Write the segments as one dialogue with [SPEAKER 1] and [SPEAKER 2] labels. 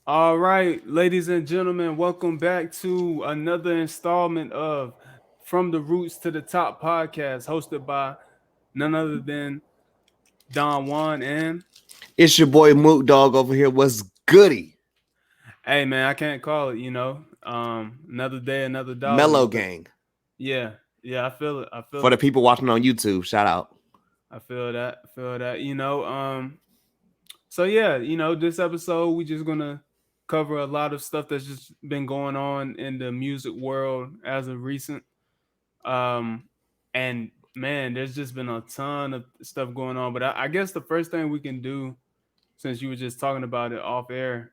[SPEAKER 1] All right, ladies and gentlemen, welcome back to another installment of From the Roots to the Top podcast, hosted by none other than Donjuan and
[SPEAKER 2] It's your boy Mook Dog over here. What's goody?
[SPEAKER 1] hey man, I can't call it, another day, another dollar.
[SPEAKER 2] Mellow
[SPEAKER 1] But
[SPEAKER 2] Gang.
[SPEAKER 1] yeah, yeah, I feel it. I
[SPEAKER 2] For
[SPEAKER 1] feel
[SPEAKER 2] the
[SPEAKER 1] it.
[SPEAKER 2] people watching on YouTube, shout out.
[SPEAKER 1] I feel that. I feel that. So yeah, this episode we just gonna cover a lot of stuff that's just been going on in the music world as of recent. Um, and man, there's just been a ton of stuff going on. But I guess the first thing we can do, since you were just talking about it off air,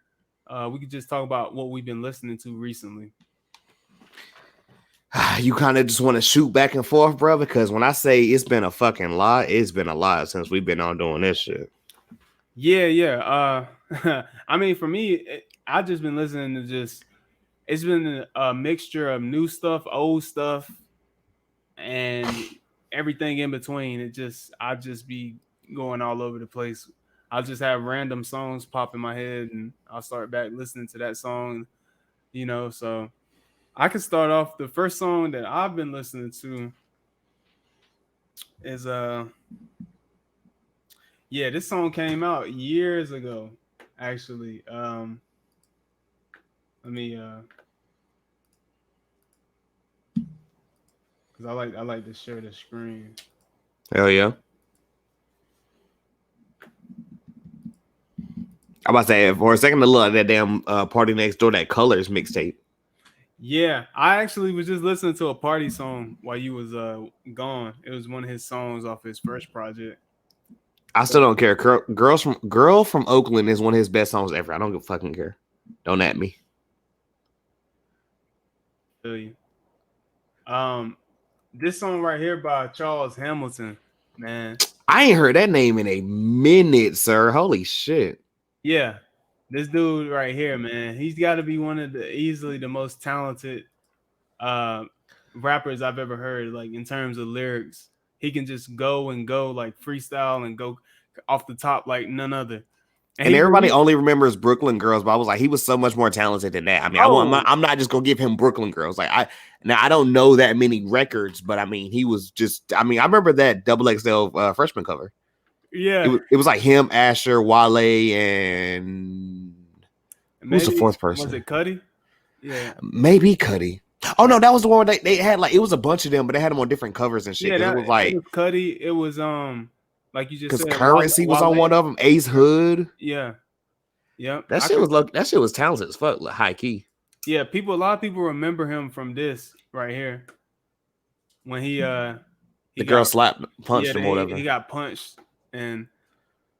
[SPEAKER 1] we could just talk about what we've been listening to recently.
[SPEAKER 2] You kind of just want to shoot back and forth, bro, because when I say it's been a fucking lot, it's been a lot since we've been on doing this shit.
[SPEAKER 1] Yeah, yeah. I mean, for me, I just been listening to just. It's been a mixture of new stuff, old stuff, and everything in between. I'll just be going all over the place. I'll just have random songs pop in my head and I'll start back listening to that song. So I can start off. The first song that I've been listening to is yeah, this song came out years ago, actually. Let me because I like to share the screen.
[SPEAKER 2] Hell yeah. I'm about to say for a second to look at that damn Party Next Door, that Colors mixtape.
[SPEAKER 1] Yeah, I actually was just listening to a party song while you was gone. It was one of his songs off his first project.
[SPEAKER 2] I still don't care. Girl from Oakland is one of his best songs ever. I don't fucking care. Don't at me.
[SPEAKER 1] Feel you. Um, this song right here by Charles Hamilton, man.
[SPEAKER 2] I ain't heard that name in a minute, sir. Holy shit.
[SPEAKER 1] Yeah, this dude right here, man. He's got to be one of the easily the most talented uh rappers I've ever heard. Like in terms of lyrics, he can just go and go like freestyle and go off the top like none other. And
[SPEAKER 2] And
[SPEAKER 1] he
[SPEAKER 2] everybody
[SPEAKER 1] released.
[SPEAKER 2] only remembers Brooklyn Girls, but I was like, he was so much more talented than that. I mean,
[SPEAKER 1] Oh,
[SPEAKER 2] I'm not just gonna give him Brooklyn Girls. I don't know that many records, but I mean, he was just. I mean, I remember that Double XL freshman cover. It
[SPEAKER 1] yeah.
[SPEAKER 2] was like him, Asher, Wale, and who's the
[SPEAKER 1] Maybe
[SPEAKER 2] fourth
[SPEAKER 1] was
[SPEAKER 2] person?
[SPEAKER 1] it Cuddy? Yeah,
[SPEAKER 2] Maybe Cuddy. Oh no, that was the one where they had like it was a bunch of them, but they had them on different covers and shit.
[SPEAKER 1] yeah.
[SPEAKER 2] Because it
[SPEAKER 1] That
[SPEAKER 2] was
[SPEAKER 1] it
[SPEAKER 2] like
[SPEAKER 1] was Cuddy. It was like you just
[SPEAKER 2] because
[SPEAKER 1] said,
[SPEAKER 2] Currency was
[SPEAKER 1] Wale.
[SPEAKER 2] on one of them. Ace Hood.
[SPEAKER 1] Yeah, yep.
[SPEAKER 2] That shit was that shit was talented as fuck, like high key.
[SPEAKER 1] Yeah. A lot of people remember him from this right here when he
[SPEAKER 2] The girl
[SPEAKER 1] got
[SPEAKER 2] slapped,
[SPEAKER 1] yeah
[SPEAKER 2] punched him, or
[SPEAKER 1] he
[SPEAKER 2] whatever.
[SPEAKER 1] got punched and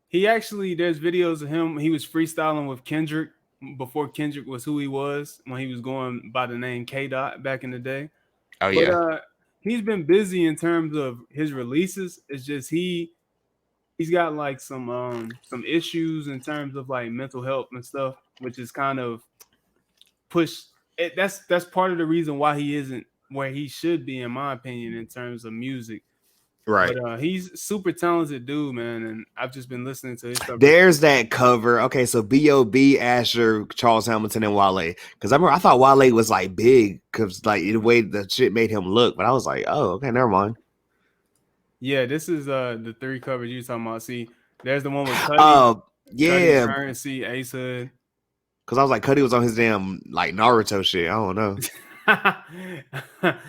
[SPEAKER 1] he actually there's videos of him. He was freestyling with Kendrick before Kendrick was who he was when he was going by the name K Dot back in the day.
[SPEAKER 2] Oh
[SPEAKER 1] But
[SPEAKER 2] yeah.
[SPEAKER 1] he's been busy in terms of his releases. It's just he's got like some issues in terms of like mental health and stuff, which is kind of pushed. That's part of the reason why he isn't where he should be, in my opinion, in terms of music. But
[SPEAKER 2] Right.
[SPEAKER 1] he's super talented dude, man, and I've just been listening to his stuff.
[SPEAKER 2] There's that cover. Okay, so B.O.B., Asher, Charles Hamilton, and Wale. Because I thought Wale was like big because like the way the shit made him look, but I was like, oh, okay, never mind.
[SPEAKER 1] Yeah, this is the three covers you talking about. See, there's the one with Cuddy,
[SPEAKER 2] Uh yeah.
[SPEAKER 1] Currency, Ace Hood.
[SPEAKER 2] Cause I was like, Cuddy was on his damn like Naruto shit. I don't know.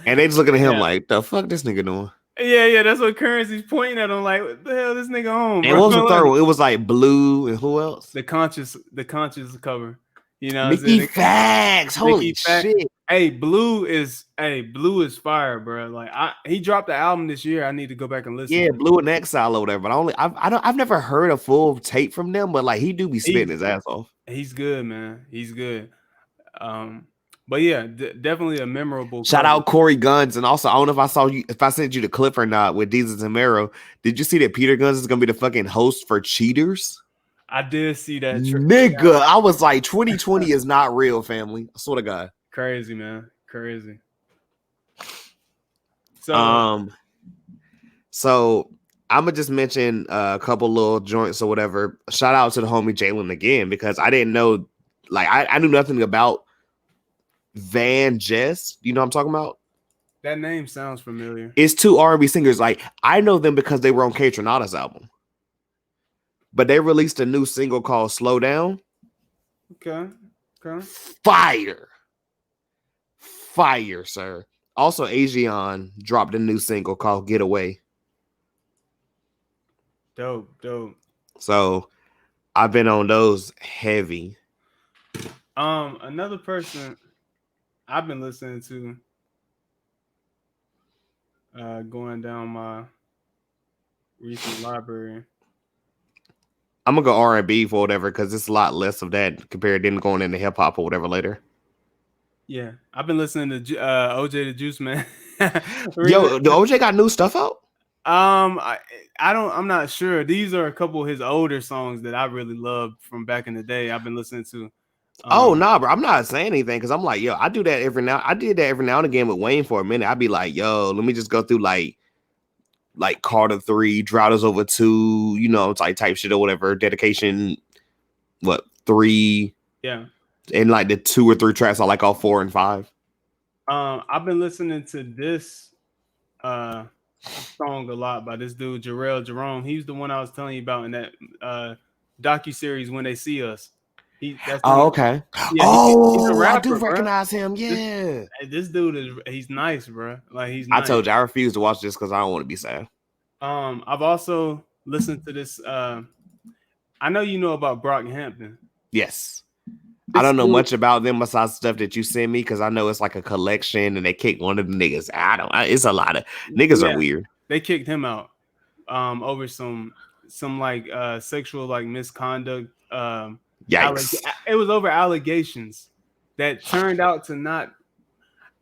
[SPEAKER 2] And they just looking at him
[SPEAKER 1] Yeah.
[SPEAKER 2] like, the fuck this nigga doing?
[SPEAKER 1] Yeah, that's what Currency's pointing at him like, what the hell this nigga on,
[SPEAKER 2] And
[SPEAKER 1] bro?
[SPEAKER 2] what was the third
[SPEAKER 1] Like,
[SPEAKER 2] one? It was like Blue and who else?
[SPEAKER 1] the conscious cover. You know what I'm
[SPEAKER 2] Mickey
[SPEAKER 1] saying?
[SPEAKER 2] Fax. Holy
[SPEAKER 1] Mickey Fat.
[SPEAKER 2] shit.
[SPEAKER 1] Blue is fire, bro. Like he dropped the album this year. I need to go back and listen
[SPEAKER 2] Yeah,
[SPEAKER 1] to it.
[SPEAKER 2] Blue and Exile or whatever. But I've never heard a full tape from them, but like he do be spitting
[SPEAKER 1] He's
[SPEAKER 2] his ass off.
[SPEAKER 1] he's good, man. He's good. Um, but yeah, definitely a memorable
[SPEAKER 2] Shout
[SPEAKER 1] cover.
[SPEAKER 2] out Corey Guns, and also I don't know if I sent you the clip or not with Jesus and Mero. Did you see that Peter Guns is gonna be the fucking host for Cheaters?
[SPEAKER 1] I did see that.
[SPEAKER 2] Nigga, I was like, 2020 is not real, family. I swear to God.
[SPEAKER 1] Crazy, man. Crazy. So
[SPEAKER 2] Um, so I'm gonna just mention a couple little joints or whatever. Shout out to the homie Jalen again because I didn't know like I knew nothing about Van Jess. You know what I'm talking about?
[SPEAKER 1] That name sounds familiar.
[SPEAKER 2] It's two R&B singers. Like I know them because they were on K Tronada's album, but they released a new single called "Slow Down."
[SPEAKER 1] Okay. Okay.
[SPEAKER 2] Fire, fire, sir. Also, Asian dropped a new single called "Getaway."
[SPEAKER 1] Dope. Dope.
[SPEAKER 2] So I've been on those heavy.
[SPEAKER 1] Another person I've been listening to, going down my recent library.
[SPEAKER 2] I'm gonna go R&B for whatever because it's a lot less of that compared to going into hip hop or whatever later.
[SPEAKER 1] Yeah, I've been listening to OJ the Juice Man.
[SPEAKER 2] Yo, the OJ got new stuff out?
[SPEAKER 1] I, I'm not sure. These are a couple of his older songs that I really loved from back in the day. I've been listening to.
[SPEAKER 2] Oh nah, bro. I'm not saying anything because I'm like, yo, I do that every now. I did that every now and again with Wayne for a minute. I'd be like, yo, let me just go through like Carter 3, Drought is Over 2, you know, it's like type shit or whatever. Dedication, what 3?
[SPEAKER 1] Yeah.
[SPEAKER 2] And like the 2 or 3 tracks, I like all 4 and 5.
[SPEAKER 1] I've been listening to this song a lot by this dude Jarrell Jerome. He's the one I was telling you about in that docu-series When They See Us.
[SPEAKER 2] Okay.
[SPEAKER 1] Yeah, he's a rapper,
[SPEAKER 2] I do
[SPEAKER 1] bro.
[SPEAKER 2] recognize him. Yeah.
[SPEAKER 1] This dude he's nice, bro. Like he's
[SPEAKER 2] I
[SPEAKER 1] nice.
[SPEAKER 2] told you I refuse to watch this because I don't want to be sad.
[SPEAKER 1] I've also listened to this. I know you know about Brockhampton.
[SPEAKER 2] Yes. I don't know much about them besides stuff that you send me because I know it's like a collection and they kicked one of the niggas. It's a lot of niggas are weird.
[SPEAKER 1] They kicked him out over some like sexual like misconduct.
[SPEAKER 2] Yikes.
[SPEAKER 1] It was over allegations that turned out to not.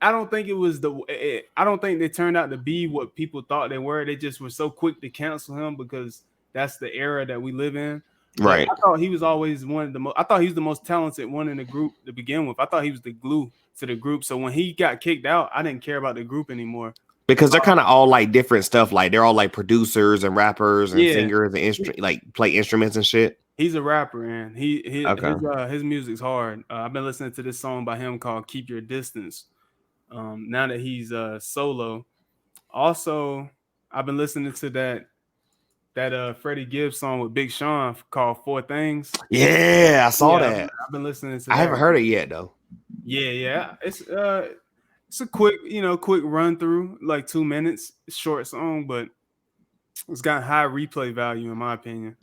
[SPEAKER 1] I don't think it was I don't think they turned out to be what people thought they were. They just were so quick to cancel him because that's the era that we live in. But
[SPEAKER 2] right.
[SPEAKER 1] I thought he was always one of the most. I thought he was the most talented one in the group to begin with. I thought he was the glue to the group. So when he got kicked out, I didn't care about the group anymore.
[SPEAKER 2] Because they're kind of all like different stuff. Like they're all like producers and rappers and singers and like play instruments and shit.
[SPEAKER 1] He's a rapper and his music's hard. I've been listening to this song by him called "Keep Your Distance." Now that he's solo. Also, I've been listening to that Freddie Gibbs song with Big Sean called Four Things.
[SPEAKER 2] Yeah, I saw that.
[SPEAKER 1] I've been listening to
[SPEAKER 2] I haven't heard it yet though.
[SPEAKER 1] Yeah. It's a quick run through, like 2 minutes, short song, but it's got high replay value in my opinion.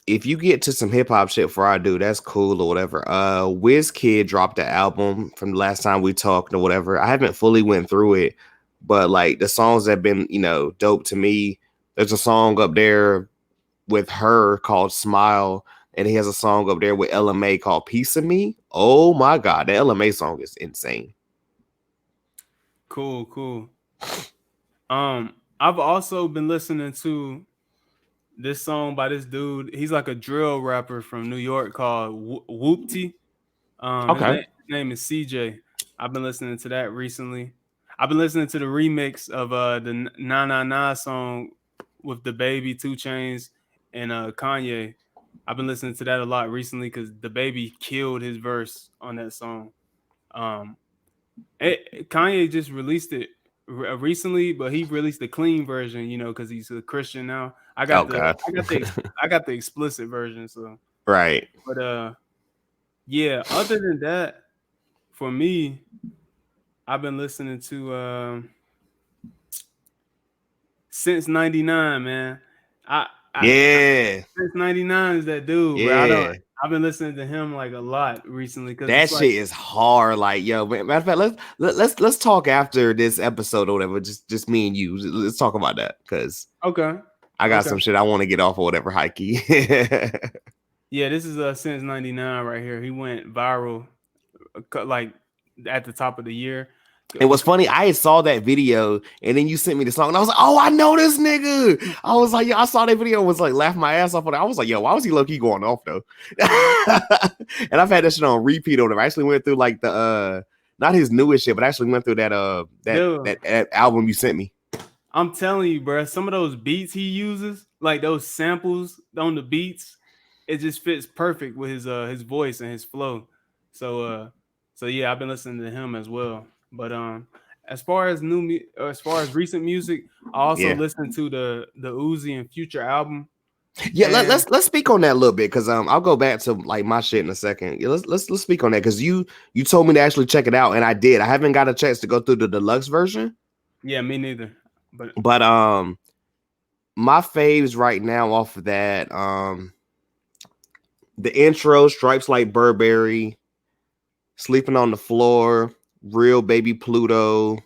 [SPEAKER 2] If you get to some hip hop shit before I do, that's cool or whatever. WizKid dropped the album from the last time we talked or whatever. I haven't fully went through it, but like the songs that have been, dope to me. There's a song up there with her called Smile, and he has a song up there with LMA called Piece of Me. Oh my God, the LMA song is insane.
[SPEAKER 1] Cool. I've also been listening to this song by this dude. He's like a drill rapper from New York called Whoopty.
[SPEAKER 2] Okay.
[SPEAKER 1] His name is CJ. I've been listening to that recently. I've been listening to the remix of the Na Na Na song with Dababy, 2 Chainz, and Kanye. I've been listening to that a lot recently because Dababy killed his verse on that song. Kanye just released it recently, but he released the clean version, because he's a Christian now. I got the explicit version, so
[SPEAKER 2] right.
[SPEAKER 1] But yeah. Other than that, for me, I've been listening to since '99, man. Since '99 is that dude, bro. I've been listening to him like a lot recently because
[SPEAKER 2] that shit is hard. Like, yo, matter of fact, let's talk after this episode or whatever. Just me and you. Let's talk about that because I got some shit I want to get off or whatever. Hikey.
[SPEAKER 1] Yeah, this is since '99 right here. He went viral, like at the top of the year.
[SPEAKER 2] It was funny. I saw that video and then you sent me the song and I was like, oh, I know this nigga. I was like, yo, I saw that video and was like laughing my ass off on it. I was like, yo, why was he low key going off though? And I've had that shit on repeat on him. I actually went through like the not his newest shit, but I actually went through that album you sent me.
[SPEAKER 1] I'm telling you, bro, some of those beats he uses, like those samples on the beats, it just fits perfect with his voice and his flow. So yeah, I've been listening to him as well. But as far as as far as recent music, I also
[SPEAKER 2] Yeah.
[SPEAKER 1] listened to the Uzi and Future album.
[SPEAKER 2] Yeah,
[SPEAKER 1] And
[SPEAKER 2] let's speak on that a little bit because I'll go back to like my shit in a second. Yeah, let's speak on that because you told me to actually check it out and I did. I haven't got a chance to go through the deluxe version,
[SPEAKER 1] yeah, me neither. But
[SPEAKER 2] but my faves right now off of that the intro Stripes Like Burberry, Sleeping on the Floor, Real Baby Pluto, $1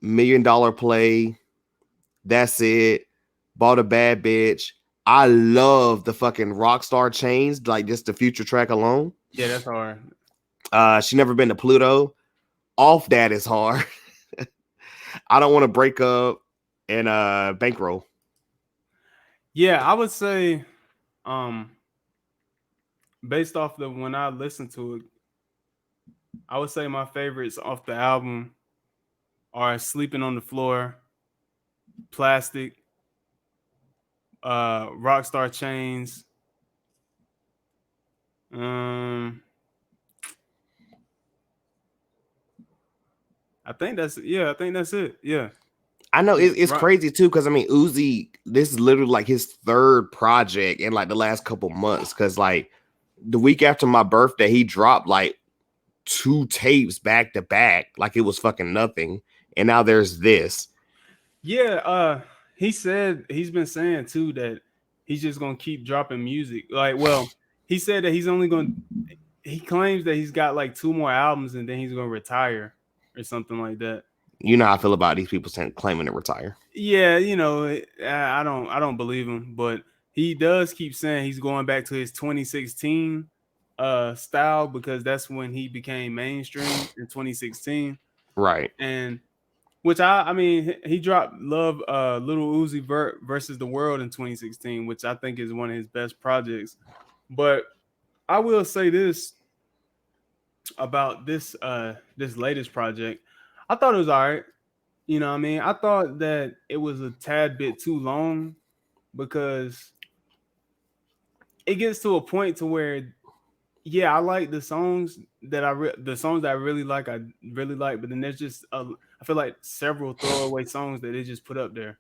[SPEAKER 2] Million Play. That's it. Bought a Bad Bitch. I love the fucking Rockstar Chains, like just the Future track alone.
[SPEAKER 1] yeah, that's hard.
[SPEAKER 2] She Never Been to Pluto. Off that is hard. I Don't Want to Break Up and Bankroll.
[SPEAKER 1] Yeah, I would say um based off the when I listened to it, I would say my favorites off the album are Sleeping on the Floor, Plastic, Rockstar Chains. Um I think that's it. Yeah.
[SPEAKER 2] I know
[SPEAKER 1] Yeah.
[SPEAKER 2] it's crazy too because I mean Uzi, this is literally like his third project in like the last couple months. Because like the week after my birthday, he dropped like 2 tapes back to back, like it was fucking nothing. And now there's this.
[SPEAKER 1] Yeah, he said he's been saying too that he's just gonna keep dropping music. Like, well, he said that he's only gonna. He claims that he's got like 2 more albums and then he's gonna retire or something like that.
[SPEAKER 2] You know how I feel about these people saying claiming to retire.
[SPEAKER 1] Yeah, I don't believe him, but he does keep saying he's going back to his 2016 style because that's when he became mainstream in 2016.
[SPEAKER 2] Right.
[SPEAKER 1] And which I mean, he dropped Love Little Uzi versus the World in 2016, which I think is one of his best projects. But I will say this about this latest project. I thought it was all right. You know what I mean? I thought that it was a tad bit too long because it gets to a point to where yeah, I like the songs that the songs that I really like. I really like, but then there's just I feel like several throwaway songs that they just put up there.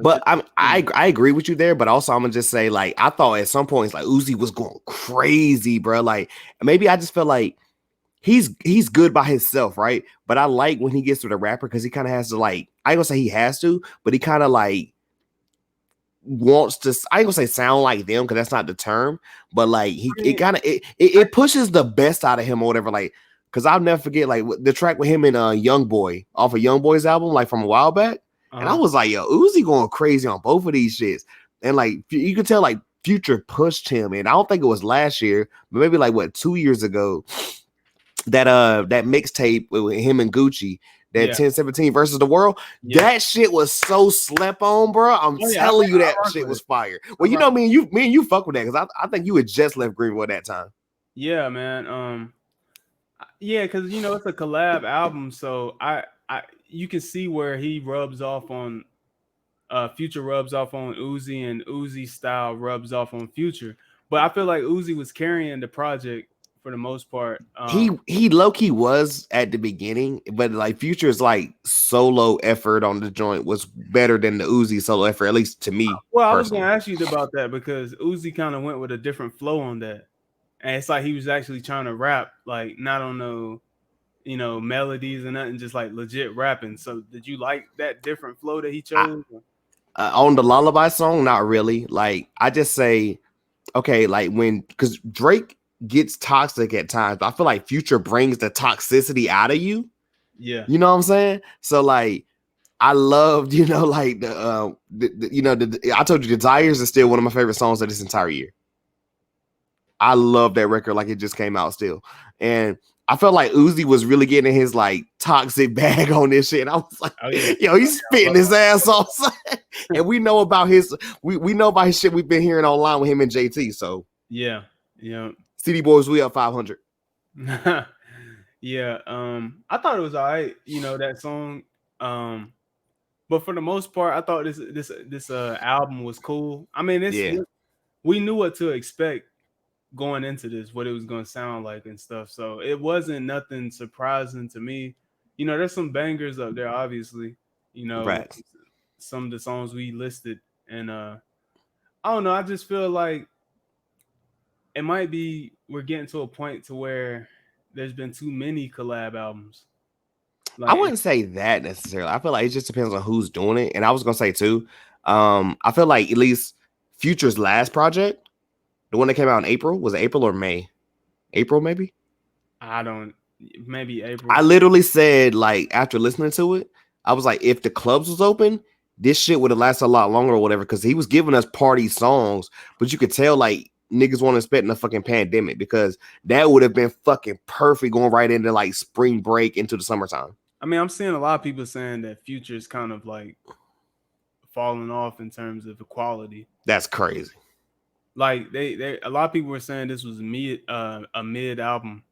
[SPEAKER 2] But
[SPEAKER 1] Just you know.
[SPEAKER 2] I agree with you there, but also I'm gonna just say like I thought at some points like Uzi was going crazy, bro. Like maybe I just feel like he's good by himself, right? But I like when he gets with a rapper because he kind of has to like I ain't gonna say he has to, but he kind of like wants to. I ain't gonna say sound like them because that's not the term, but like
[SPEAKER 1] I mean,
[SPEAKER 2] it pushes the best out of him or whatever. Like because I'll never forget like the track with him and Young Boy off of Young Boy's album, like from a while back. And I was like, yo, Uzi going crazy on both of these shits. And like you could tell like Future pushed him. And I don't think it was last year, but maybe like what 2 years ago. That mixtape with him and Gucci, that
[SPEAKER 1] yeah,
[SPEAKER 2] 1017 versus the world,
[SPEAKER 1] yeah.
[SPEAKER 2] that shit was so slept on, bro. I'm
[SPEAKER 1] Oh yeah,
[SPEAKER 2] telling you
[SPEAKER 1] I
[SPEAKER 2] that
[SPEAKER 1] rock
[SPEAKER 2] shit
[SPEAKER 1] with
[SPEAKER 2] was
[SPEAKER 1] it.
[SPEAKER 2] fire.
[SPEAKER 1] I
[SPEAKER 2] Well, you
[SPEAKER 1] rock.
[SPEAKER 2] know, me and you fuck with that because I think you had just left Greenwood that time.
[SPEAKER 1] Yeah, man. Yeah, because it's a collab album, so I you can see where he rubs off on Future rubs off on Uzi and Uzi style rubs off on Future. But I feel like Uzi was carrying the project for the most part.
[SPEAKER 2] He low key was at the beginning, but like Future's like solo effort on the joint was better than the Uzi solo effort, at least to me
[SPEAKER 1] Well, I was gonna
[SPEAKER 2] personally.
[SPEAKER 1] ask you about that because Uzi kind of went with a different flow on that, and it's like he was actually trying to rap, like not on no melodies and nothing, just like legit rapping. So did you like that different flow that he
[SPEAKER 2] I,
[SPEAKER 1] chose?
[SPEAKER 2] on the Lullaby song, not really. Like I just say okay, like when because Drake gets toxic at times, but I feel like Future brings the toxicity out of you.
[SPEAKER 1] Yeah.
[SPEAKER 2] You know what I'm saying? So like I loved, like I told you Desires is still one of my favorite songs of this entire year. I love that record like it just came out still. And I felt like Uzi was really getting his like toxic bag on this shit. And I was like,
[SPEAKER 1] Oh yeah.
[SPEAKER 2] yo, he's
[SPEAKER 1] I
[SPEAKER 2] spitting
[SPEAKER 1] love
[SPEAKER 2] his ass off. And we know about we know about his shit we've been hearing online with him and JT. So
[SPEAKER 1] Yeah. Yeah.
[SPEAKER 2] City Boys, we up 500.
[SPEAKER 1] Yeah. I thought it was all right, that song. But for the most part, I thought this album was cool. I mean,
[SPEAKER 2] Yeah.
[SPEAKER 1] we knew what to expect going into this, what it was going to sound like and stuff. So it wasn't nothing surprising to me. You know, there's some bangers up there, obviously. You know,
[SPEAKER 2] Right.
[SPEAKER 1] some of the songs we listed, and I don't know. I just feel like it might be we're getting to a point to where there's been too many collab albums.
[SPEAKER 2] I
[SPEAKER 1] Like,
[SPEAKER 2] wouldn't say that necessarily. I feel like it just depends on who's doing it. And I was gonna say too, I feel like at least Future's last project, the one that came out in April, was it April or May? April, maybe?
[SPEAKER 1] I don't. Maybe April.
[SPEAKER 2] I literally said, like, after listening to it, I was like, if the clubs was open, this shit would have lasted a lot longer or whatever. Cause he was giving us party songs, but you could tell like niggas weren't expecting a fucking pandemic because that would have been fucking perfect going right into like spring break into the summertime.
[SPEAKER 1] I mean, I'm seeing a lot of people saying that Future's kind of like falling off in terms of the quality.
[SPEAKER 2] That's crazy.
[SPEAKER 1] Like they a lot of people were saying this was a mid album.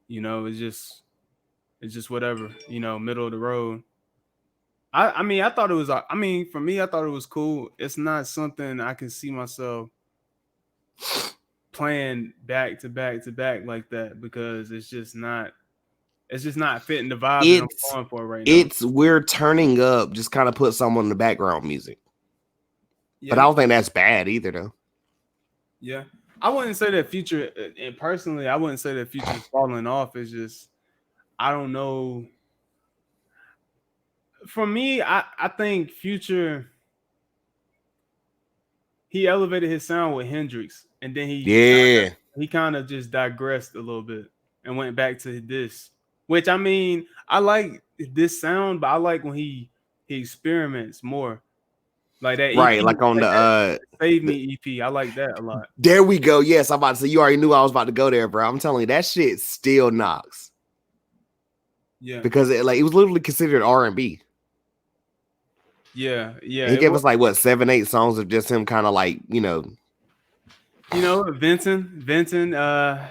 [SPEAKER 1] You know, it's just whatever. You know, middle of the road. I mean, I thought it was. I mean, for me, I thought it was cool. It's not something I can see myself playing back to back to back like that because it's just not. It's just not fitting the vibe that I'm
[SPEAKER 2] It's
[SPEAKER 1] going for right now.
[SPEAKER 2] it's we're turning up, just kind of put someone in the background music. But I
[SPEAKER 1] Yeah,
[SPEAKER 2] don't think that's bad either though.
[SPEAKER 1] yeah. I wouldn't say that Future, and personally, I wouldn't say that Future's falling off. It's just I don't know. For me, I think Future he elevated his sound with Hendrix, and then
[SPEAKER 2] Yeah.
[SPEAKER 1] he kind of just digressed a little bit and went back to this. Which I mean, I like this sound, but I like when he experiments more. Like that
[SPEAKER 2] Right.
[SPEAKER 1] EP,
[SPEAKER 2] Like on
[SPEAKER 1] like that Save
[SPEAKER 2] the
[SPEAKER 1] Me EP. I like that a lot.
[SPEAKER 2] there we go. Yes, I'm about to say you already knew I was about to go there, bro. I'm telling you, that shit still knocks.
[SPEAKER 1] Yeah,
[SPEAKER 2] Because it was literally considered R&B.
[SPEAKER 1] yeah, yeah.
[SPEAKER 2] And he gave us like what 7-8 songs of just him kind of like,
[SPEAKER 1] You know, Vincent. I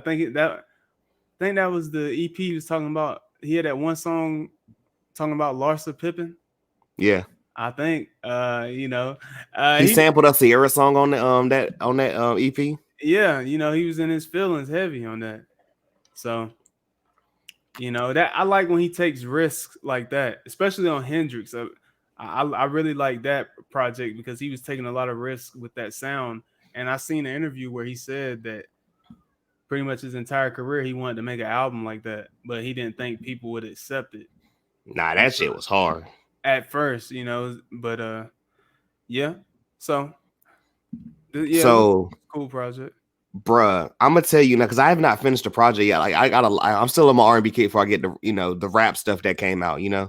[SPEAKER 1] think that was the EP he was talking about. He had that one song talking about Larsa Pippen.
[SPEAKER 2] yeah.
[SPEAKER 1] I think,
[SPEAKER 2] He
[SPEAKER 1] he,
[SPEAKER 2] sampled a Sierra song on that EP.
[SPEAKER 1] yeah, you know, he was in his feelings heavy on that. So, you know, that I like when he takes risks like that, especially on Hendrix. I really like that project because he was taking a lot of risks with that sound. And I seen an interview where he said that pretty much his entire career he wanted to make an album like that, but he didn't think people would accept it
[SPEAKER 2] Nah, that shit was hard.
[SPEAKER 1] at first, you know. But yeah. So yeah, it was
[SPEAKER 2] So,
[SPEAKER 1] a cool project.
[SPEAKER 2] bruh, I'm gonna tell you now because I have not finished the project yet. Like I'm still in my R&B kit before I get the rap stuff that came out.
[SPEAKER 1] Yeah.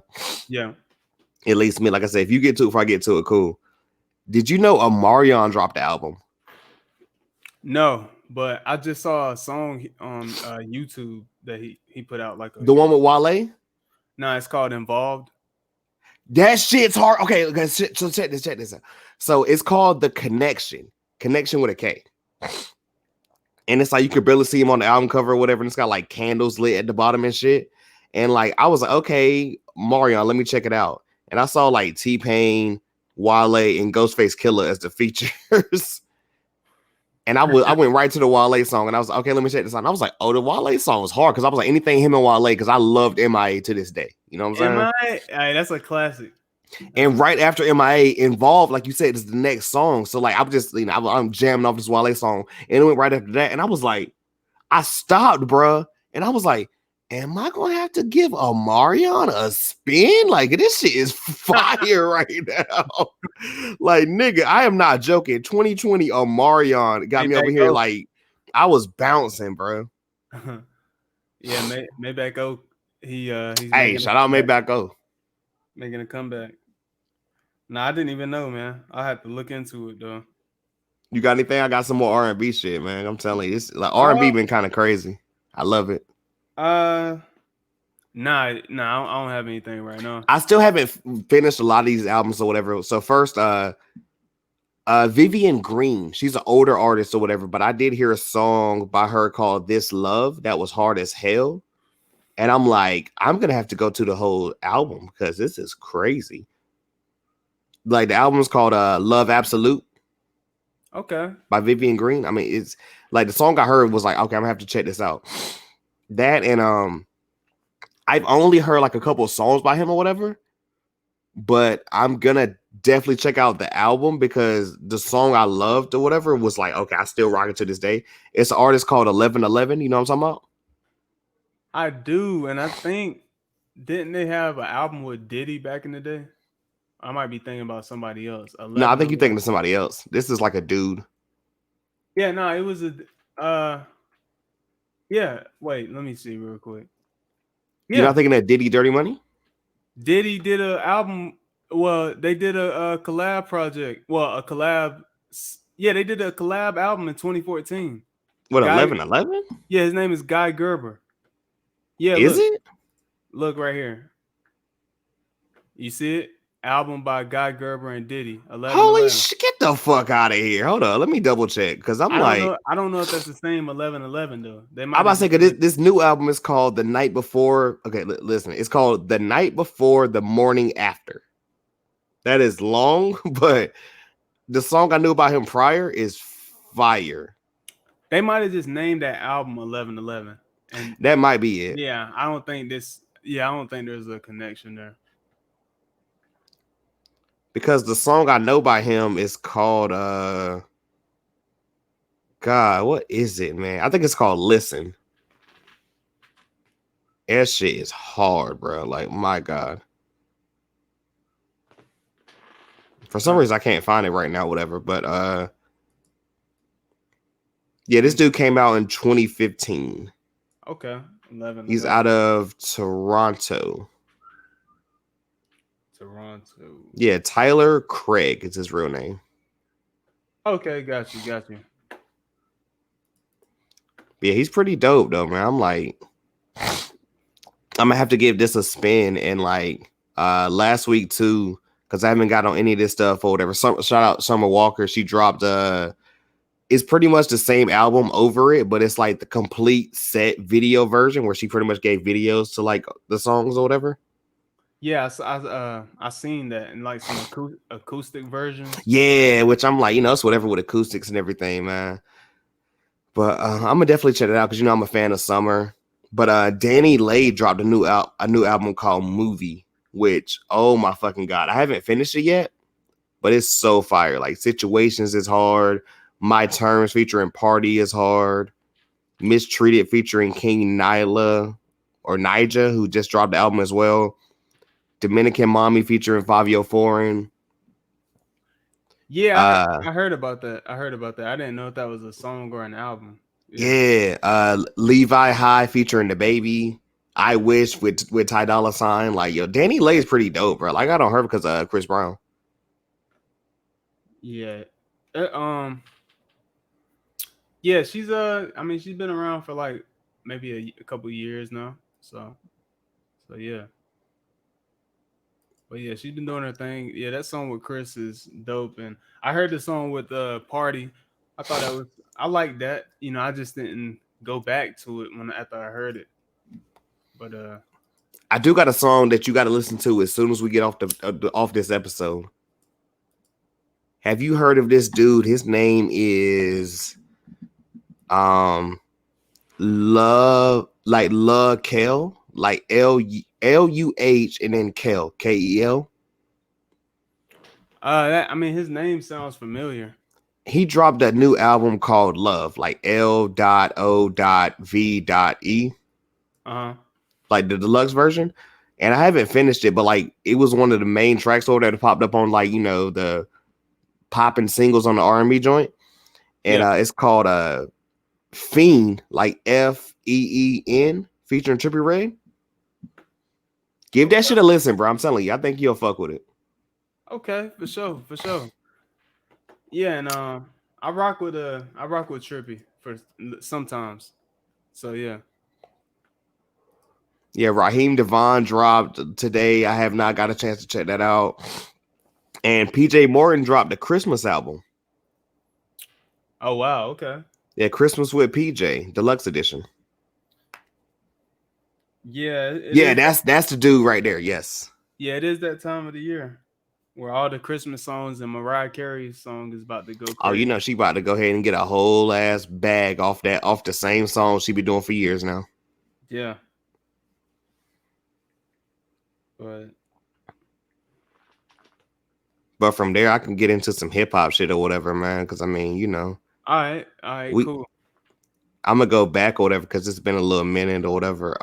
[SPEAKER 2] At least me, like I said, if you get to it before I get to it, cool. Did you know Omarion dropped the album?
[SPEAKER 1] No, but I just saw a song on YouTube that he put out like a
[SPEAKER 2] The one with Wale?
[SPEAKER 1] no, it's called Involved.
[SPEAKER 2] That shit's hard. Okay, so check this out. So it's called The Connection with a K. And it's like you could barely see him on the album cover or whatever. And it's got like candles lit at the bottom and shit. And like I was like, okay, Marion, let me check it out. And I saw like T-Pain, Wale, and Ghostface Killer as the features. And I went right to the Wale song, and I was like, okay, let me check this out. And I was like, oh, the Wale song was hard because I was like, anything him and Wale, because I loved MIA to this day. You know what I'm saying?
[SPEAKER 1] Hey, that's a classic.
[SPEAKER 2] And right after MIA, Involved, like you said, is the next song. So like I'm just, I'm jamming off this Wale song, and it went right after that, and I was like, I stopped, bruh, and I was like, am I gonna have to give Omarion a spin? Like this shit is fire right now. Like nigga, I am not joking. 2020 Omarion got me over here like I was bouncing, bro.
[SPEAKER 1] Yeah, Maybach Oak. He's
[SPEAKER 2] Hey, shout out Maybach Oak.
[SPEAKER 1] Making a comeback. Nah, I didn't even know, man. I had to look into it though.
[SPEAKER 2] You got anything? I got some more R&B shit, man. I'm telling you, this like R&B been kind of crazy. I love it.
[SPEAKER 1] Nah, I don't have anything right now.
[SPEAKER 2] I still haven't finished a lot of these albums or whatever. So first, Vivian Green, she's an older artist or whatever, but I did hear a song by her called This Love that was hard as hell. And I'm like, I'm gonna have to go to the whole album because this is crazy. Like the album is called Love Absolute.
[SPEAKER 1] Okay.
[SPEAKER 2] By Vivian Green. I mean, Like the song I heard was like, okay, I'm gonna have to check this out. That and I've only heard like a couple of songs by him or whatever, but I'm gonna definitely check out the album because the song I loved or whatever was like, okay, I still rock it to this day. It's an artist called 1111. You know what I'm talking about?
[SPEAKER 1] I do, and I think didn't they have an album with Diddy back in the day? I might be thinking about somebody else.
[SPEAKER 2] No, I
[SPEAKER 1] 11,
[SPEAKER 2] think you're
[SPEAKER 1] 11.
[SPEAKER 2] thinking of somebody else. This is like a dude.
[SPEAKER 1] Yeah, no, it was a yeah. Wait, let me see real quick.
[SPEAKER 2] You're not
[SPEAKER 1] Yeah,
[SPEAKER 2] thinking of Diddy Dirty Money?
[SPEAKER 1] Diddy did a album. Well, they did a collab project. Well, a collab. Yeah, they did a collab album in 2014.
[SPEAKER 2] What,
[SPEAKER 1] Guy,
[SPEAKER 2] 1111?
[SPEAKER 1] yeah, his name is Guy Gerber. Yeah,
[SPEAKER 2] Is it?
[SPEAKER 1] look right here. You see it? Album by Guy Gerber and Diddy.
[SPEAKER 2] Holy
[SPEAKER 1] 1111.
[SPEAKER 2] shit, get the fuck out of here. Hold on, let me double check. Because I'm
[SPEAKER 1] I don't
[SPEAKER 2] like,
[SPEAKER 1] know. I don't know if that's the same 1111 though. They
[SPEAKER 2] I'm
[SPEAKER 1] might
[SPEAKER 2] about
[SPEAKER 1] have
[SPEAKER 2] to say,
[SPEAKER 1] just
[SPEAKER 2] 'cause
[SPEAKER 1] did.
[SPEAKER 2] this new album is called The Night Before. Okay, listen, it's called The Night Before the Morning After. That is long, but the song I knew about him prior is fire.
[SPEAKER 1] They might have just named that album 1111. And
[SPEAKER 2] That might be it.
[SPEAKER 1] yeah, I don't think this. Yeah, I don't think there's a connection there.
[SPEAKER 2] Because the song I know by him is called God, what is it, man? I think it's called Listen. That shit is hard, bro. Like, my God. For some reason I can't find it right now, whatever. But yeah, this dude came out in 2015.
[SPEAKER 1] Okay, 11,
[SPEAKER 2] He's
[SPEAKER 1] 11.
[SPEAKER 2] out of Toronto.
[SPEAKER 1] Toronto.
[SPEAKER 2] Yeah, Tyler Craig is his real name.
[SPEAKER 1] Okay, got you.
[SPEAKER 2] Yeah, he's pretty dope though, man. I'm like, I'm gonna have to give this a spin. And like last week too, because I haven't got on any of this stuff or whatever. Shout out Summer Walker. She dropped it's pretty much the same album over it, but it's like the complete set video version where she pretty much gave videos to like the songs or whatever.
[SPEAKER 1] Yeah, I seen that in like some acoustic versions.
[SPEAKER 2] Yeah, which I'm like, it's whatever with acoustics and everything, man. But I'm gonna definitely check it out because I'm a fan of Summer. But DaniLeigh dropped a new album called Movie, which, oh my fucking god, I haven't finished it yet, but it's so fire. Like Situations is hard, My Terms featuring Party is hard, Mistreated featuring King Nyla or Nija, who just dropped the album as well. Dominican Mommy featuring Fabio Foreign.
[SPEAKER 1] Yeah, I heard about that. I didn't know if that was a song or an album.
[SPEAKER 2] Yeah, Levi High featuring Dababy. I Wish with Ty Dolla Sign. Like, yo, DaniLeigh is pretty dope, bro. Like, I don't her because of Chris Brown.
[SPEAKER 1] Yeah. Yeah, she's I mean, she's been around for like maybe a couple years now. So yeah. But yeah, she's been doing her thing. Yeah, that song with Chris is dope. And I heard the song with Party. I like that. I just didn't go back to it after I heard it. But
[SPEAKER 2] I do got a song that you got to listen to as soon as we get off this episode. Have you heard of this dude? His name is Love Kel, like Luh and then Kel, Kel.
[SPEAKER 1] I mean, his name sounds familiar.
[SPEAKER 2] He dropped a new album called Love, like L.O.V.E. Like the deluxe version. And I haven't finished it, but like it was one of the main tracks over there that popped up on like, the popping singles on the R&B joint. And it's called Fiend, like Feen, featuring Trippie Redd. Give that shit a listen, bro. I'm telling you, I think you'll fuck with it.
[SPEAKER 1] Okay, for sure. Yeah, and I rock with Trippie for sometimes. So yeah.
[SPEAKER 2] Yeah, Raheem Devon dropped today. I have not got a chance to check that out. And PJ Morton dropped a Christmas album.
[SPEAKER 1] Oh wow, okay.
[SPEAKER 2] Yeah, Christmas with PJ, deluxe edition.
[SPEAKER 1] Yeah,
[SPEAKER 2] yeah, that's the dude right there. Yes.
[SPEAKER 1] Yeah, it is that time of the year where all the Christmas songs and Mariah Carey's song is about to go
[SPEAKER 2] Oh, you
[SPEAKER 1] crazy.
[SPEAKER 2] know she about to go ahead and get a whole ass bag off the same song she be doing for years now.
[SPEAKER 1] Yeah. But
[SPEAKER 2] from there, I can get into some hip hop shit or whatever, man. Because I mean, you know,
[SPEAKER 1] all right,
[SPEAKER 2] we
[SPEAKER 1] cool.
[SPEAKER 2] I'm gonna go back or whatever because it's been a little minute or whatever.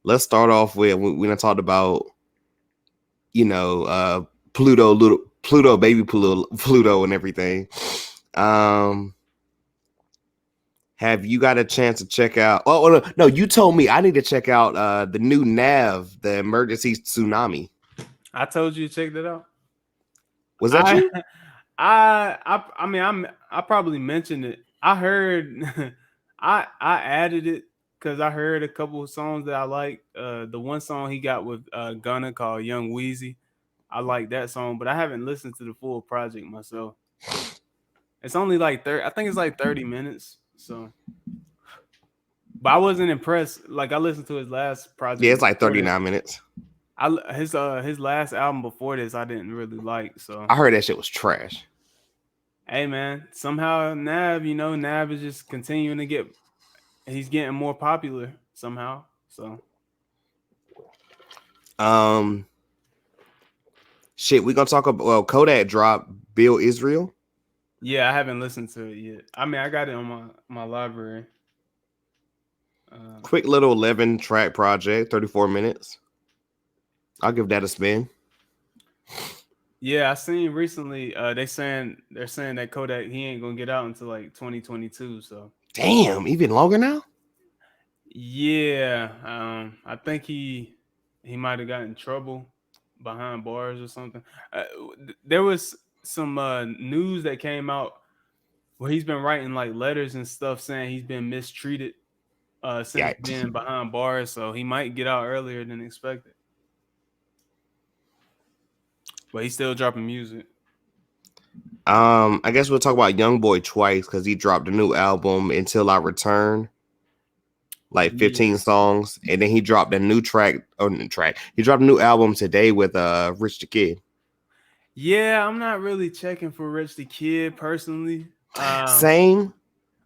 [SPEAKER 2] Let's start off with we done talked about, you know, Pluto, baby Pluto, and everything. Have you got a chance to check out? Oh no, you told me I need to check out the new Nav, the emergency tsunami.
[SPEAKER 1] I told you to check that out.
[SPEAKER 2] Was that
[SPEAKER 1] I
[SPEAKER 2] you?
[SPEAKER 1] I mean I probably mentioned it. I heard I added it because I heard a couple of songs that I like. The one song he got with Gunna called Young Weezy. I like that song, but I haven't listened to the full project myself. It's only like 30, I think it's like 30 minutes. So but I wasn't impressed. Like I listened to his last
[SPEAKER 2] Yeah,
[SPEAKER 1] project
[SPEAKER 2] it's like
[SPEAKER 1] before this.
[SPEAKER 2] 39 minutes.
[SPEAKER 1] His last album before this I didn't really like. So
[SPEAKER 2] I heard that shit was trash.
[SPEAKER 1] hey man, somehow Nav is just continuing to he's getting more popular somehow. So
[SPEAKER 2] Shit, we gonna talk about Kodak dropped Bill Israel.
[SPEAKER 1] yeah, I haven't listened to it yet. I mean, I got it on my library.
[SPEAKER 2] Quick little 11-track project, 34 minutes. I'll give that a spin.
[SPEAKER 1] Yeah, I seen recently they're saying that Kodak he ain't gonna get out until like 2022. So
[SPEAKER 2] Damn, even longer now?
[SPEAKER 1] yeah, I think he might have gotten in trouble behind bars or something. There was some news that came out where he's been writing like letters and stuff saying he's been mistreated since
[SPEAKER 2] Yikes.
[SPEAKER 1] being behind bars, so he might get out earlier than expected. But he's still dropping music.
[SPEAKER 2] I guess we'll talk about Young Boy twice because he dropped a new album, Until I Return, like
[SPEAKER 1] Yeah.
[SPEAKER 2] 15 songs, and then he dropped a new track. He dropped a new album today with Rich the Kid.
[SPEAKER 1] Yeah, I'm not really checking for Rich the Kid personally.
[SPEAKER 2] Same.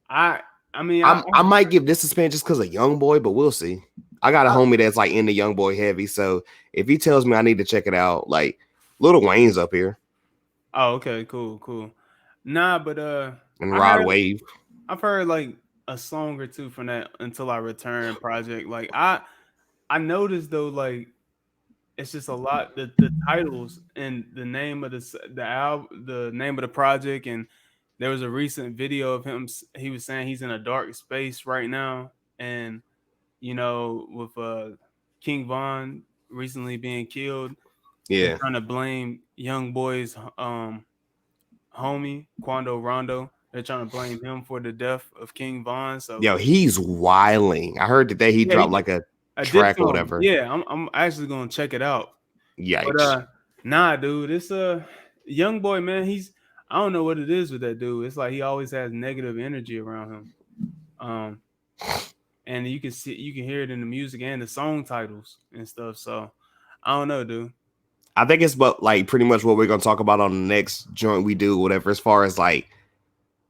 [SPEAKER 1] I I mean
[SPEAKER 2] I might give this a spin just because of Young Boy, but we'll see. I got a homie that's like into Young Boy heavy, so if he tells me I need to check it out, like Lil Wayne's up here
[SPEAKER 1] oh okay, cool. Nah, but
[SPEAKER 2] and
[SPEAKER 1] I
[SPEAKER 2] Rod
[SPEAKER 1] heard
[SPEAKER 2] Wave.
[SPEAKER 1] I've heard like a song or two from that Until I Return project. Like I noticed though, like it's just a lot the titles and the name of the album, the name of the project, and there was a recent video of him. He was saying he's in a dark space right now, and with King Von recently being killed, they're
[SPEAKER 2] Yeah.
[SPEAKER 1] trying to blame Young Boy's homie Quando Rondo. They're trying to blame him for the death of King Von. So
[SPEAKER 2] Yo, he's wilding. I heard today he
[SPEAKER 1] yeah,
[SPEAKER 2] dropped like a
[SPEAKER 1] a diss
[SPEAKER 2] track or
[SPEAKER 1] song.
[SPEAKER 2] whatever.
[SPEAKER 1] Yeah, I'm actually gonna check it out. But
[SPEAKER 2] Yikes.
[SPEAKER 1] nah, dude, it's a young boy, man. I don't know what it is with that dude. It's like he always has negative energy around him. Um, and you can hear it in the music and the song titles and stuff. So I don't know, dude.
[SPEAKER 2] I think it's but like pretty much what we're gonna talk about on the next joint we do, whatever, as far as like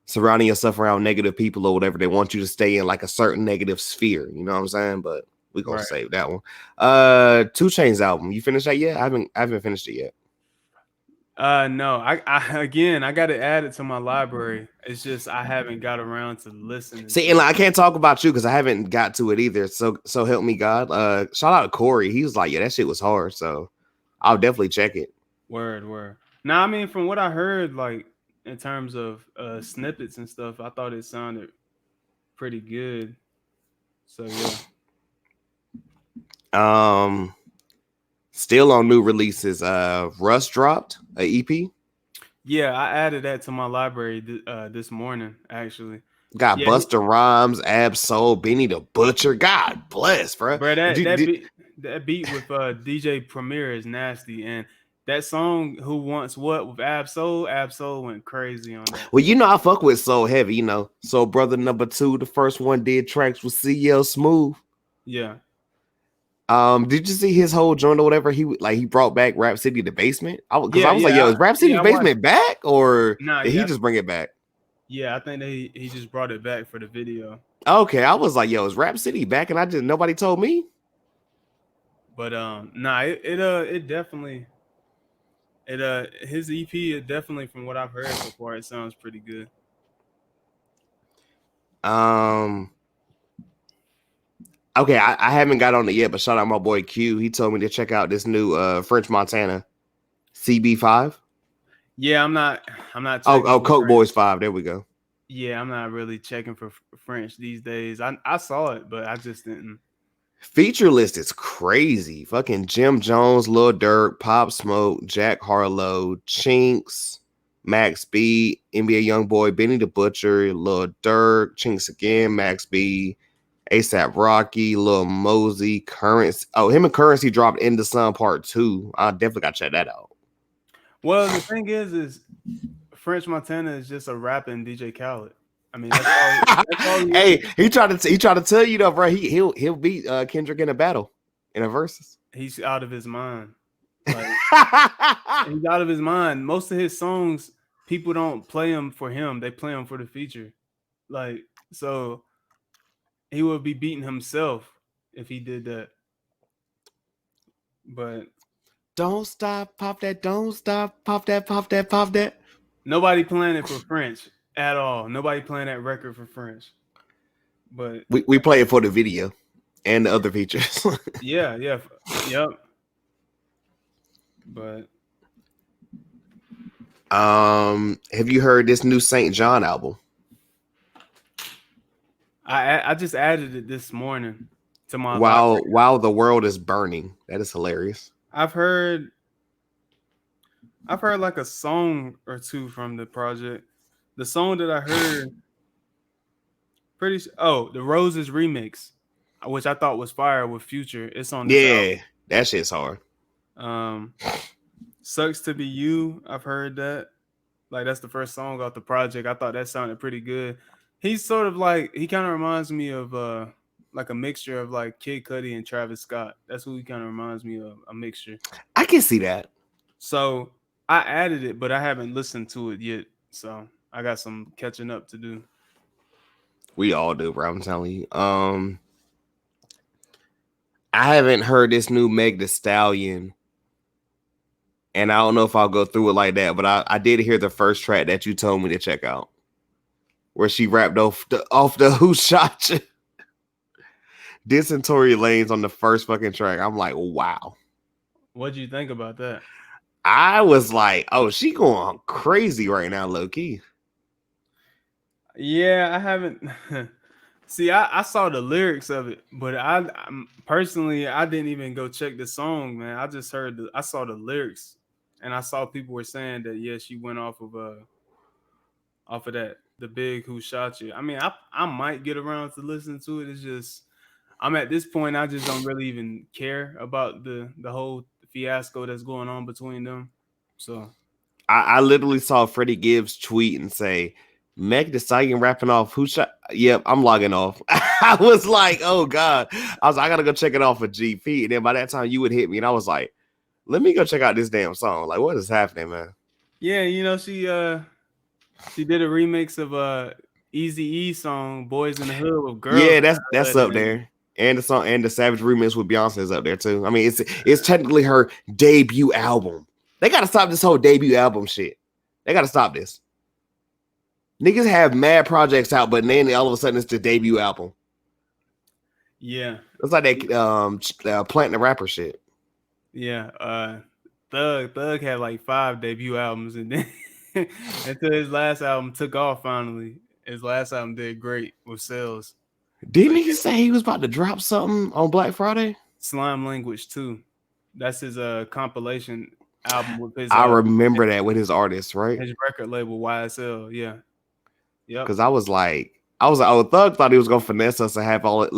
[SPEAKER 2] surrounding yourself around negative people or whatever. They want you to stay in like a certain negative sphere, you know what I'm saying? But we're gonna
[SPEAKER 1] Right.
[SPEAKER 2] save that one. 2 Chainz album. You finished that yet? I haven't finished it yet.
[SPEAKER 1] No, I got to add it to my library. It's just I haven't got around to listening
[SPEAKER 2] See,
[SPEAKER 1] to
[SPEAKER 2] and
[SPEAKER 1] it.
[SPEAKER 2] like, I can't talk about you because I haven't got to it either. So help me God. Shout out to Corey. He was like, yeah, that shit was hard. So I'll definitely check it.
[SPEAKER 1] Word. Now, I mean, from what I heard, like in terms of snippets and stuff, I thought it sounded pretty good. So yeah.
[SPEAKER 2] Still on new releases. Russ dropped a EP.
[SPEAKER 1] Yeah, I added that to my library this morning, actually.
[SPEAKER 2] Got
[SPEAKER 1] Yeah,
[SPEAKER 2] Busta Rhymes, Ab Soul, Benny the Butcher. God bless, bro.
[SPEAKER 1] bro,
[SPEAKER 2] Did,
[SPEAKER 1] that beat with DJ Premier is nasty, and that song "Who Wants What" with Ab Soul went crazy on that.
[SPEAKER 2] well, you know I fuck with Soul Heavy. You know, Soul Brother number 2. The first one did tracks with CL Smooth.
[SPEAKER 1] Yeah,
[SPEAKER 2] Did you see his whole joint or whatever? He brought back Rap City the Basement. Because
[SPEAKER 1] Yeah,
[SPEAKER 2] I was like,
[SPEAKER 1] yeah,
[SPEAKER 2] yo, is Rap City
[SPEAKER 1] yeah.
[SPEAKER 2] the
[SPEAKER 1] I watched.
[SPEAKER 2] Basement back, or
[SPEAKER 1] Nah,
[SPEAKER 2] did he
[SPEAKER 1] yeah,
[SPEAKER 2] just bring it back?
[SPEAKER 1] yeah. I think that he just brought it back for the video.
[SPEAKER 2] Okay, I was like, yo, is Rap City back? And I just nobody told me.
[SPEAKER 1] But nah, it definitely his EP, it definitely, from what I've heard so far, it sounds pretty good.
[SPEAKER 2] Um, okay, I haven't got on it yet, but shout out my boy Q. He told me to check out this new French Montana CB5.
[SPEAKER 1] Yeah, I'm not
[SPEAKER 2] Oh,
[SPEAKER 1] checking for
[SPEAKER 2] Coke
[SPEAKER 1] French.
[SPEAKER 2] Boys 5. There we go.
[SPEAKER 1] Yeah, I'm not really checking for French these days. I saw it, but I just didn't.
[SPEAKER 2] Feature list is crazy. Fucking Jim Jones, Lil Durk, Pop Smoke, Jack Harlow, Chinks, Max B, NBA Youngboy, Benny the Butcher, Lil Durk, Chinks again, Max B, ASAP Rocky, Lil Mosey, Currency. Oh, him and Currency dropped In the Sun Part 2. I definitely got to check that out.
[SPEAKER 1] Well, the thing is French Montana is just a rapping DJ Khaled. I mean, that's all he
[SPEAKER 2] Hey,
[SPEAKER 1] is.
[SPEAKER 2] he tried to tell you though, bro. He'll beat Kendrick in a battle in a versus.
[SPEAKER 1] He's out of his mind. Like, he's out of his mind. Most of his songs, people don't play them for him. They play them for the feature. Like, so he would be beating himself if he did that. But
[SPEAKER 2] Don't stop, pop that, don't stop, pop that, pop that, pop that.
[SPEAKER 1] nobody playing it for French at all. Nobody playing that record for French. But
[SPEAKER 2] We play it for the video and the other features.
[SPEAKER 1] yeah, yep. But
[SPEAKER 2] have you heard this new St. John album?
[SPEAKER 1] I just added it this morning to my
[SPEAKER 2] While the world is burning. That is hilarious.
[SPEAKER 1] I've heard like a song or two from the project. The song that I heard the Roses remix, which I thought was fire with Future. It's on this album.
[SPEAKER 2] Yeah, that shit's hard.
[SPEAKER 1] Sucks to Be You. I've heard that. Like, that's the first song off the project. I thought that sounded pretty good. He's sort of like, he kind of reminds me of like a mixture of like Kid Cudi and Travis Scott. That's who he kind of reminds me of, a mixture.
[SPEAKER 2] I can see that.
[SPEAKER 1] So I added it, but I haven't listened to it yet. So I got some catching up to do.
[SPEAKER 2] We all do, bro. I'm telling you. I haven't heard this new Meg Thee Stallion, and I don't know if I'll go through it like that, but I did hear the first track that you told me to check out, where she rapped off the Who Shot You. Dissing Tory Lanez on the first fucking track. I'm like, wow.
[SPEAKER 1] What'd you think about that?
[SPEAKER 2] I was like, oh, she going crazy right now, low key.
[SPEAKER 1] Yeah, I haven't. See, I saw the lyrics of it, but I'm personally, I didn't even go check the song, man. I just I saw the lyrics, and I saw people were saying that, yeah, she went off of that, the big Who Shot You. I mean, I might get around to listen to it. It's just, I'm at this point, I just don't really even care about the whole fiasco that's going on between them. So
[SPEAKER 2] I literally saw Freddie Gibbs tweet and say, Meg Thee Stallion rapping off Who Shot. Yep, I'm logging off. I was like, oh God. I was like, I gotta go check it off for GP. And then by that time you would hit me, and I was like, let me go check out this damn song. Like, what is happening, man?
[SPEAKER 1] yeah, she did a remix of Eazy-E song "Boys in the Hood" with girls.
[SPEAKER 2] Yeah, that's up there. And the song and the Savage remix with Beyonce is up there too. I mean, it's technically her debut album. They gotta stop this whole debut album shit. They gotta stop this. Niggas have mad projects out, but then all of a sudden it's the debut album.
[SPEAKER 1] Yeah,
[SPEAKER 2] it's like that Plant the Rapper shit.
[SPEAKER 1] Yeah, Thug had like 5 debut albums, and then until his last album took off. Finally, his last album did great with sales.
[SPEAKER 2] Didn't he say he was about to drop something on Black Friday?
[SPEAKER 1] Slime Language 2. That's his compilation album with his.
[SPEAKER 2] I remember that with his artist, right?
[SPEAKER 1] His record label YSL. Yeah. Yep.
[SPEAKER 2] Because I was like, oh, Thug thought he was gonna finesse us and have us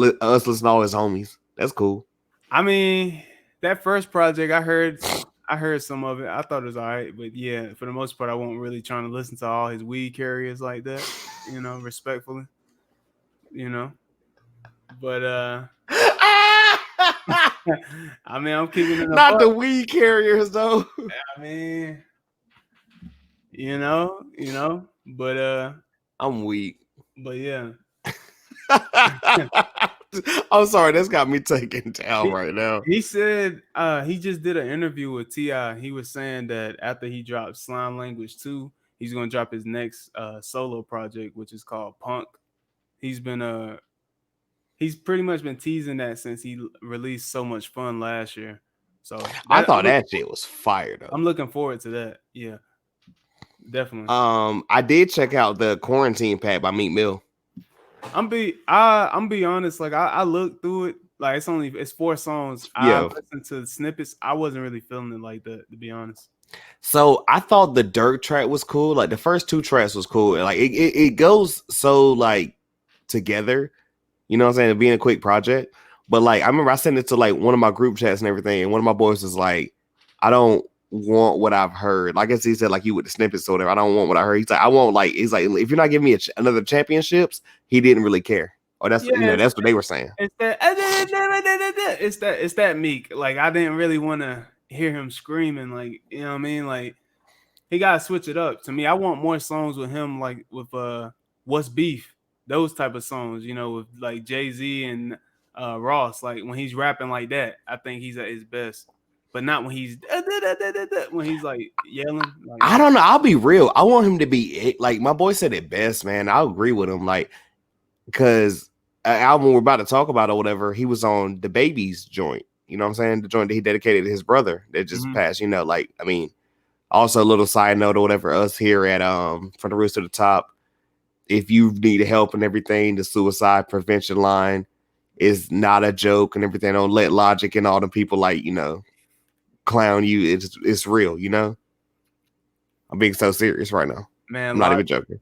[SPEAKER 2] listen to all his homies. That's cool.
[SPEAKER 1] I mean, that first project, I heard some of it. I thought it was all right, but yeah, for the most part, I wasn't really trying to listen to all his weed carriers like that. Respectfully. But I mean, I'm keeping it a
[SPEAKER 2] Not the
[SPEAKER 1] buck.
[SPEAKER 2] weed carriers though.
[SPEAKER 1] I mean, but
[SPEAKER 2] I'm weak.
[SPEAKER 1] but yeah.
[SPEAKER 2] I'm sorry, that's got me taken down
[SPEAKER 1] He,
[SPEAKER 2] right now.
[SPEAKER 1] he said he just did an interview with T.I. He was saying that after he dropped Slime Language 2, he's gonna drop his next solo project, which is called Punk. He's been he's pretty much been teasing that since he released So Much Fun last year. So
[SPEAKER 2] I
[SPEAKER 1] that
[SPEAKER 2] thought that shit was fire though.
[SPEAKER 1] I'm looking forward to that. Yeah, definitely.
[SPEAKER 2] I did check out the Quarantine Pack by Meek Mill.
[SPEAKER 1] I'm be honest. Like I looked through it. Like it's 4 songs. I
[SPEAKER 2] Yeah.
[SPEAKER 1] listened to the snippets. I wasn't really feeling it like that, to be honest.
[SPEAKER 2] So I thought the Dirt track was cool. Like the first 2 tracks was cool. Like it goes so like together. You know what I'm saying? Being a quick project. But like I remember I sent it to like one of my group chats and everything, and one of my boys was like, I don't want what I've heard. Like I guess he said like you with the snippets or whatever. I don't want what I heard. He's like, I want like he's like if you're not giving me another championships, he didn't really care. Or that's that's what they were saying.
[SPEAKER 1] It's that Meek. Like I didn't really want to hear him screaming. Like you know what I mean? Like he gotta switch it up. To me, I want more songs with him, like with What's Beef, those type of songs. You know, with like Jay-Z and Ross. Like when he's rapping like that, I think he's at his best. But not when he's like yelling. Like
[SPEAKER 2] I don't know. I'll be real. I want him to be like my boy said it best, man. I agree with him. Like because an album we're about to talk about or whatever, he was on Dababy's joint. You know what I'm saying? The joint that he dedicated to his brother that just passed. You know, like I mean, also a little side note or whatever. Us here at From the Roots to the Top, if you need help and everything, the suicide prevention line is not a joke and everything. Don't let Logic and all the people like clown you. It's real. You know, I'm being so serious right now.
[SPEAKER 1] Man,
[SPEAKER 2] I'm not even joking.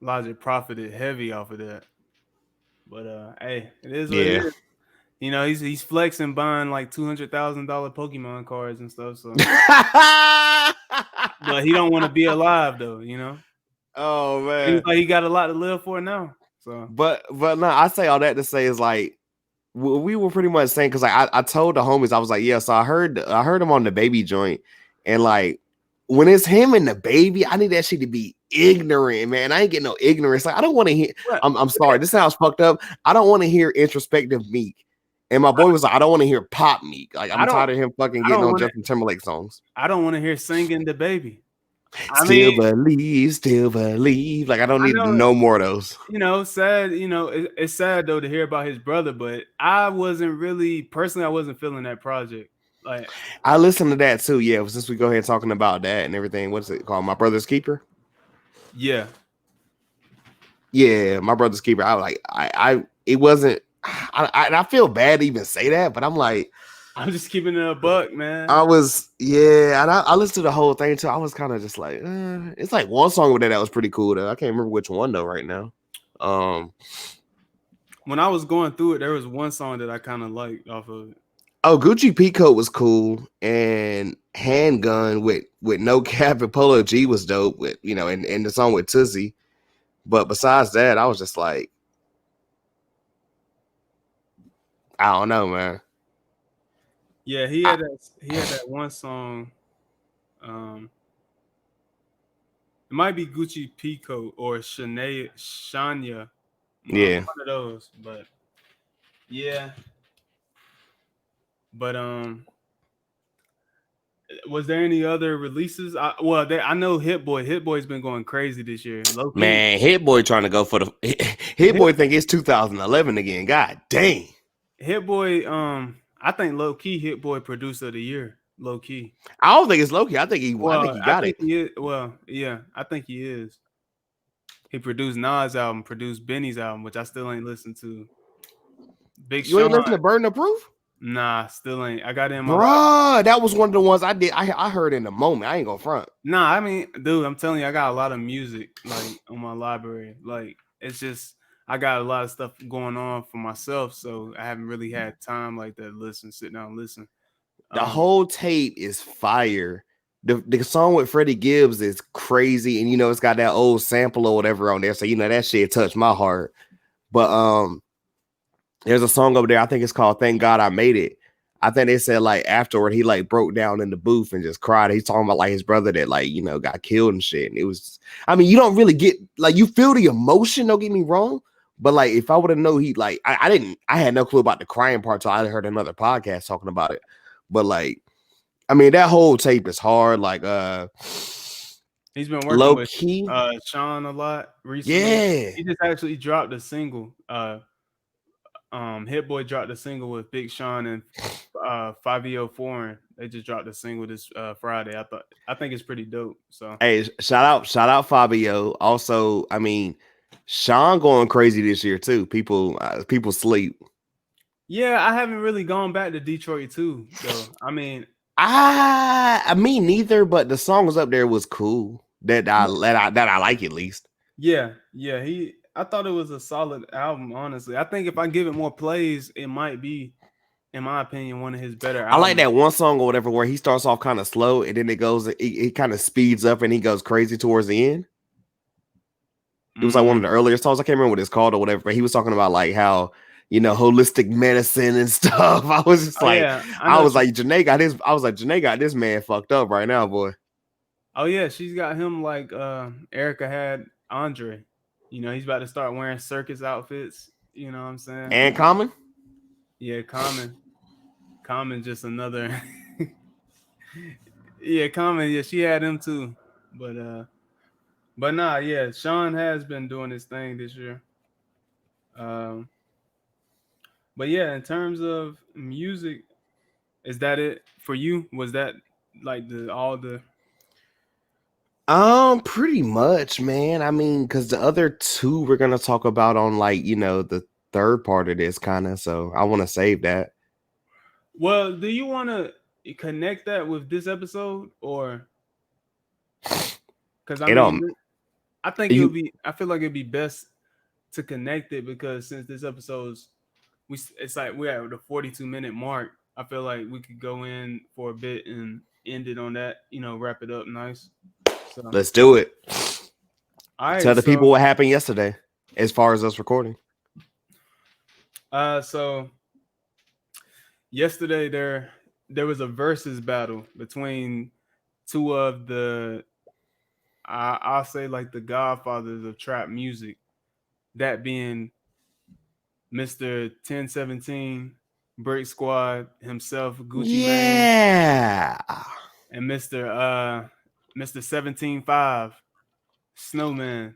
[SPEAKER 1] Logic profited heavy off of that. But hey, it is what it is. You know, he's flexing buying like $200,000 Pokemon cards and stuff. So, but he don't want to be alive though. You know.
[SPEAKER 2] Oh man,
[SPEAKER 1] Seems like he got a lot to live for now. So,
[SPEAKER 2] but no, I say all that to say is like we were pretty much saying because like I told the homies I was like so I heard him on the Baby joint and like when it's him and the Baby I need that shit to be ignorant, man. I ain't getting no ignorance. Like I don't want to hear. I'm sorry, this sounds fucked up. I don't want to hear introspective Meek. And my boy was like, I don't want to hear pop Meek. Like I'm tired of him fucking getting on Justin Timberlake songs.
[SPEAKER 1] I don't want to hear singing the Baby.
[SPEAKER 2] Still believe. Like I don't need no more of those.
[SPEAKER 1] You know, sad. You know, it's sad though to hear about his brother, but I wasn't feeling that project. Like
[SPEAKER 2] I listened to that too. Yeah, since we go ahead talking about that and everything. What's it called? My Brother's Keeper.
[SPEAKER 1] Yeah,
[SPEAKER 2] My Brother's Keeper. I was like, it wasn't. I feel bad to even say that, but I'm like,
[SPEAKER 1] I'm just keeping it a buck, man.
[SPEAKER 2] I was, and I listened to the whole thing too. I was kind of just like, it's like one song with that was pretty cool though. I can't remember which one though right now.
[SPEAKER 1] When I was going through it, there was one song that I kind of liked off of it.
[SPEAKER 2] Oh, Gucci Peacoat was cool, and Handgun with No Cap and Polo G was dope. With and the song with Tootsie. But besides that, I was just like, I don't know, man.
[SPEAKER 1] Yeah, he had that one song. It might be Gucci Peacoat or Shania.
[SPEAKER 2] Yeah,
[SPEAKER 1] one of those. But yeah. But was there any other releases? I know Hit Boy. Hit Boy's been going crazy this year. Low-key.
[SPEAKER 2] Man, Hit Boy trying to go for the Hit Boy think it's 2011 again. God dang.
[SPEAKER 1] Hit Boy, I think low key Hit Boy producer of the year. Low key.
[SPEAKER 2] I don't think it's low key. I think he got it.
[SPEAKER 1] He is. Well, yeah, I think he is. He produced Nas' album, produced Benny's album, which I still ain't listened to.
[SPEAKER 2] Big Sean. You ain't listened to Burden of Proof?
[SPEAKER 1] Nah, still ain't. I got it in my
[SPEAKER 2] Bruh, that was one of the ones I did. I heard in the moment. I ain't gonna front.
[SPEAKER 1] Nah, I mean, dude, I'm telling you, I got a lot of music like on my library. Like it's just I got a lot of stuff going on for myself, so I haven't really had time like that to sit down and listen.
[SPEAKER 2] The whole tape is fire. The song with Freddie Gibbs is crazy, and it's got that old sample or whatever on there. So that shit touched my heart. But There's a song over there. I think it's called "Thank God I Made It." I think they said like afterward he like broke down in the booth and just cried. He's talking about like his brother that like got killed and shit. And it was, I mean, you don't really get like you feel the emotion. Don't get me wrong, but like if I would have known he like I had no clue about the crying part till I heard another podcast talking about it. But like, I mean, that whole tape is hard. Like
[SPEAKER 1] he's been working
[SPEAKER 2] low
[SPEAKER 1] with
[SPEAKER 2] key,
[SPEAKER 1] Sean a lot recently.
[SPEAKER 2] yeah.
[SPEAKER 1] He just actually dropped a single. Hit Boy dropped a single with Big Sean and 5EO Foreign. They just dropped a single this Friday. I think it's pretty dope. So
[SPEAKER 2] Hey, shout out Fabio. Also, I mean, Sean going crazy this year too. People sleep.
[SPEAKER 1] yeah, I haven't really gone back to Detroit too, though. I mean,
[SPEAKER 2] I mean neither, but the song was up there was cool. That I like at least.
[SPEAKER 1] yeah. I thought it was a solid album, honestly. I think if I give it more plays, it might be, in my opinion, one of his better albums.
[SPEAKER 2] I like that one song or whatever where he starts off kind of slow and then it kind of speeds up and he goes crazy towards the end. It was like one of the earlier songs. I can't remember what it's called or whatever, but he was talking about like how holistic medicine and stuff. I was just I was like, Janae got this man fucked up right now, boy.
[SPEAKER 1] Oh yeah, she's got him like Erica had Andre. He's about to start wearing circus outfits. You know what I'm saying?
[SPEAKER 2] And Common?
[SPEAKER 1] Yeah, Common just another. Yeah, Common. Yeah, she had him too. But nah, yeah, Sean has been doing his thing this year. But yeah, in terms of music, is that it for you? Was that like all the?
[SPEAKER 2] Pretty much, man. I mean, because the other two we're gonna talk about on like the third part of this kind of. So I want to save that.
[SPEAKER 1] Well, do you want to connect that with this episode or? Because I mean, I think it'll be. I feel like it'd be best to connect it because since this episode's, it's like we're at the 42-minute mark. I feel like we could go in for a bit and end it on that. Wrap it up nice. So
[SPEAKER 2] let's do it.
[SPEAKER 1] All right,
[SPEAKER 2] tell the people what happened yesterday as far as us recording.
[SPEAKER 1] So yesterday there was a versus battle between two of the I'll say like the godfathers of trap music, that being Mr. 1017 Break Squad himself, Gucci
[SPEAKER 2] Mane,
[SPEAKER 1] and Mr. 17.5 Snowman,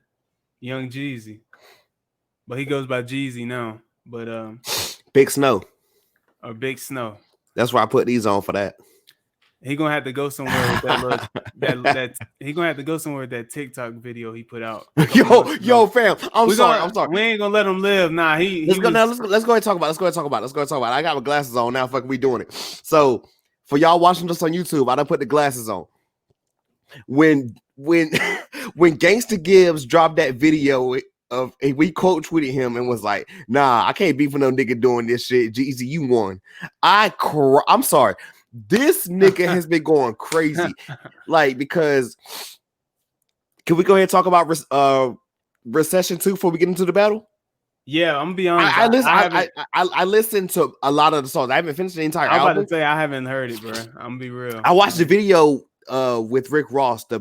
[SPEAKER 1] Young Jeezy, but he goes by Jeezy now. But
[SPEAKER 2] Big Snow
[SPEAKER 1] or Big Snow.
[SPEAKER 2] That's where I put these on for that.
[SPEAKER 1] He gonna have to go somewhere with that he gonna have to go somewhere with that TikTok video he put out.
[SPEAKER 2] Yo, fam. I'm sorry.
[SPEAKER 1] We ain't gonna let him live. Nah, let's go
[SPEAKER 2] ahead and talk about it. I got my glasses on now. Fuck, we doing it. So for y'all watching this on YouTube, I done put the glasses on. When Gangsta Gibbs dropped that video of we quote tweeted him and was like, "Nah, I can't beef with no nigga doing this shit. Jeezy, you won." I'm sorry. This nigga has been going crazy, like, because can we go ahead and talk about Recession 2 before we get into the battle?
[SPEAKER 1] Yeah, I'm gonna be honest.
[SPEAKER 2] I listened to a lot of the songs. I haven't finished the entire album.
[SPEAKER 1] I'm about to say I haven't heard it, bro. I'm gonna be real.
[SPEAKER 2] I watched the video with Rick Ross, the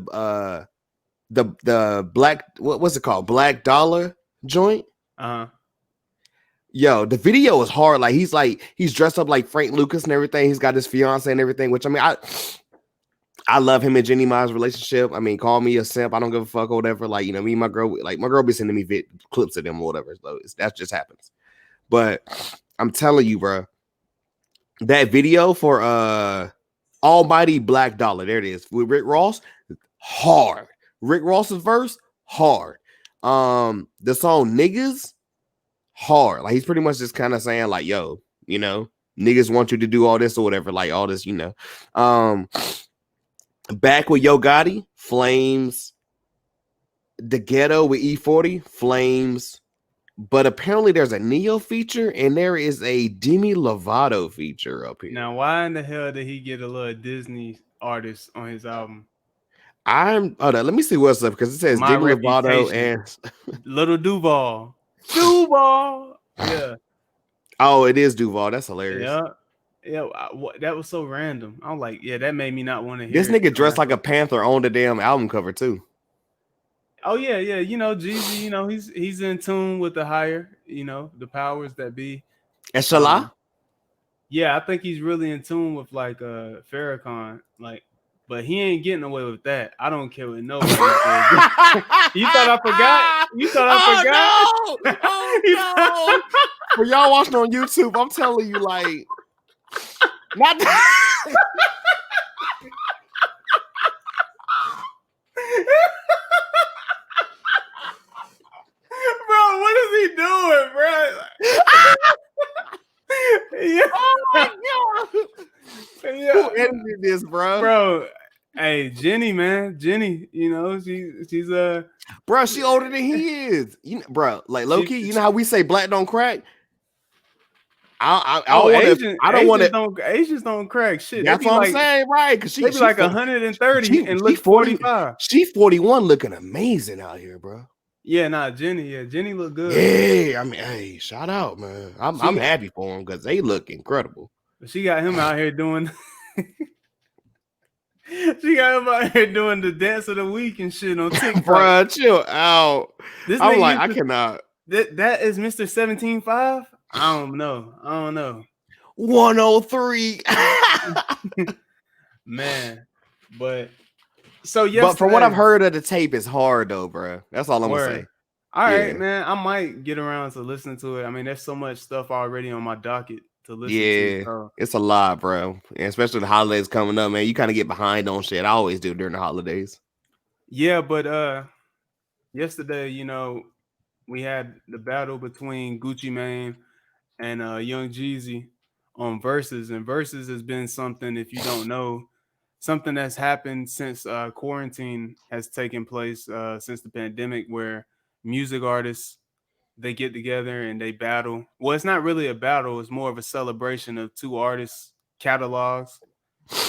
[SPEAKER 2] black, what's it called? Black Dollar joint. Yo, the video is hard. Like he's dressed up like Frank Lucas and everything. He's got his fiance and everything, which I mean, I love him and Jenny Ma's relationship. I mean, call me a simp. I don't give a fuck or whatever. Like, me and my girl be sending me clips of them or whatever. So that just happens. But I'm telling you, bro, that video for Almighty Black Dollar, there it is, with Rick Ross, hard. Rick Ross's verse, hard. The song Niggas, hard. Like, he's pretty much just kind of saying like, yo, niggas want you to do all this or whatever, like all this, Back with Yo Gotti, Flames. The Ghetto with E40, Flames. But apparently there's a Neo feature and there is a Demi Lovato feature up here.
[SPEAKER 1] Now, why in the hell did he get a little Disney artist on his album?
[SPEAKER 2] Hold on, let me see what's up, because it says Demi Lovato and
[SPEAKER 1] Little Duval. Yeah.
[SPEAKER 2] Oh, it is Duval. That's hilarious.
[SPEAKER 1] Yeah, yeah. That was so random. I'm like, yeah, that made me not want to
[SPEAKER 2] This
[SPEAKER 1] hear it.
[SPEAKER 2] nigga dressed like a panther on the damn album cover too.
[SPEAKER 1] Oh yeah, yeah. Jeezy, he's in tune with the higher, the powers that be.
[SPEAKER 2] And Shala?
[SPEAKER 1] Yeah, I think he's really in tune with like Farrakhan, like, but he ain't getting away with that. I don't care what nobody says. You thought I forgot? You thought I forgot?
[SPEAKER 2] No! Oh no! For y'all watching on YouTube, I'm telling you, like, not.
[SPEAKER 1] Bro, what is he doing, bro? Yeah.
[SPEAKER 2] Oh my god!
[SPEAKER 1] Yeah.
[SPEAKER 2] Who edited this,
[SPEAKER 1] bro? Hey, Jenny, man, Jenny. She's
[SPEAKER 2] bro. She older than he is. Bro, like low key. You know how we say black don't crack? I don't want to.
[SPEAKER 1] Asians don't crack shit.
[SPEAKER 2] That's what I'm saying, right? Because
[SPEAKER 1] she be like 130 and look 45.
[SPEAKER 2] She 41, looking amazing out here, bro.
[SPEAKER 1] Yeah, Jenny. Yeah, Jenny look good.
[SPEAKER 2] Yeah, I mean, hey, shout out, man. I'm happy for them because they look incredible.
[SPEAKER 1] She got him out here doing. She got him out here doing the dance of the week and shit on TikTok.
[SPEAKER 2] Bro, chill out. I'm like, I cannot.
[SPEAKER 1] That is Mr. 17.5. I don't know.
[SPEAKER 2] 103.
[SPEAKER 1] Man, but so
[SPEAKER 2] but from what I've heard of the tape, it's hard though, bro. That's all I'm gonna say.
[SPEAKER 1] All right, man. I might get around to listening to it. I mean, there's so much stuff already on my docket to listen to. So.
[SPEAKER 2] It's a lot, bro. And especially the holidays coming up, man. You kind of get behind on shit. I always do during the holidays.
[SPEAKER 1] Yeah, but yesterday, we had the battle between Gucci Mane and Young Jeezy on Verzuz, and Verzuz has been something, if you don't know, something that's happened since quarantine has taken place, since the pandemic, where music artists, they get together and they battle. Well, it's not really a battle, it's more of a celebration of two artists' catalogs,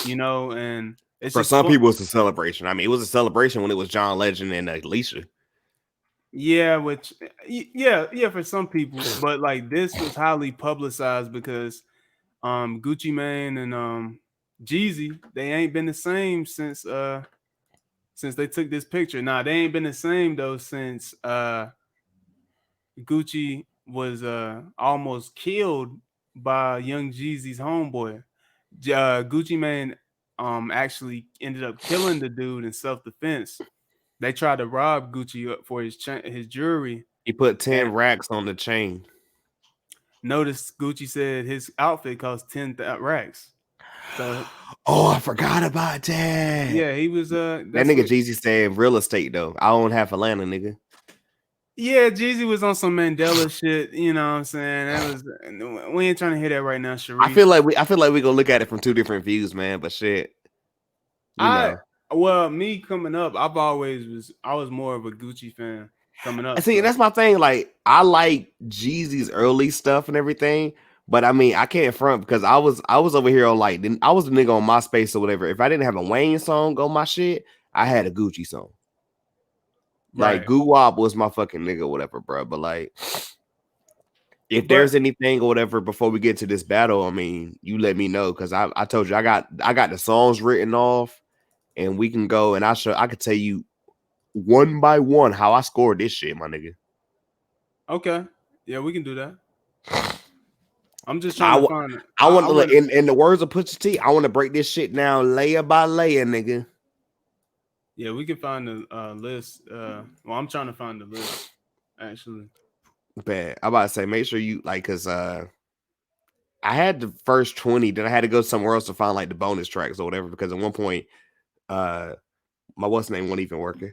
[SPEAKER 1] and it's
[SPEAKER 2] for some people it's a celebration. I mean, it was a celebration when it was John Legend and Alicia.
[SPEAKER 1] Yeah, for some people, but like this was highly publicized because Gucci Mane and Jeezy, they ain't been the same since they took this picture. Nah, they ain't been the same though since Gucci was almost killed by Young Jeezy's homeboy. Gucci Mane actually ended up killing the dude in self-defense. They tried to rob Gucci up for his jewelry.
[SPEAKER 2] He put 10 racks on the chain.
[SPEAKER 1] Notice Gucci said his outfit cost 10 racks. So,
[SPEAKER 2] I forgot about that.
[SPEAKER 1] Yeah, he was
[SPEAKER 2] that nigga Jeezy said real estate though. I own half Atlanta, nigga.
[SPEAKER 1] Yeah, Jeezy was on some Mandela shit. You know what I'm saying? We ain't trying to hear that right now, Sharif.
[SPEAKER 2] I feel like we gonna look at it from two different views, man. But shit,
[SPEAKER 1] well, me coming up, I was more of a Gucci fan coming up.
[SPEAKER 2] See, that's my thing. Like, I like Jeezy's early stuff and everything, but I mean, I can't front because I was over here on like I was the nigga on MySpace or whatever. If I didn't have a Wayne song on my shit, I had a Gucci song. Like, Goo Wop was my fucking nigga or whatever, bro. But like, if there's anything or whatever before we get to this battle, I mean, you let me know because I told you I got the songs written off. And we can go and I could tell you one by one how I scored this shit, my nigga.
[SPEAKER 1] Okay. Yeah, we can do that. I'm just trying to find it.
[SPEAKER 2] I want to, in the words of Pusha T, I want to break this shit down layer by layer, nigga.
[SPEAKER 1] Yeah, we can find the list. Well, I'm trying to find the list, actually.
[SPEAKER 2] Bad. I'm about to say, make sure you like, because I had the first 20, then I had to go somewhere else to find like the bonus tracks or whatever, because at one point, my what's name wasn't even working.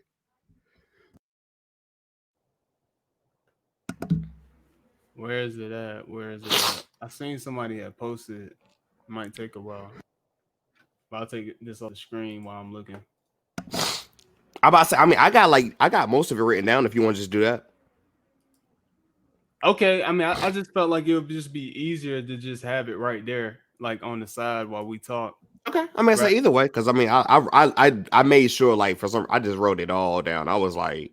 [SPEAKER 1] Where is it at? I seen somebody had posted it. Might take a while. But I'll take this off the screen while I'm looking.
[SPEAKER 2] I'm about to say, I mean, I got most of it written down if you want to just do that.
[SPEAKER 1] Okay. I mean, I just felt like it would just be easier to just have it right there, like on the side while we talk.
[SPEAKER 2] Okay, I mean, say either way, because I mean, I made sure, like, I just wrote it all down. I was like,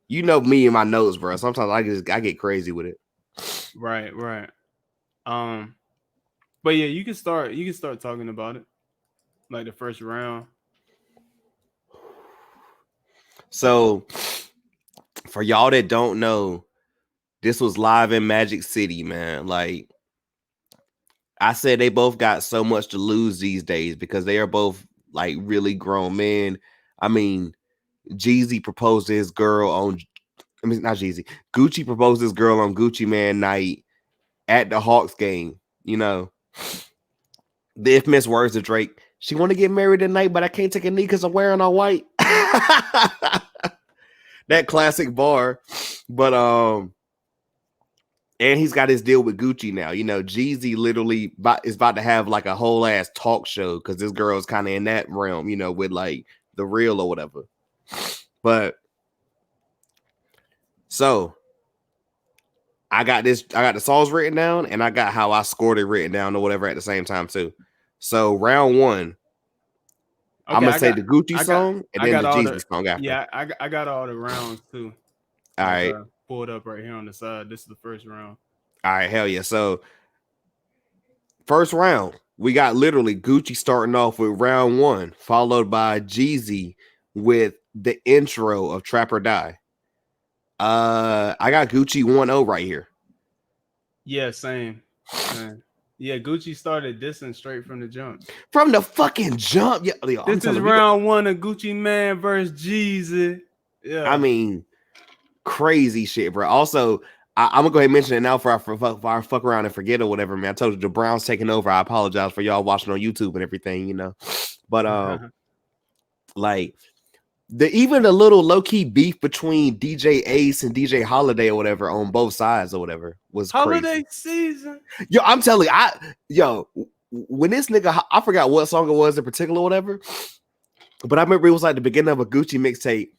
[SPEAKER 2] me and my notes, bro. Sometimes I get crazy with it.
[SPEAKER 1] Right. Um, but yeah, you can start. You can start talking about it, like the first round.
[SPEAKER 2] So for y'all that don't know, this was live in Magic City, man. Like I said, they both got so much to lose these days because they are both like really grown men. I mean, Jeezy proposed to his girl on, I mean, not Jeezy. Gucci proposed to his girl on Gucci Man night at the Hawks game. You know, the infamous words of Drake. She want to get married tonight, but I can't take a knee because I'm wearing all white. That classic bar. But and he's got his deal with Gucci now. You know, Jeezy literally is about to have like a whole ass talk show because this girl is kind of in that realm, you know, with like the real or whatever. But so I got the songs written down and I got how I scored it written down or whatever at the same time too. So round one, I'm
[SPEAKER 1] Okay,
[SPEAKER 2] gonna say the Gucci song and
[SPEAKER 1] I
[SPEAKER 2] then
[SPEAKER 1] got
[SPEAKER 2] the
[SPEAKER 1] all
[SPEAKER 2] Jeezy
[SPEAKER 1] the.
[SPEAKER 2] song after.
[SPEAKER 1] Yeah, I got all the rounds too.
[SPEAKER 2] All
[SPEAKER 1] Like
[SPEAKER 2] right,
[SPEAKER 1] pulled up right here on the side. This is the first round.
[SPEAKER 2] all right, hell yeah. So first round, we got literally Gucci starting off with round one, followed by Jeezy with the intro of Trap or Die. I got Gucci 1-0 right here.
[SPEAKER 1] Yeah, same. Yeah, Gucci started dissing straight from the jump.
[SPEAKER 2] From the fucking jump. Yeah, I'm
[SPEAKER 1] This is
[SPEAKER 2] telling you.
[SPEAKER 1] round one of Gucci Mane versus Jeezy.
[SPEAKER 2] I
[SPEAKER 1] Yeah.
[SPEAKER 2] mean, crazy shit, bro. Also, I'm gonna go ahead and mention it now for our fuck around and forget or whatever, man. I told you the Browns taking over. I apologize for y'all watching on YouTube and everything, you know. But like even the little low key beef between DJ Ace and DJ Holiday or whatever on both sides or whatever was
[SPEAKER 1] Holiday
[SPEAKER 2] crazy.
[SPEAKER 1] season.
[SPEAKER 2] Yo, I'm telling you, when this nigga, I forgot what song it was in particular or whatever, but I remember it was like the beginning of a Gucci mixtape.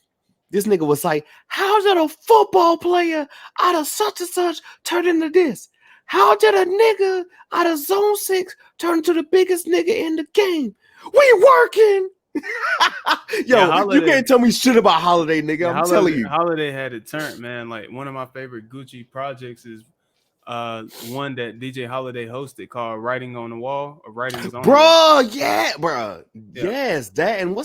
[SPEAKER 2] This nigga was like, how did a football player out of such and such turn into this? How did a nigga out of zone 6 turn into the biggest nigga in the game? We working.
[SPEAKER 1] Yeah,
[SPEAKER 2] Yo, you
[SPEAKER 1] Holiday.
[SPEAKER 2] can't tell me shit about Holiday, nigga.
[SPEAKER 1] Yeah,
[SPEAKER 2] I'm telling you.
[SPEAKER 1] Holiday had it turned, man. Like one of my favorite Gucci projects is one that DJ Holiday hosted called Writing on the Wall or Writings on the Wall.
[SPEAKER 2] Bro, yeah, bro.
[SPEAKER 1] Yeah.
[SPEAKER 2] Yes, that and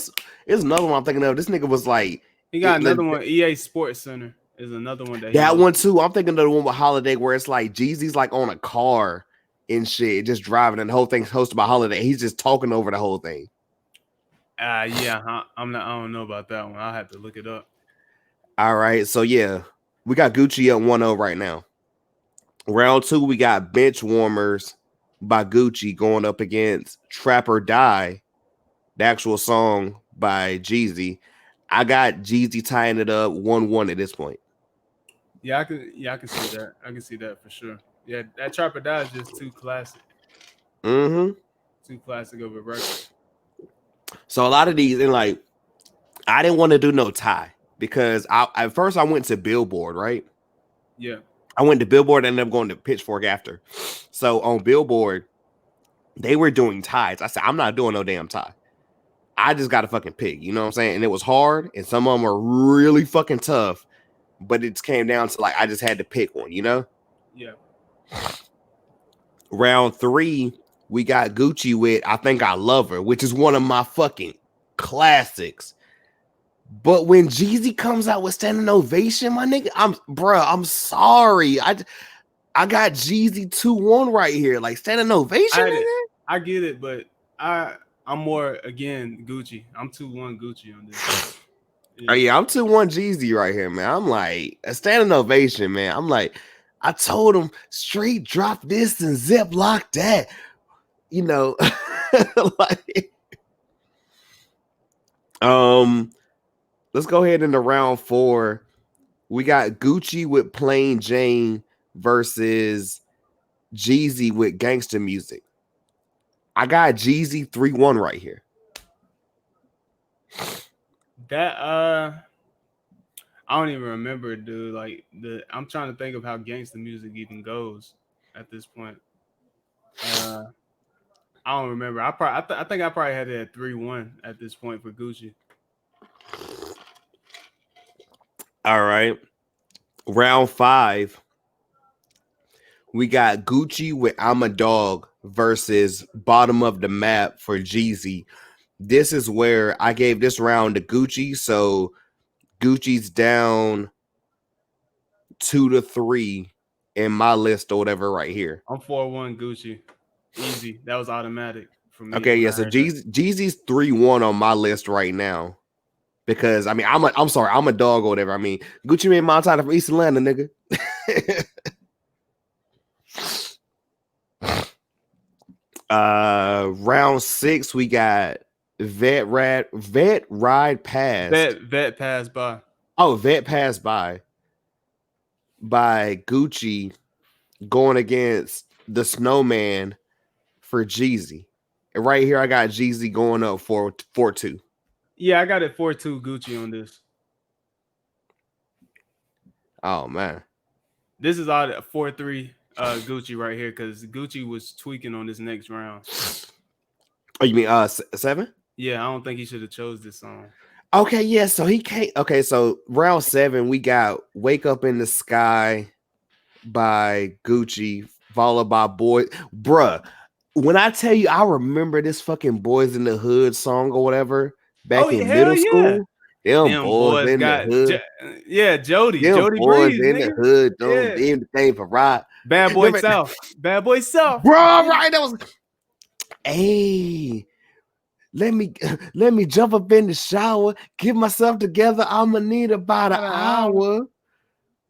[SPEAKER 2] there's another one I'm thinking of. This nigga was like
[SPEAKER 1] He got another one, EA Sports Center is another one that he
[SPEAKER 2] that
[SPEAKER 1] hosted.
[SPEAKER 2] one too. I'm thinking of the one with Holiday where it's like Jeezy's like on a car and shit, just driving, and the whole thing's hosted by Holiday. He's just talking over the whole thing.
[SPEAKER 1] Yeah, I don't know about that one. I'll have to look it up.
[SPEAKER 2] All right, so yeah, we got Gucci up 1-0 right now. Round two, we got Bench Warmers by Gucci going up against Trap or Die, the actual song by Jeezy. I got Jeezy tying it up 1-1 at this point.
[SPEAKER 1] Yeah, I can see that. I can see that for sure. Yeah, that Trap or Die is just too classic.
[SPEAKER 2] Mm-hmm.
[SPEAKER 1] Too classic of a record.
[SPEAKER 2] So a lot of these, and like, I didn't want to do no tie because at first I went to Billboard, right?
[SPEAKER 1] Yeah.
[SPEAKER 2] I went to Billboard and ended up going to Pitchfork after. So on Billboard, they were doing ties. I said, I'm not doing no damn tie. I just got to fucking pick. You know what I'm saying? And it was hard, and some of them were really fucking tough. But it came down to like I just had to pick one, you know?
[SPEAKER 1] Yeah.
[SPEAKER 2] Round three, we got Gucci with I Think I Love Her, which is one of my fucking classics. But when Jeezy comes out with Standing Ovation, my nigga, I'm sorry. I got Jeezy 2-1 right here. Like Standing Ovation, nigga.
[SPEAKER 1] I get it, but I'm more again Gucci. I'm 2-1 Gucci on this.
[SPEAKER 2] Yeah. Oh yeah, I'm 2-1 Jeezy right here, man. I'm like a Standing Ovation, man. I'm like, I told him straight drop this and zip lock that. You know, like let's go ahead into round 4. We got Gucci with Plain Jane versus Jeezy with Gangsta Music. I got Jeezy 3-1 right here.
[SPEAKER 1] That I don't even remember, dude. Like I'm trying to think of how gangsta music even goes at this point. I don't remember. I think I probably had it at 3-1 at this point for Gucci.
[SPEAKER 2] All right. Round 5. we got Gucci with I'm a Dog versus Bottom of the Map for Jeezy. This is where I gave this round to Gucci, so Gucci's down 2-3 in my list or whatever right here.
[SPEAKER 1] I'm 4-1 Gucci. Easy. That was automatic for me
[SPEAKER 2] Okay,
[SPEAKER 1] when
[SPEAKER 2] yeah.
[SPEAKER 1] I
[SPEAKER 2] So
[SPEAKER 1] heard that.
[SPEAKER 2] Jeezy's 3-1 on my list right now because I mean I'm sorry, I'm a dog or whatever. I mean Gucci Mane Montana from East Atlanta, nigga. Round 6 we got Vet Ride Past.
[SPEAKER 1] Vet passed by.
[SPEAKER 2] Oh, Vet Passed by Gucci going against the Snowman for Jeezy. And right here I got Jeezy going up 4-2.
[SPEAKER 1] Yeah, I got it 4-2 Gucci on this.
[SPEAKER 2] Oh man.
[SPEAKER 1] This is all 4-3 Gucci right here because Gucci was tweaking on this next round.
[SPEAKER 2] Oh, you mean 7?
[SPEAKER 1] Yeah, I don't think he should have chose this song.
[SPEAKER 2] Okay, yeah, so he can't. Okay, so round 7 we got Wake Up in the Sky by Gucci, followed by Boy. Bruh, when I tell you I remember this fucking Boys in the Hood song or whatever back in middle school. Them boys in the hood.
[SPEAKER 1] Jody
[SPEAKER 2] Boys
[SPEAKER 1] Breeze,
[SPEAKER 2] in
[SPEAKER 1] nigga.
[SPEAKER 2] the hood.
[SPEAKER 1] Yeah.
[SPEAKER 2] Them came for ride.
[SPEAKER 1] Bad Boy South. Bad Boy South.
[SPEAKER 2] Bro, right? That was. Hey, let me jump up in the shower, get myself together. I'ma need about an hour.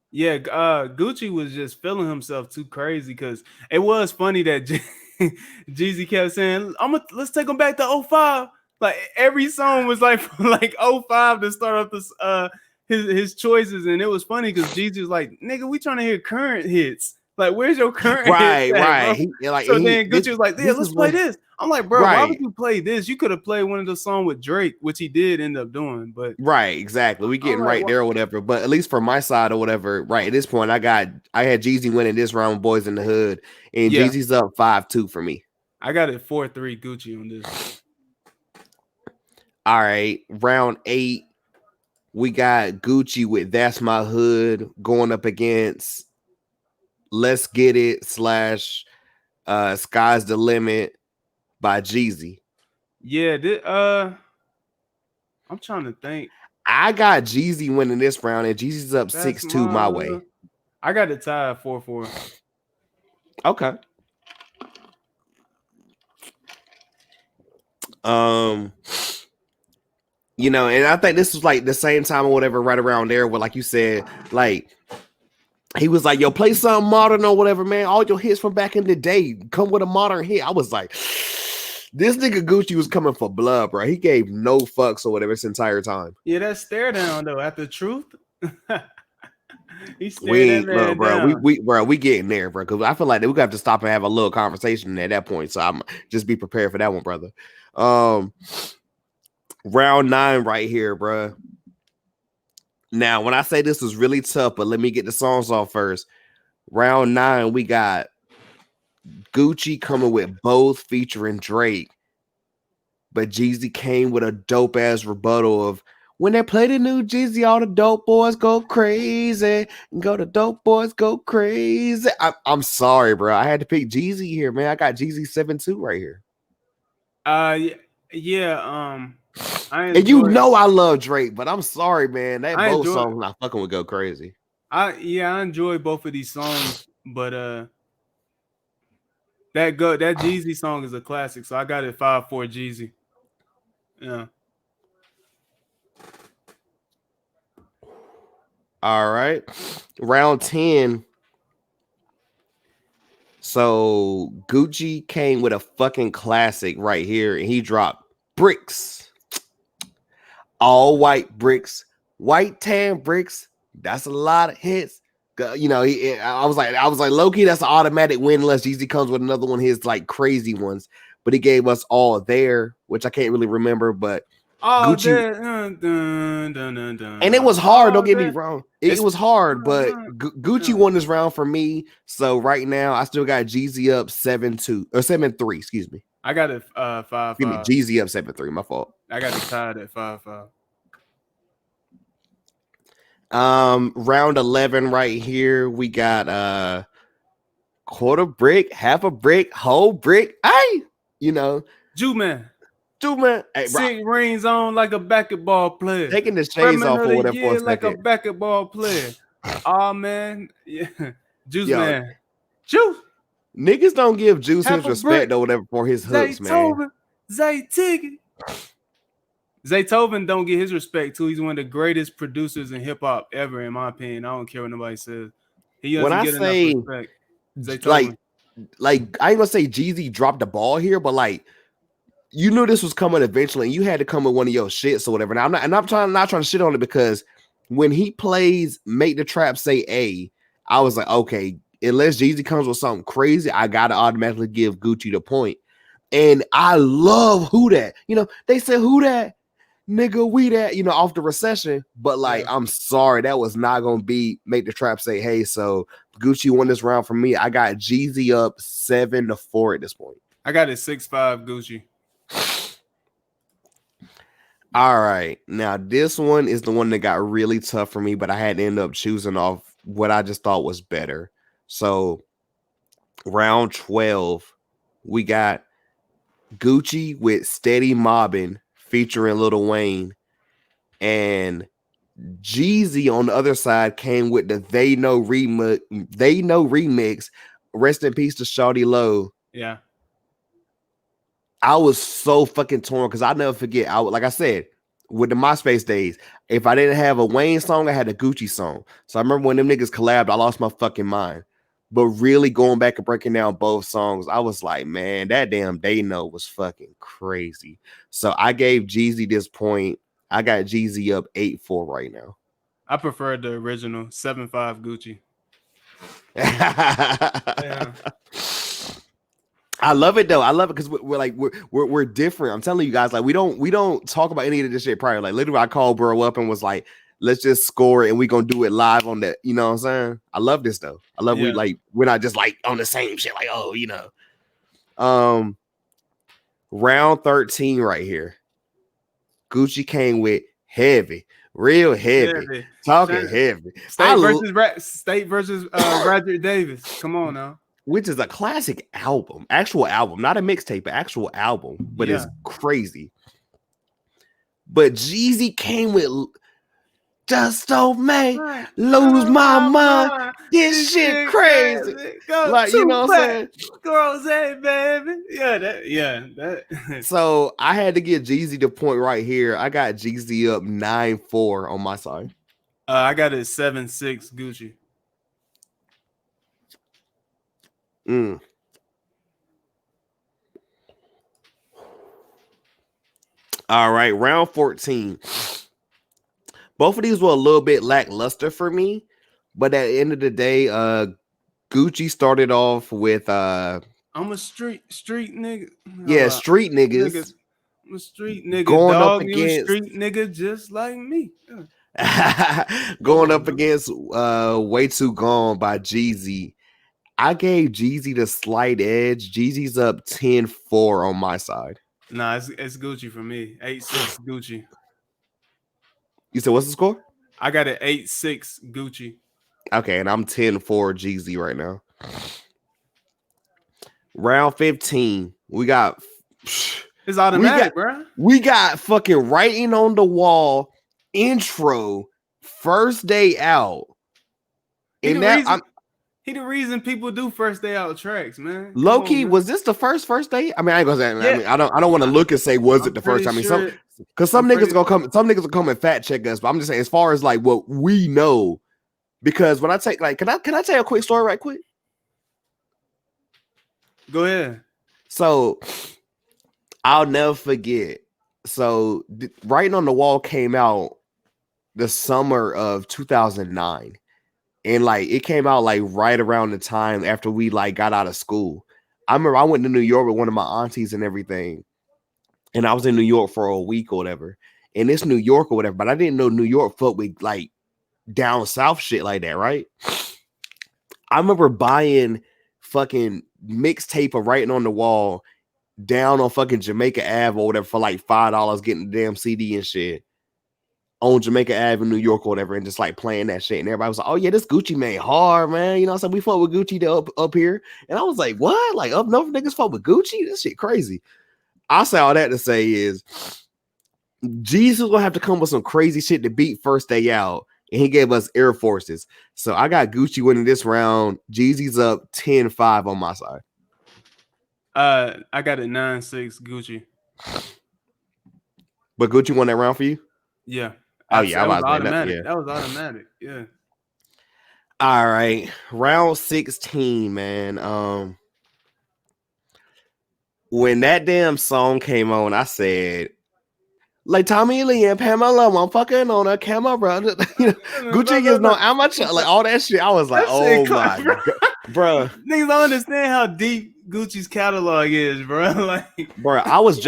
[SPEAKER 1] Yeah, Gucci was just feeling himself too crazy because it was funny that Jeezy kept saying, let's take him back to 05. Like every song was like from like 05 to start off this his choices, and it was funny because Jeezy was like, nigga, we trying to hear current hits. Like, where's your current hits at, bro? Then Gucci was like, yeah, let's play this. I'm like, bro, why would you play this? You could have played one of the songs with Drake, which he did end up doing. But
[SPEAKER 2] right, exactly. We getting right there or whatever. But at least for my side or whatever, right at this point, I had Jeezy winning this round with Boys in the Hood, and Jeezy's up 5-2 for me.
[SPEAKER 1] I got it 4-3 Gucci on this.
[SPEAKER 2] All right, round 8, we got Gucci with That's My Hood going up against Let's Get It / Sky's the Limit by Jeezy.
[SPEAKER 1] Yeah, I'm trying to think.
[SPEAKER 2] I got Jeezy winning this round, and Jeezy's up 6-2 my way.
[SPEAKER 1] I got it tied 4-4.
[SPEAKER 2] Okay. You know, and I think this was like the same time or whatever, right around there, where like you said, like he was like, yo, play something modern or whatever, man. All your hits from back in the day, come with a modern hit. I was like, this nigga Gucci was coming for blood, bro. He gave no fucks or whatever this entire time.
[SPEAKER 1] Yeah, that stare down though at the truth. He
[SPEAKER 2] stared that man down. We getting there, bro. Because I feel like we got to stop and have a little conversation at that point. So I'm just be prepared for that one, brother. Round 9 right here, bro. Now, when I say this was really tough, but let me get the songs off first. Round 9, we got Gucci coming with Both featuring Drake. But Jeezy came with a dope ass rebuttal of when they play the new Jeezy, all the dope boys go crazy. The dope boys go crazy. I'm sorry, bro. I had to pick Jeezy here, man. I got Jeezy 7-2 right here.
[SPEAKER 1] Yeah.
[SPEAKER 2] And you know I love Drake, but I'm sorry, man. That both songs not fucking would go crazy.
[SPEAKER 1] I enjoy both of these songs, but that Jeezy song is a classic, so I got it 5-4 Jeezy. Yeah.
[SPEAKER 2] All right. Round 10. So Gucci came with a fucking classic right here, and he dropped Bricks. All white bricks, white tan bricks. That's a lot of hits. You know, I was like, low key, that's an automatic win unless Jeezy comes with another one of his like crazy ones. But he gave us All There, which I can't really remember, but Gucci. And it was hard. Don't get me wrong. It was hard, but Gucci won this round for me. So right now, I still got Jeezy up 7-2 or 7-3. Excuse me.
[SPEAKER 1] I got it 5-5.
[SPEAKER 2] Give me Jeezy up 7-3. My fault.
[SPEAKER 1] I got it tied at 5-5.
[SPEAKER 2] Round 11 right here. We got quarter brick, half a brick, whole brick. Hey,
[SPEAKER 1] Jew man.
[SPEAKER 2] dude, man. Hey, bro,
[SPEAKER 1] 6 rings on like a basketball player.
[SPEAKER 2] taking the shades
[SPEAKER 1] Women
[SPEAKER 2] off
[SPEAKER 1] of
[SPEAKER 2] or
[SPEAKER 1] the
[SPEAKER 2] whatever for a
[SPEAKER 1] year like a
[SPEAKER 2] second.
[SPEAKER 1] basketball player. Oh man. Yeah. Juice
[SPEAKER 2] Yo,
[SPEAKER 1] man. Juice.
[SPEAKER 2] niggas don't give Juice
[SPEAKER 1] Half
[SPEAKER 2] his
[SPEAKER 1] a brick.
[SPEAKER 2] respect or whatever for his hooks, man.
[SPEAKER 1] Zaytoven. Zaytiggy. Zaytoven don't get his respect too. He's one of the greatest producers in hip hop ever, in my opinion. I don't care what nobody says. He
[SPEAKER 2] When
[SPEAKER 1] doesn't
[SPEAKER 2] I
[SPEAKER 1] get enough
[SPEAKER 2] say
[SPEAKER 1] respect. Zaytoven.
[SPEAKER 2] like I ain't gonna say Jeezy dropped the ball here, but like you knew this was coming eventually, and you had to come with one of your shits or whatever. Now I'm not trying to shit on it because when he plays Make the Trap Say A, I was like, okay, unless Jeezy comes with something crazy, I gotta automatically give Gucci the point. And I love Who That. They said Who That, nigga, we that, off the recession. But like, I'm sorry, that was not gonna be Make the Trap Say Hey. So Gucci won this round for me. I got Jeezy up 7-4 at this point.
[SPEAKER 1] I got it 6-5 Gucci.
[SPEAKER 2] All right. Now, this one is the one that got really tough for me, but I had to end up choosing off what I just thought was better. So, round 12, we got Gucci with Steady Mobbin' featuring Lil Wayne. And Jeezy on the other side came with the They Know remix. Rest in peace to Shawty Low.
[SPEAKER 1] Yeah.
[SPEAKER 2] I was so fucking torn because I'll never forget. Like I said, with the MySpace days, if I didn't have a Wayne song, I had a Gucci song. So I remember when them niggas collabed, I lost my fucking mind. But really going back and breaking down both songs, I was like, man, that damn They Know was fucking crazy. So I gave Jeezy this point. I got Jeezy up 8-4 right now.
[SPEAKER 1] I prefer the original 7-5 Gucci. Yeah.
[SPEAKER 2] I love it though. I love it because we're different. I'm telling you guys, like we don't talk about any of this shit prior. Like literally, I called bro up and was like, let's just score it and we gonna do it live on that. You know what I'm saying? I love this though. I love we're not just like on the same shit. Like round 13 right here. Gucci came with heavy, real heavy, talking heavy.
[SPEAKER 1] State versus Roger Davis. Come on now.
[SPEAKER 2] Which is a classic album, actual album, not a mixtape, but actual album, but it's crazy. But Jeezy came with Just Don't Make Lose My Mind. This shit crazy. Like, you know what I'm saying?
[SPEAKER 1] Girls, hey, baby. Yeah.
[SPEAKER 2] So I had to get Jeezy the point right here. I got Jeezy up 9-4 on my side.
[SPEAKER 1] I got it 7-6 Gucci.
[SPEAKER 2] All right, round 14. Both of these were a little bit lackluster for me, but at the end of the day, Gucci started off with
[SPEAKER 1] I'm a street nigga.
[SPEAKER 2] Yeah, street niggas.
[SPEAKER 1] I'm a street nigga.
[SPEAKER 2] Going
[SPEAKER 1] dog,
[SPEAKER 2] up
[SPEAKER 1] you a
[SPEAKER 2] against
[SPEAKER 1] street nigga just like me.
[SPEAKER 2] Going up against Way Too Gone by Jeezy. I gave Jeezy the slight edge. Jeezy's up 10-4 on my side.
[SPEAKER 1] Nah, it's Gucci for me. 8-6 Gucci.
[SPEAKER 2] You said what's the score?
[SPEAKER 1] I got it 8-6 Gucci.
[SPEAKER 2] Okay, and I'm 10-4 Jeezy right now. Round 15. We got
[SPEAKER 1] it's automatic, bro.
[SPEAKER 2] We got fucking Writing on the Wall intro, First Day Out.
[SPEAKER 1] He the reason people do first day out tracks, man.
[SPEAKER 2] Low-key, was this the first day? I mean, I ain't gonna say. Yeah. I mean, I don't want to look and say was it the first time. I mean, because some niggas will come and fact check us. But I'm just saying, as far as like what we know, because when I take like, can I tell you a quick story right quick?
[SPEAKER 1] Go ahead.
[SPEAKER 2] So I'll never forget. So Writing on the Wall came out the summer of 2009. And like it came out like right around the time after we like got out of school. I remember I went to New York with one of my aunties and everything. And I was in New York for a week or whatever. And it's New York or whatever, but I didn't know New York fucked with like down south shit like that, right? I remember buying fucking mixtape of Writing on the Wall down on fucking Jamaica Ave or whatever for like $5, getting the damn CD and shit. on Jamaica Avenue, New York, or whatever, and just like playing that shit. And everybody was like, "Oh yeah, this Gucci Mane hard, man." You know, so we fuck with Gucci up here, and I was like, "What? Like up north niggas fuck with Gucci? This shit crazy." I say all that to say is, Jesus gonna have to come with some crazy shit to beat first day out, and he gave us Air Forces. So I got Gucci winning this round. Jeezy's up 10-5 on my side.
[SPEAKER 1] I got it 9-6 Gucci.
[SPEAKER 2] But Gucci won that round for you?
[SPEAKER 1] Yeah.
[SPEAKER 2] Oh yeah,
[SPEAKER 1] that was
[SPEAKER 2] I was
[SPEAKER 1] automatic.
[SPEAKER 2] yeah.
[SPEAKER 1] That was automatic. Yeah.
[SPEAKER 2] All right, round 16, man. When that damn song came on, I said, like Tommy Lee and Pamela, I'm fucking on a camera. Gucci is no amateur, like all that shit. I was like, oh my god, bro.
[SPEAKER 1] Niggas don't understand how deep Gucci's catalog is, bro. Like,
[SPEAKER 2] bro, I was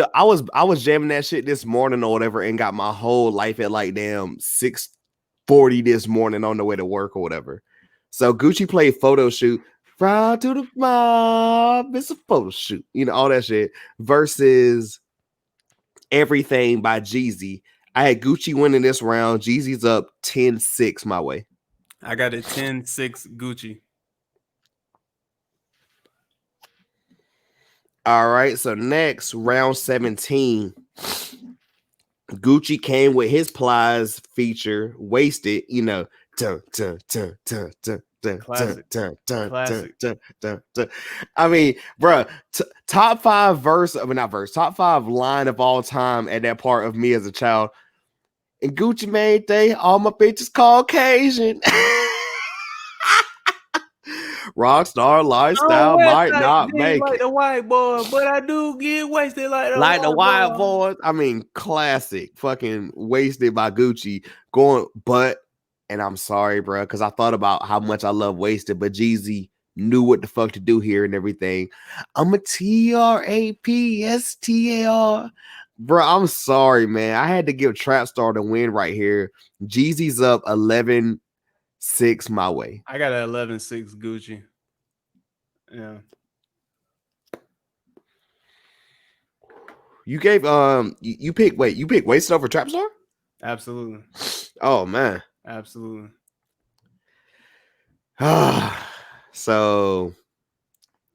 [SPEAKER 2] jamming that shit this morning or whatever, and got my whole life at like damn 6:40 this morning on the way to work or whatever. So Gucci played photo shoot. Ride to the mob, it's a photo shoot, you know, all that shit. Versus Everything by Jeezy. I had Gucci winning this round. Jeezy's up 10-6 my way.
[SPEAKER 1] I got it 10-6 Gucci.
[SPEAKER 2] All right, so next round 17. Gucci came with his Plies feature, Wasted, you know.
[SPEAKER 1] Classic.
[SPEAKER 2] I mean, bro, top 5 verse, I mean not verse, top 5 line of all time at that part of me as a child. And Gucci Mane day, all my bitches Caucasian. Rockstar lifestyle might not make
[SPEAKER 1] like
[SPEAKER 2] it.
[SPEAKER 1] the white boy, but I do get wasted like
[SPEAKER 2] the white boy. I mean, classic fucking Wasted by Gucci going, but. And I'm sorry, bro, because I thought about how much I love Wasted, but Jeezy knew what the fuck to do here and everything. I'm a TRAPSTAR. Bro, I'm sorry, man. I had to give Trap Star the win right here. Jeezy's up 11-6 my way.
[SPEAKER 1] I got an 11-6 Gucci. Yeah.
[SPEAKER 2] You gave you picked Wasted over Trap Star?
[SPEAKER 1] Absolutely.
[SPEAKER 2] Oh man.
[SPEAKER 1] Absolutely.
[SPEAKER 2] So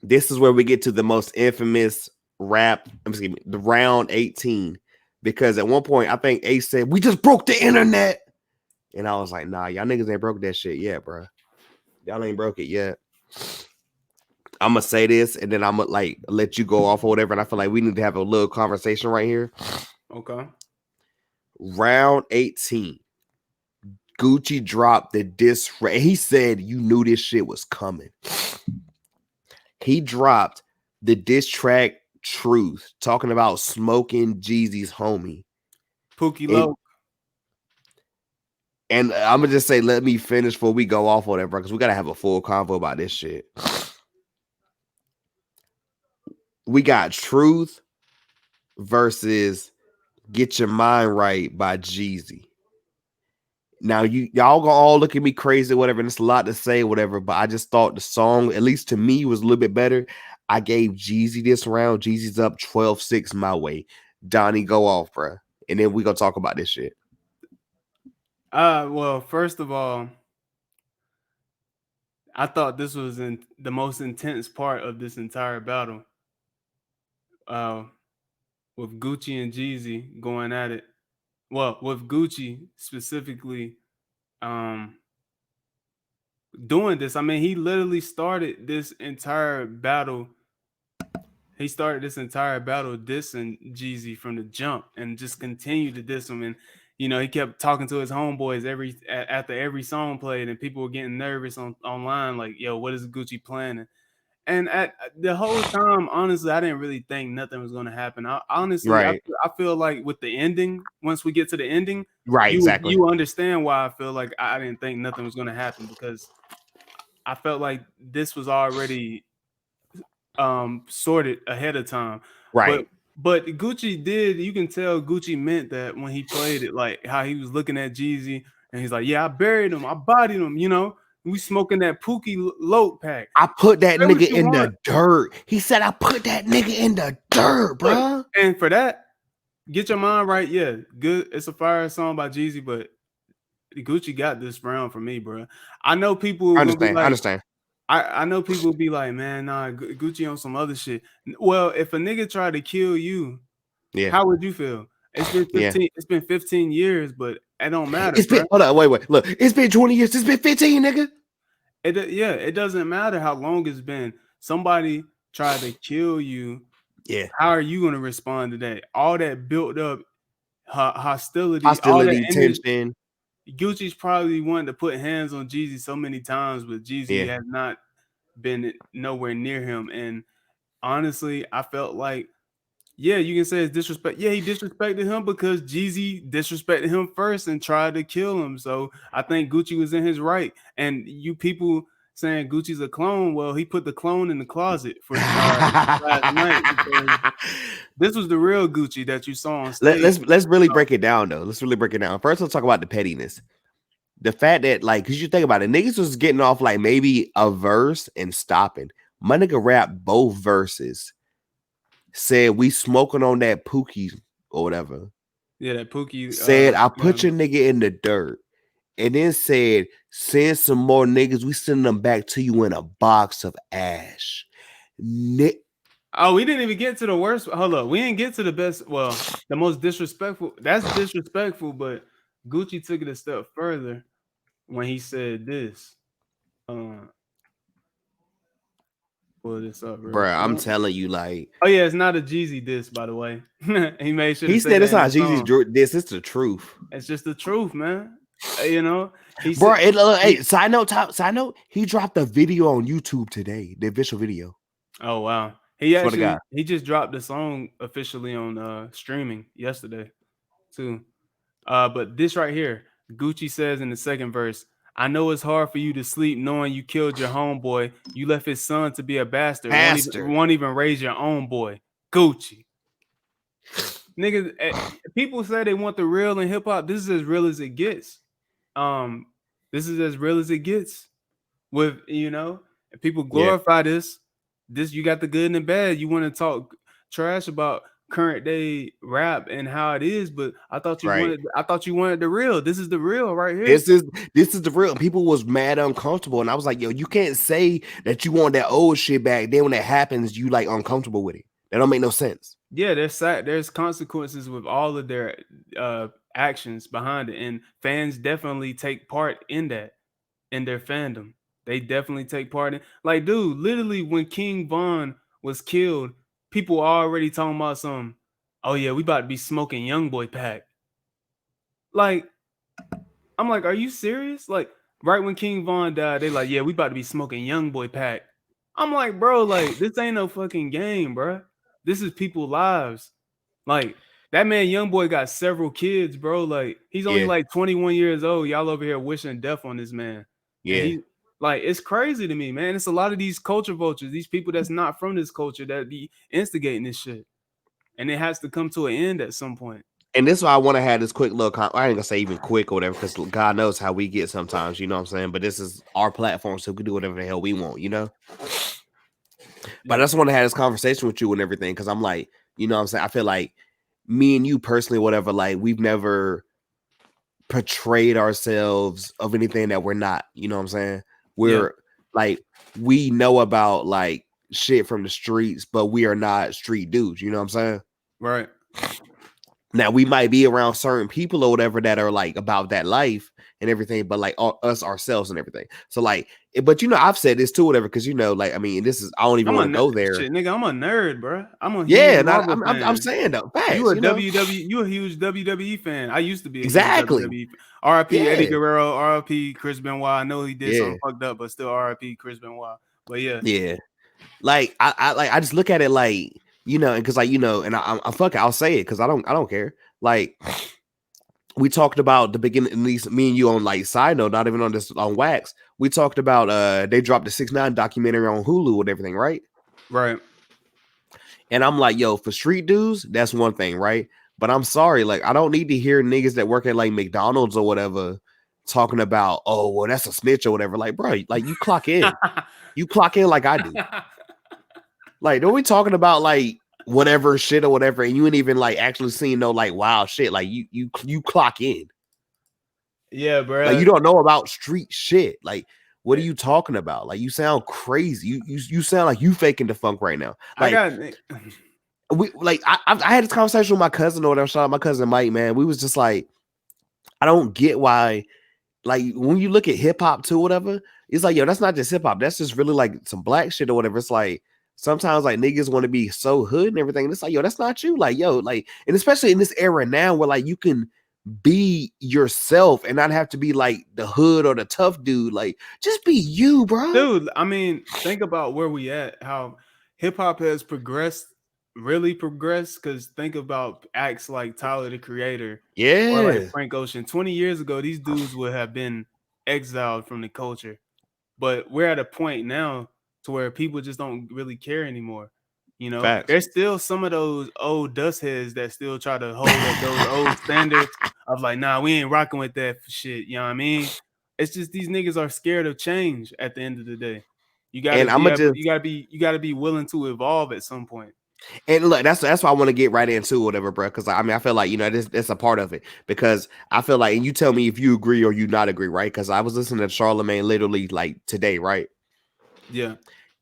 [SPEAKER 2] this is where we get to the most infamous rap, the round 18. Because at one point I think Ace said, "We just broke the internet." And I was like, nah, y'all niggas ain't broke that shit yet, bro. Y'all ain't broke it yet. I'm gonna say this and then I'm gonna like let you go off or whatever. And I feel like we need to have a little conversation right here.
[SPEAKER 1] Okay.
[SPEAKER 2] Round 18. Gucci dropped the diss. He said you knew this shit was coming. He dropped the diss track Truth, talking about smoking Jeezy's homie.
[SPEAKER 1] Pookie Low.
[SPEAKER 2] And I'm gonna just say, let me finish before we go off whatever, because we gotta have a full convo about this shit. We got Truth versus Get Your Mind Right by Jeezy. Now y'all gonna all look at me crazy, whatever, and it's a lot to say, whatever. But I just thought the song, at least to me, was a little bit better. I gave Jeezy this round. Jeezy's up 12-6 my way. Donnie, go off, bro, and then we gonna talk about this shit.
[SPEAKER 1] Well, first of all, I thought this was the most intense part of this entire battle. With Gucci and Jeezy going at it. Well, with Gucci specifically doing this. I mean, he literally started this entire battle. He started this entire battle dissing Jeezy from the jump and just continued to diss him. And, you know, he kept talking to his homeboys after every song played, and people were getting nervous online, like, yo, what is Gucci planning? And at the whole time, honestly, I didn't really think nothing was going to happen. I feel like with the ending, once we get to the ending,
[SPEAKER 2] right, exactly,
[SPEAKER 1] you understand why I feel like I didn't think nothing was going to happen, because I felt like this was already sorted ahead of time.
[SPEAKER 2] right.
[SPEAKER 1] But Gucci did. You can tell Gucci meant that when he played it, like how he was looking at Jeezy, and he's like, "Yeah, I buried him, I bodied him," you know. We smoking that Pookie Loke pack.
[SPEAKER 2] I put that nigga in the dirt. He said I put that nigga in the dirt, bro.
[SPEAKER 1] And for that, Get Your Mind Right, yeah, good. It's a fire song by Jeezy, but Gucci got this round for me, bro. I know people
[SPEAKER 2] I
[SPEAKER 1] are gonna be
[SPEAKER 2] understand. I
[SPEAKER 1] like,
[SPEAKER 2] understand.
[SPEAKER 1] I know people will be like, man, nah, Gucci on some other shit. Well, if a nigga tried to kill you,
[SPEAKER 2] Yeah.
[SPEAKER 1] how would you feel? It's been
[SPEAKER 2] Yeah.
[SPEAKER 1] 15. It's been 15 years, but it don't matter,
[SPEAKER 2] It's been
[SPEAKER 1] bro.
[SPEAKER 2] hold on, wait. Look, it's been 20 years. It's been 15, nigga.
[SPEAKER 1] Yeah, it doesn't matter how long it's been. Somebody tried to kill you.
[SPEAKER 2] Yeah.
[SPEAKER 1] How are you gonna respond to that? All that built up hostility, all that
[SPEAKER 2] Hostility,
[SPEAKER 1] energy.
[SPEAKER 2] tension.
[SPEAKER 1] Gucci's probably wanted to put hands on Jeezy so many times, but Jeezy
[SPEAKER 2] Yeah.
[SPEAKER 1] has not been nowhere near him. And honestly, I felt like, yeah, you can say it's disrespect. Yeah, he disrespected him because Jeezy disrespected him first and tried to kill him. So I think Gucci was in his right. And you people saying Gucci's a clone, well, he put the clone in the closet for last night because this was the real Gucci that you saw on stage.
[SPEAKER 2] Let's really
[SPEAKER 1] So,
[SPEAKER 2] break it down though. Let's really break it down. First, let's talk about the pettiness. The fact that like, cause you think about it, niggas was getting off like maybe a verse and stopping. My nigga rap both verses. Said we smoking on that Pookie or whatever.
[SPEAKER 1] yeah, that Pookie.
[SPEAKER 2] Said I
[SPEAKER 1] Yeah.
[SPEAKER 2] put your nigga in the dirt. And then said, send some more niggas. We send them back to you in a box of ash.
[SPEAKER 1] Oh, we didn't even get to the worst. Hold up, we didn't get to the best. Well, the most disrespectful. That's disrespectful, but Gucci took it a step further when he said this. Pull this up real
[SPEAKER 2] Bruh, I'm
[SPEAKER 1] quick.
[SPEAKER 2] telling you, like,
[SPEAKER 1] Oh yeah, it's not a Jeezy diss, by the way. He made sure to
[SPEAKER 2] he
[SPEAKER 1] say
[SPEAKER 2] said
[SPEAKER 1] that
[SPEAKER 2] it's
[SPEAKER 1] in
[SPEAKER 2] not
[SPEAKER 1] the
[SPEAKER 2] Jeezy's
[SPEAKER 1] song.
[SPEAKER 2] this. It's the truth.
[SPEAKER 1] It's just the truth, man. You know, he
[SPEAKER 2] Bro,
[SPEAKER 1] said.
[SPEAKER 2] hey, side note, he dropped a video on YouTube today, the official video.
[SPEAKER 1] Oh wow, he
[SPEAKER 2] Swear to
[SPEAKER 1] actually
[SPEAKER 2] God.
[SPEAKER 1] he just dropped the song officially on streaming yesterday too. But this right here, Gucci says in the second verse, I know it's hard for you to sleep knowing you killed your homeboy. You left his son to be a bastard.
[SPEAKER 2] Pastor.
[SPEAKER 1] Won't even raise your own boy. Gucci. Niggas, people say they want the real in hip hop. This is as real as it gets. Um, this is as real as it gets. With people glorify this. This you got the good and the bad. You want to talk trash about current day rap and how it is, but I thought you
[SPEAKER 2] Right.
[SPEAKER 1] wanted the real. This is the real right here.
[SPEAKER 2] This is the real. People was mad uncomfortable, and I was like, yo, you can't say that you want that old shit back. Then when it happens, you like uncomfortable with it. That don't make no sense.
[SPEAKER 1] Yeah, there's consequences with all of their actions behind it, and fans definitely take part in that in their fandom. They definitely take part in. Like, dude, literally when King Von was killed, people already talking about some. Oh yeah, we about to be smoking YoungBoy pack. Like, I'm like, are you serious? Like, right when King Von died, they like, yeah, we about to be smoking YoungBoy pack. I'm like, bro, like this ain't no fucking game, bro. This is people's lives. Like that man, YoungBoy, got several kids, bro. Like he's only
[SPEAKER 2] Yeah.
[SPEAKER 1] like 21 years old. Y'all over here wishing death on this man, and
[SPEAKER 2] Yeah.
[SPEAKER 1] he like it's crazy to me, man. It's a lot of these culture vultures, these people that's not from this culture that be instigating this shit, and it has to come to an end at some point.
[SPEAKER 2] And this is why I want to have this quick little. I ain't gonna say even quick or whatever, because God knows how we get sometimes. You know what I'm saying? But this is our platform, so we can do whatever the hell we want. You know. But I just want to have this conversation with you and everything, because I'm like, you know what I'm saying? I feel like me and you personally, whatever, like we've never portrayed ourselves of anything that we're not. You know what I'm saying? We're like, we know about like shit from the streets, but we are not street dudes. You know what I'm saying?
[SPEAKER 1] Right.
[SPEAKER 2] Now we might be around certain people or whatever that are like about that life and everything, but like us ourselves and everything. So like, but you know, I've said this too, whatever, because you know, like I mean, this is I don't even want to go there.
[SPEAKER 1] Shit, nigga. I'm a nerd, bro. I'm a huge
[SPEAKER 2] Yeah,
[SPEAKER 1] Marvel
[SPEAKER 2] I'm
[SPEAKER 1] fan.
[SPEAKER 2] saying though,
[SPEAKER 1] You
[SPEAKER 2] facts.
[SPEAKER 1] a
[SPEAKER 2] You know,
[SPEAKER 1] You a huge WWE fan. I used to be a huge
[SPEAKER 2] exactly.
[SPEAKER 1] WWE fan. R.I.P. Eddie
[SPEAKER 2] Yeah,
[SPEAKER 1] Guerrero. R.I.P. Chris Benoit. I know he did
[SPEAKER 2] yeah,
[SPEAKER 1] something fucked up, but still R.I.P. Chris Benoit. But yeah,
[SPEAKER 2] yeah. Like I just look at it like, you know, because like, you know, and I'm fuck it, I'll say it because I don't care. Like we talked about the beginning, at least me and you on like side note, not even on this on wax. We talked about they dropped the 6ix9ine documentary on Hulu and everything, right?
[SPEAKER 1] right.
[SPEAKER 2] And I'm like, yo, for street dudes, that's one thing, right? But I'm sorry, like I don't need to hear niggas that work at like McDonald's or whatever talking about, oh, well, that's a snitch or whatever. Like, bro, like you clock in like I do. Like, don't we talking about like whatever shit or whatever, and you ain't even like actually seen no like wild shit. Like you clock in.
[SPEAKER 1] Yeah,
[SPEAKER 2] Like you
[SPEAKER 1] bro.
[SPEAKER 2] don't know about street shit. Like what are
[SPEAKER 1] Eh,
[SPEAKER 2] you talking about? Like you sound crazy. You sound like you faking the funk right now.
[SPEAKER 1] I
[SPEAKER 2] Like
[SPEAKER 1] got
[SPEAKER 2] we like I had this conversation with my cousin or whatever. Shout out my cousin Mike, man. We was just like, I don't get why. Like when you look at hip hop too, whatever, it's like, yo, that's not just hip hop. That's just really like some black shit or whatever. It's like sometimes like niggas want to be so hood and everything. And it's like, yo, that's not you. Like, yo, like, and especially in this era now where like you can be yourself and not have to be like the hood or the tough dude. Like, just be you, bro.
[SPEAKER 1] dude, I mean, think about where we at, how hip hop has progressed, really progressed. Because think about acts like Tyler the Creator or like
[SPEAKER 2] Yeah,
[SPEAKER 1] Frank Ocean. 20 years ago, these dudes would have been exiled from the culture. But we're at a point now to where people just don't really care anymore. You know,
[SPEAKER 2] facts.
[SPEAKER 1] there's still some of those old dust heads that still try to hold up those old standards of like, nah, we ain't rocking with that shit. You know what I mean? It's just these niggas are scared of change at the end of the day. You gotta
[SPEAKER 2] And I'm
[SPEAKER 1] be
[SPEAKER 2] gonna
[SPEAKER 1] able,
[SPEAKER 2] just
[SPEAKER 1] you gotta be willing to evolve at some point.
[SPEAKER 2] and look, that's why I want to get right into whatever, bro. Because I mean, I feel like that's a part of it. Because I feel like, and you tell me if you agree or you not agree, right? Because I was listening to Charlemagne literally like today, right?
[SPEAKER 1] Yeah.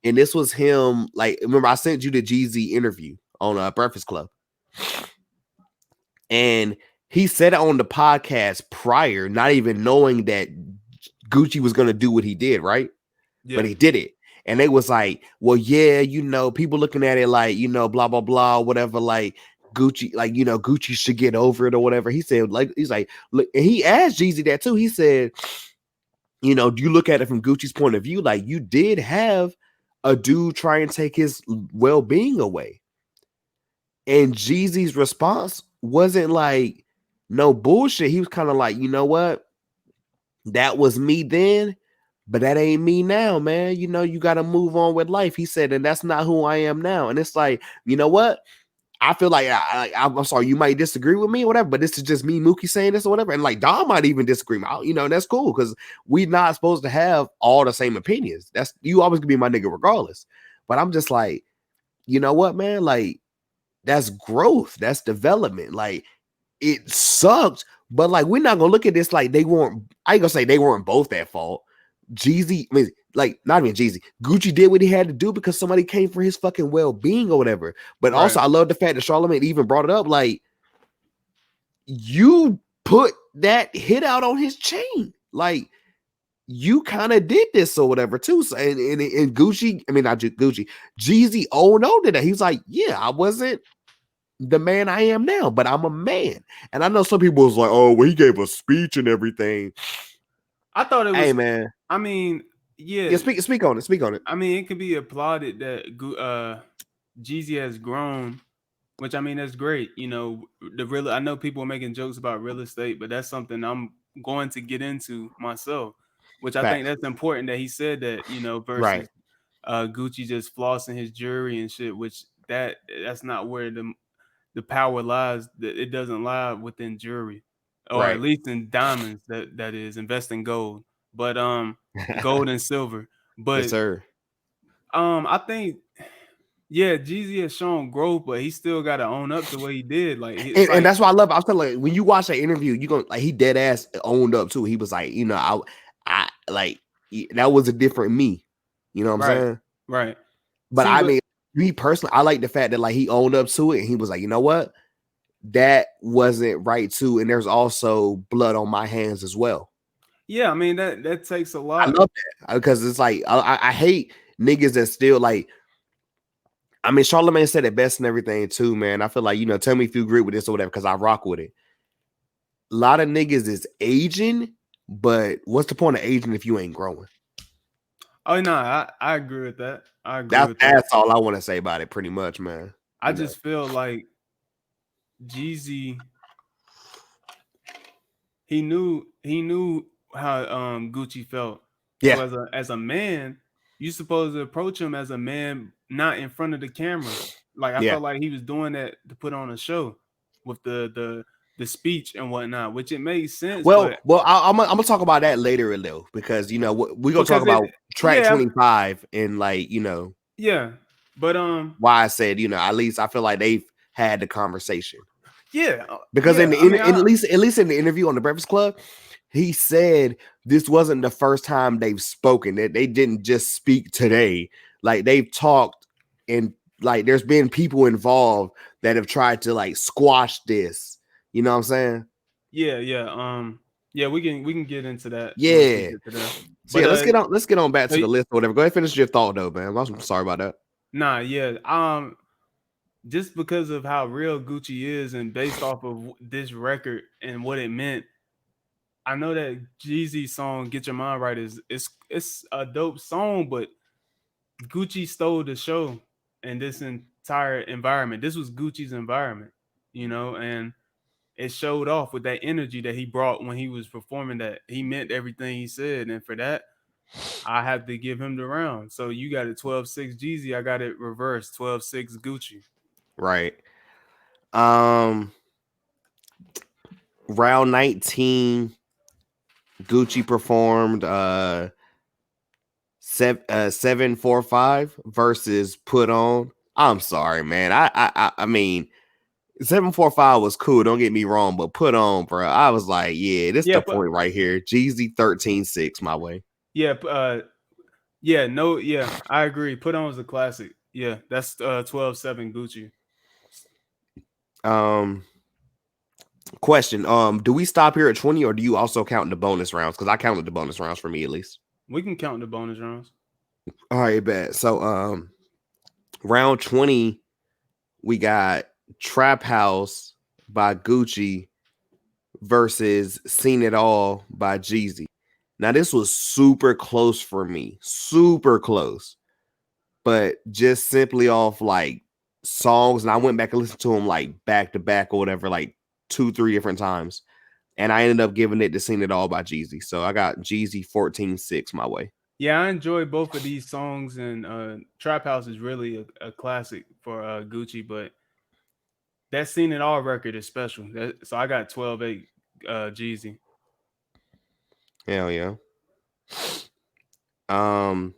[SPEAKER 2] And this was him. Like, remember I sent you the Jeezy interview on Breakfast Club, and he said it on the podcast prior, not even knowing that Gucci was gonna do what he did, right? But
[SPEAKER 1] Yeah.
[SPEAKER 2] he did it. And they was like, well, yeah, people looking at it like, blah, blah, blah, whatever, like Gucci, like, Gucci should get over it or whatever. He said, like, he's like, look, and he asked Jeezy that too. He said, do you look at it from Gucci's point of view? Like, you did have a dude try and take his well-being away. And Jeezy's response wasn't like no bullshit. He was kind of like, you know what? That was me then, but that ain't me now, man. You got to move on with life. He said, and that's not who I am now. And it's like, you know what? I feel like I'm sorry, you might disagree with me or whatever, but this is just me, Mooky, saying this or whatever. And like Don might even disagree. And that's cool because we not supposed to have all the same opinions. That's you always gonna be my nigga regardless. But I'm just like, you know what, man? Like, that's growth, that's development. Like, it sucked, but like we're not gonna look at this like they weren't. I ain't gonna say they weren't both at fault. Jeezy, I mean, like not even Jeezy. Gucci did what he had to do because somebody came for his fucking well-being or whatever. But
[SPEAKER 1] Right.
[SPEAKER 2] also, I love the fact that Charlamagne even brought it up. Like, you put that hit out on his chain, like you kind of did this or whatever too. So, and Gucci, I mean not Gucci, Jeezy owned on to that. He was like, yeah, I wasn't the man I am now, but I'm a man. And I know some people was like, oh, well, he gave a speech and everything.
[SPEAKER 1] I thought it
[SPEAKER 2] Hey,
[SPEAKER 1] was.
[SPEAKER 2] man,
[SPEAKER 1] I mean, yeah.
[SPEAKER 2] yeah, speak on it. Speak on it.
[SPEAKER 1] I mean, it could be applauded that Jeezy has grown, which I mean that's great. I know people are making jokes about real estate, but that's something I'm going to get into myself, which I think
[SPEAKER 2] Facts.
[SPEAKER 1] that's important that he said that,
[SPEAKER 2] Right.
[SPEAKER 1] versus Gucci just flossing his jewelry and shit, which that's not where the power lies. That it doesn't lie within jewelry, or at
[SPEAKER 2] Right.
[SPEAKER 1] least in diamonds. That is invest in gold, but gold and silver.
[SPEAKER 2] Yes,
[SPEAKER 1] But
[SPEAKER 2] sir.
[SPEAKER 1] I think, yeah, Jeezy has shown growth, but he still got to own up to what he did. Like it's
[SPEAKER 2] And
[SPEAKER 1] like,
[SPEAKER 2] that's why I love. I was telling like when you watch that interview, you gonna like he dead ass owned up too. He was like, I like that was a different me. You know what I'm
[SPEAKER 1] right,
[SPEAKER 2] saying?
[SPEAKER 1] right.
[SPEAKER 2] But
[SPEAKER 1] See,
[SPEAKER 2] I
[SPEAKER 1] but
[SPEAKER 2] mean, me personally, I like the fact that like he owned up to it and he was like, you know what? That wasn't right too. And there's also blood on my hands as well.
[SPEAKER 1] yeah, I mean that takes a
[SPEAKER 2] I
[SPEAKER 1] lot.
[SPEAKER 2] love that because it's like I hate niggas that still like. I mean, Charlamagne said it best and everything too, man. I feel like tell me if you agree with this or whatever because I rock with it. A lot of niggas is aging, but what's the point of aging if you ain't growing?
[SPEAKER 1] Oh no, I agree with that. I agree
[SPEAKER 2] That's
[SPEAKER 1] with that.
[SPEAKER 2] that's all I want to say about it, pretty much, man.
[SPEAKER 1] I just feel like Jeezy, he knew how Gucci felt. So
[SPEAKER 2] Yeah,
[SPEAKER 1] as a man, you supposed to approach him as a man, not in front of the camera. Like I
[SPEAKER 2] yeah.
[SPEAKER 1] felt like he was doing that to put on a show with the speech and whatnot, which it made sense, but
[SPEAKER 2] Well, I'm gonna talk about that later a little because we're gonna talk
[SPEAKER 1] because it
[SPEAKER 2] about track
[SPEAKER 1] yeah,
[SPEAKER 2] 25 and like
[SPEAKER 1] yeah. But
[SPEAKER 2] why I said, at least I feel like they've had the conversation.
[SPEAKER 1] Yeah,
[SPEAKER 2] Because
[SPEAKER 1] yeah.
[SPEAKER 2] at least in the interview on the Breakfast Club, he said this wasn't the first time they've spoken. That they didn't just speak today. Like they've talked, and like there's been people involved that have tried to like squash this. You know what I'm saying?
[SPEAKER 1] Yeah, yeah. We can get into that once we
[SPEAKER 2] Yeah.
[SPEAKER 1] get to that.
[SPEAKER 2] So
[SPEAKER 1] But
[SPEAKER 2] yeah, let's get on back to
[SPEAKER 1] so,
[SPEAKER 2] the list or whatever. Go ahead, finish your thought though, man. I'm sorry about that.
[SPEAKER 1] nah, yeah. Just because of how real Gucci is, and based off of this record and what it meant, I know that Jeezy song "Get Your Mind Right" is it's a dope song, but Gucci stole the show in this entire environment. This was Gucci's environment, and it showed off with that energy that he brought when he was performing. That he meant everything he said, and for that, I have to give him the round. So you got it 12-6 Jeezy, I got it reversed 12-6 Gucci.
[SPEAKER 2] Right. Round 19, Gucci performed 745 versus Put On. I'm sorry, man. I mean 745 was cool, don't get me wrong, but Put On, bro. I was like, yeah, this
[SPEAKER 1] Yeah,
[SPEAKER 2] the point right here. Jeezy 13-6 my way.
[SPEAKER 1] yeah, yeah, no, yeah, I agree. Put On was a classic. Yeah, that's 12-7 Gucci.
[SPEAKER 2] Question. Do we stop here at 20 or do you also count the bonus rounds? Because I counted the bonus rounds for me at least.
[SPEAKER 1] We can count the bonus rounds.
[SPEAKER 2] All right, bet. So round 20, we got Trap House by Gucci versus Seen It All by Jeezy. Now, this was super close for me. Super close. But just simply off like songs, and I went back and listened to them like back to back or whatever, like 2-3 different times. And I ended up giving it to Seen It All by Jeezy. So I got Jeezy 14-6 my way.
[SPEAKER 1] Yeah, I enjoy both of these songs, and Trap House is really a classic for Gucci, but that Seen It All record is special. So I got 12-8 Jeezy.
[SPEAKER 2] Hell yeah.
[SPEAKER 1] Well,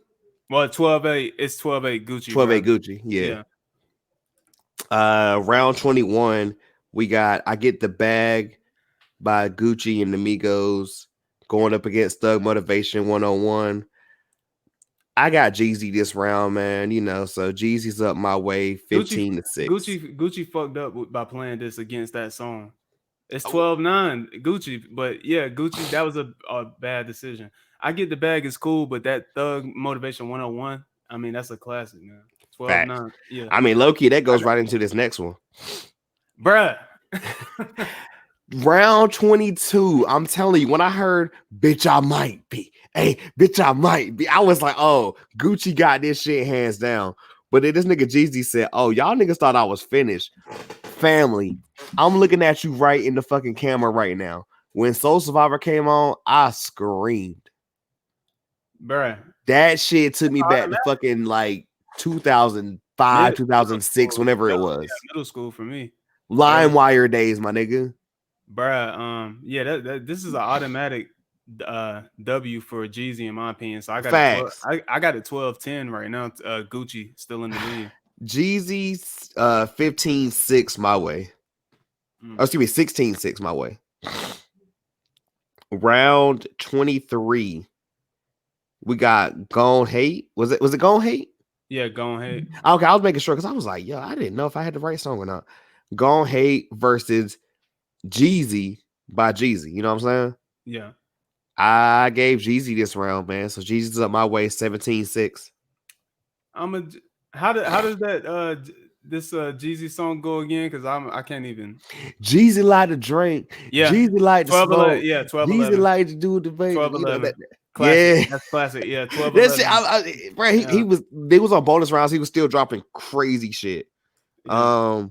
[SPEAKER 1] 12-8, it's 12-8 Gucci,
[SPEAKER 2] 12-8
[SPEAKER 1] bro.
[SPEAKER 2] Gucci, yeah.
[SPEAKER 1] Yeah.
[SPEAKER 2] Round 21, we got I Get the Bag by Gucci and the Migos going up against Thug Motivation 101. I got Jeezy this round, man. So Jeezy's up my way 15-6.
[SPEAKER 1] Gucci fucked up by playing this against that song. It's 12-9 Gucci, but yeah, Gucci, that was a bad decision. I Get the Bag is cool, but that Thug Motivation 101, I mean, that's a classic, man.
[SPEAKER 2] Facts.
[SPEAKER 1] 12-9. Yeah.
[SPEAKER 2] I mean, low key, that goes right into this next one.
[SPEAKER 1] Bruh.
[SPEAKER 2] Round 22. I'm telling you, when I heard bitch, I might be. Hey, bitch, I might be. I was like, oh, Gucci got this shit hands down. But then this nigga Jeezy said, oh, y'all niggas thought I was finished. Family, I'm looking at you right in the fucking camera right now. When Soul Survivor came on, I screamed.
[SPEAKER 1] Bruh.
[SPEAKER 2] That shit took me back to fucking like 2005, 2006, whenever it was.
[SPEAKER 1] Yeah, middle school for me.
[SPEAKER 2] LimeWire days, my nigga.
[SPEAKER 1] Bruh, yeah, this is an automatic W for Jeezy in my opinion. So I got
[SPEAKER 2] Facts.
[SPEAKER 1] I got it 12-10 right now. Gucci still in the lead.
[SPEAKER 2] Jeezy's 15-6 my way. Oh, excuse me, 16-6 my way. Round 23. We got Gone Hate. Was it Gone Hate?
[SPEAKER 1] Yeah, Gone Hate.
[SPEAKER 2] Okay, I was making sure because I was like, yo, I didn't know if I had the right song or not. Gone Hate versus Jeezy by Jeezy. You know what I'm saying?
[SPEAKER 1] Yeah.
[SPEAKER 2] I gave Jeezy this round, man. So Jeezy's up my way 17-6.
[SPEAKER 1] How does that this Jeezy song go again? Because I can't even.
[SPEAKER 2] Jeezy like to drink.
[SPEAKER 1] Yeah.
[SPEAKER 2] Jeezy like to smoke.
[SPEAKER 1] Yeah, 12-11.
[SPEAKER 2] Jeezy like to do the baby.
[SPEAKER 1] 12-11.
[SPEAKER 2] Yeah,
[SPEAKER 1] that's classic. Yeah, 12-11.
[SPEAKER 2] Right, he was. They was on bonus rounds. He was still dropping crazy shit. Yeah.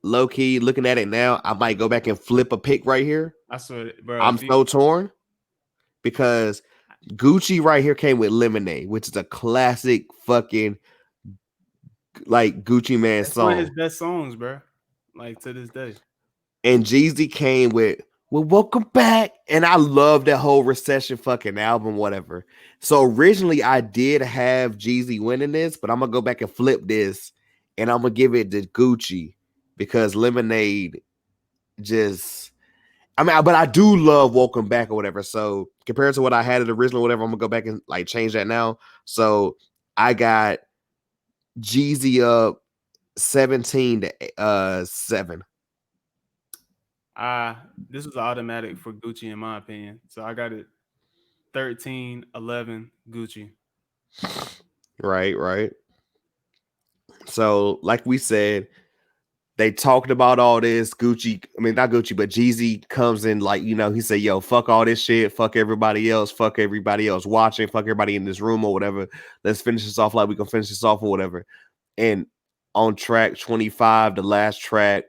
[SPEAKER 2] Low key looking at it now, I might go back and flip a pick right here.
[SPEAKER 1] I swear, bro.
[SPEAKER 2] I'm so torn because Gucci right here came with Lemonade, which is a classic fucking like Gucci Mane song.
[SPEAKER 1] One of his best songs, bro. Like to this day.
[SPEAKER 2] And Jeezy came with well, welcome back. And I love that whole recession fucking album, whatever. So originally I did have Jeezy winning this, but I'm gonna go back and flip this and I'm gonna give it to Gucci because Lemonade just but I do love Welcome Back or whatever. So compared to what I had it originally, whatever, I'm gonna go back and like change that now. So I got Jeezy up 17 to 7.
[SPEAKER 1] This was automatic for Gucci in my opinion. So I got it 13, 11 Gucci.
[SPEAKER 2] Right, right. So, like we said, they talked about all this. Gucci, I mean, not Gucci, but Jeezy comes in like, he said, yo, fuck all this shit. Fuck everybody else watching. Fuck everybody in this room or whatever. Let's finish this off like we can finish this off or whatever. And on track 25, the last track,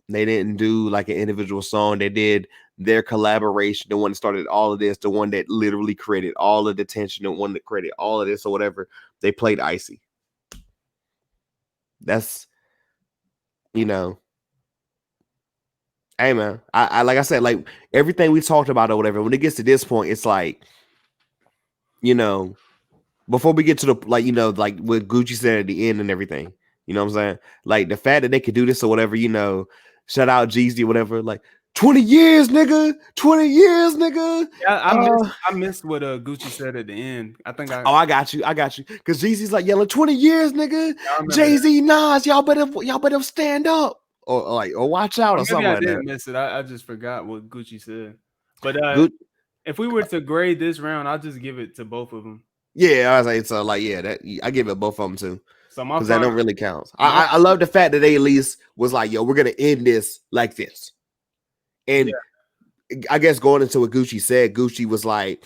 [SPEAKER 2] they didn't do like an individual song. They did their collaboration, the one that started all of this, the one that literally created all of the tension, the one that created all of this or whatever. They played Icy. That's, you know, hey man, I like I said, like everything we talked about or whatever, when it gets to this point, it's like, you know, before we get to the like, like what Gucci said at the end and everything, you know what I'm saying? Like the fact that they could do this or whatever, shout out Jeezy or whatever, like 20 years, nigga, 20 years, nigga.
[SPEAKER 1] Yeah, I missed what Gucci said at the end. I think
[SPEAKER 2] I got you. Cause Jeezy's like yelling 20 years, nigga.
[SPEAKER 1] I remember that.
[SPEAKER 2] Jay-Z, Nas, y'all better stand up. Or watch out
[SPEAKER 1] Or
[SPEAKER 2] or
[SPEAKER 1] maybe
[SPEAKER 2] something
[SPEAKER 1] I
[SPEAKER 2] like that.
[SPEAKER 1] didn't miss it. I just forgot what Gucci said. But
[SPEAKER 2] Good.
[SPEAKER 1] if we were to grade this round, I'll just give it to both of them.
[SPEAKER 2] Yeah, I was like, so like, yeah, that I give it both of them too.
[SPEAKER 1] So my
[SPEAKER 2] Because that
[SPEAKER 1] final,
[SPEAKER 2] don't really count.
[SPEAKER 1] my
[SPEAKER 2] I love the fact that they at least was like, yo, we're gonna end this like this. And
[SPEAKER 1] yeah,
[SPEAKER 2] I guess going into what Gucci said, Gucci was like,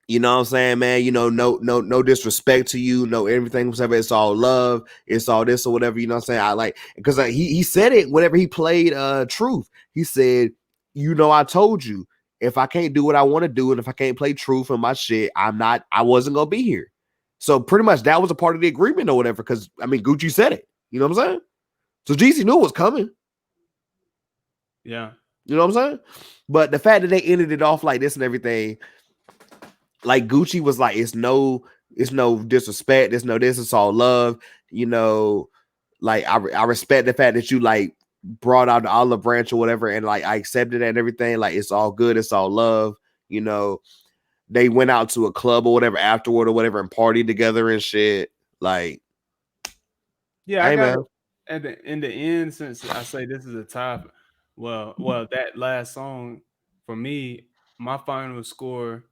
[SPEAKER 2] you know what I'm saying, man? No disrespect to you, no everything, whatever. It's all love. It's all this or whatever. You know what I'm saying? I like because he said it whenever he played Truth. He said, I told you if I can't do what I want to do and if I can't play Truth and my shit, I wasn't gonna be here. So pretty much that was a part of the agreement or whatever. Because I mean, Gucci said it. You know what I'm saying? So Jeezy knew it was coming.
[SPEAKER 1] yeah.
[SPEAKER 2] You know what I'm saying? But the fact that they ended it off like this and everything, like Gucci was like, it's no disrespect, there's no this, it's all love. Like I respect the fact that you like brought out the olive branch or whatever, and like I accepted it and everything. Like it's all good, it's all love. They went out to a club or whatever afterward or whatever and partied together and shit. Like,
[SPEAKER 1] Yeah, I
[SPEAKER 2] hey
[SPEAKER 1] got
[SPEAKER 2] man.
[SPEAKER 1] it in the end, since I say this is a tie. Well, that last song for me, my final score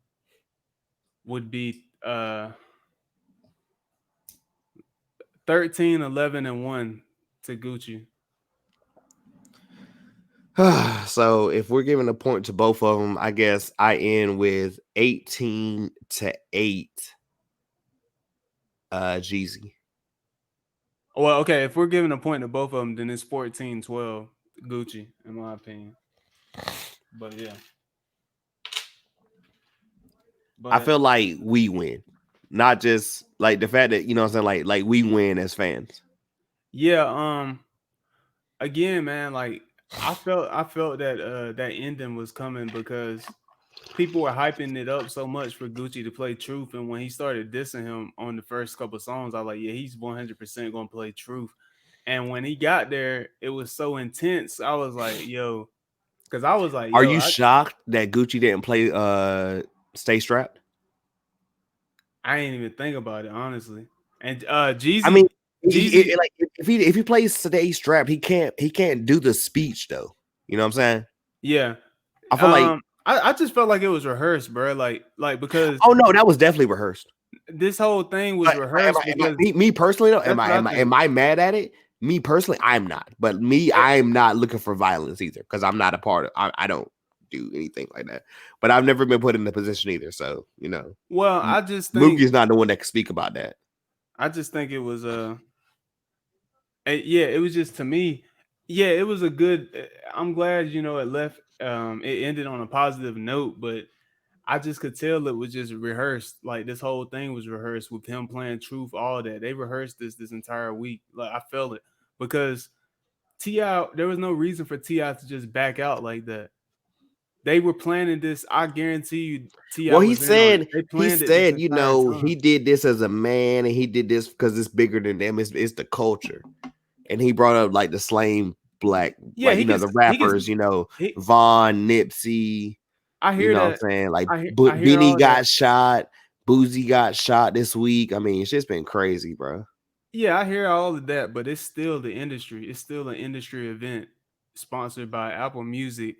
[SPEAKER 1] would be 13, 11, and 1 to Gucci.
[SPEAKER 2] So if we're giving a point to both of them, I guess I end with 18 to 8 Jeezy.
[SPEAKER 1] Well, okay, if we're giving a point to both of them, then it's 14, 12 Gucci, in my opinion. But yeah.
[SPEAKER 2] I
[SPEAKER 1] But
[SPEAKER 2] feel like we win. Not just like the fact that, what I'm saying, like we win as fans.
[SPEAKER 1] yeah, again, man, like I felt that that ending was coming because people were hyping it up so much for Gucci to play Truth, and when he started dissing him on the first couple songs, I was like, yeah, he's 100% gonna play Truth. And when he got there, it was so intense. I was like, yo, because I was like,
[SPEAKER 2] Are
[SPEAKER 1] yo,
[SPEAKER 2] you shocked that Gucci didn't play Stay Strapped?
[SPEAKER 1] I ain't even think about it honestly. And
[SPEAKER 2] I mean,
[SPEAKER 1] Jeezy,
[SPEAKER 2] like if he plays Stay Strapped, he can't do the speech though. You know what I'm saying?
[SPEAKER 1] yeah.
[SPEAKER 2] I feel like
[SPEAKER 1] I just felt like it was rehearsed, bro. Like because
[SPEAKER 2] oh no, that was definitely rehearsed.
[SPEAKER 1] this whole thing was
[SPEAKER 2] But
[SPEAKER 1] rehearsed because
[SPEAKER 2] me personally though,
[SPEAKER 1] that's what I
[SPEAKER 2] am
[SPEAKER 1] think.
[SPEAKER 2] I mad at it? Me personally, I'm not. But me,
[SPEAKER 1] Eh,
[SPEAKER 2] I'm not looking for violence either because I'm not a part of. I don't do anything like that. But I've never been put in the position either. So
[SPEAKER 1] Well, I just think
[SPEAKER 2] Mookie's not the one that can speak about that.
[SPEAKER 1] it was yeah, it was just to me, yeah, it was a good. I'm glad it left. It ended on a positive note, but I just could tell it was just rehearsed. Like this whole thing was rehearsed with him playing Truth, all that. They rehearsed this entire week. Like I felt it because Ti, there was no reason for Ti to just back out like that. they were planning this. I guarantee you, T.I.
[SPEAKER 2] Well, he
[SPEAKER 1] was in on it.
[SPEAKER 2] said
[SPEAKER 1] They
[SPEAKER 2] he
[SPEAKER 1] planned it this
[SPEAKER 2] said,
[SPEAKER 1] entire
[SPEAKER 2] he
[SPEAKER 1] time.
[SPEAKER 2] did this as a man, and he did this because it's bigger than them. It's the culture, and he brought up like the slain black,
[SPEAKER 1] Yeah,
[SPEAKER 2] like
[SPEAKER 1] he gets
[SPEAKER 2] the
[SPEAKER 1] he gets
[SPEAKER 2] rappers,
[SPEAKER 1] he.
[SPEAKER 2] Vaughn, Nipsey,
[SPEAKER 1] I hear
[SPEAKER 2] what I'm
[SPEAKER 1] that.
[SPEAKER 2] saying, like
[SPEAKER 1] I hear
[SPEAKER 2] Benny
[SPEAKER 1] all that.
[SPEAKER 2] got shot, Boozy got shot this week. I mean, it's just been crazy, bro.
[SPEAKER 1] Yeah, I hear all of that, but it's still the industry. It's still an industry event sponsored by Apple Music.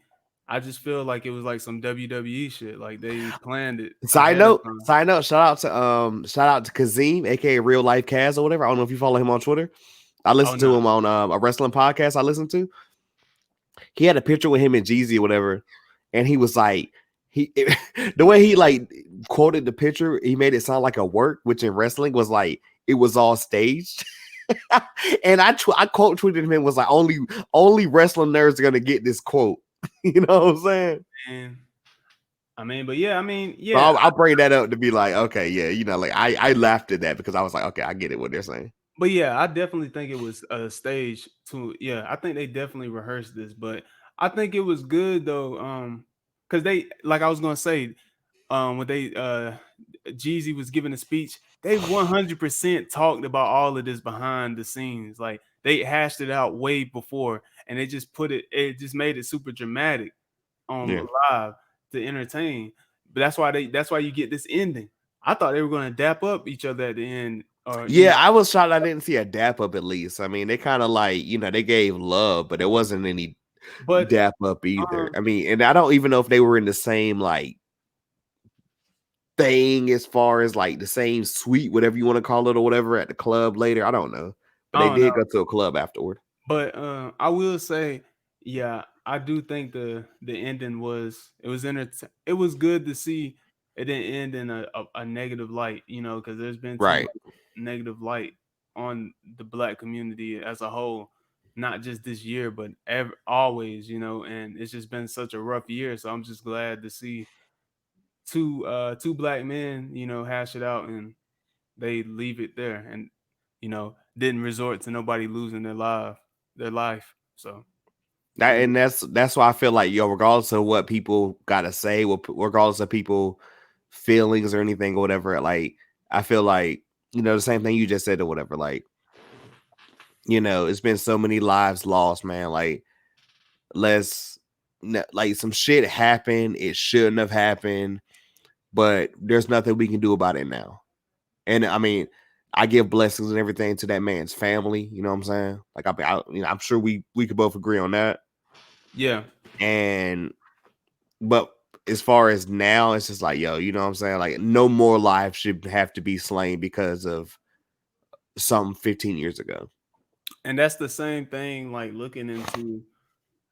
[SPEAKER 1] I just feel like it was like some WWE shit. Like they planned it ahead of time.
[SPEAKER 2] Side note, shout out to Kazim, aka Real Life Kaz or whatever. I don't know if you follow him on Twitter. I
[SPEAKER 1] Oh
[SPEAKER 2] listened to
[SPEAKER 1] no.
[SPEAKER 2] him on a wrestling podcast I listened to. He had a picture with him and Jeezy or whatever, and he was like, the way he like quoted the picture, he made it sound like a work, which in wrestling was like it was all staged. And I quote tweeted him and was like, only wrestling nerds are gonna get this quote. You know what I'm saying?
[SPEAKER 1] And I mean, but yeah, I mean,
[SPEAKER 2] So
[SPEAKER 1] yeah.
[SPEAKER 2] I'll bring that up to be like, okay, yeah, like I laughed at that because I was like, okay, I get it what they're saying.
[SPEAKER 1] But yeah, I definitely think it was a stage to yeah, I think they definitely rehearsed this, but I think it was good though. Because they like I was gonna say, when they Jeezy was giving a speech, they 100% talked about all of this behind the scenes. Like they hashed it out way before, and they just it just made it super dramatic
[SPEAKER 2] Yeah.
[SPEAKER 1] on live to entertain. But that's why you get this ending. I thought they were gonna dap up each other at the end, or
[SPEAKER 2] Yeah, I was shocked I didn't see a dap up at least. I mean, they kind of like, they gave love, but there wasn't any
[SPEAKER 1] but
[SPEAKER 2] dap up either.
[SPEAKER 1] um,
[SPEAKER 2] I mean, and I don't even know if they were in the same like thing as far as like the same suite, whatever you want to call it, or whatever at the club later. I don't know. But
[SPEAKER 1] I
[SPEAKER 2] they
[SPEAKER 1] don't know.
[SPEAKER 2] did go to a club afterward.
[SPEAKER 1] But I will say, yeah, I do think the ending it was good to see it didn't end in a negative light, because there's been too
[SPEAKER 2] Right.
[SPEAKER 1] much negative light on the black community as a whole, not just this year, but always, and it's just been such a rough year. So I'm just glad to see two black men, hash it out and they leave it there and didn't resort to nobody losing their life. So
[SPEAKER 2] That
[SPEAKER 1] it,
[SPEAKER 2] and that's why I feel like regardless of what people gotta say, regardless of people feelings or anything or whatever, like I feel like the same thing you just said or whatever. Like it's been so many lives lost, man. Like let's like some shit happened. It shouldn't have happened, but there's nothing we can do about it now. And I mean, I give blessings and everything to that man's family. You know what I'm saying? Like I'm sure we could both agree on that.
[SPEAKER 1] yeah.
[SPEAKER 2] And but as far as now, it's just like, yo, you know what I'm saying? Like no more lives should have to be slain because of something 15 years ago.
[SPEAKER 1] And that's the same thing, like looking into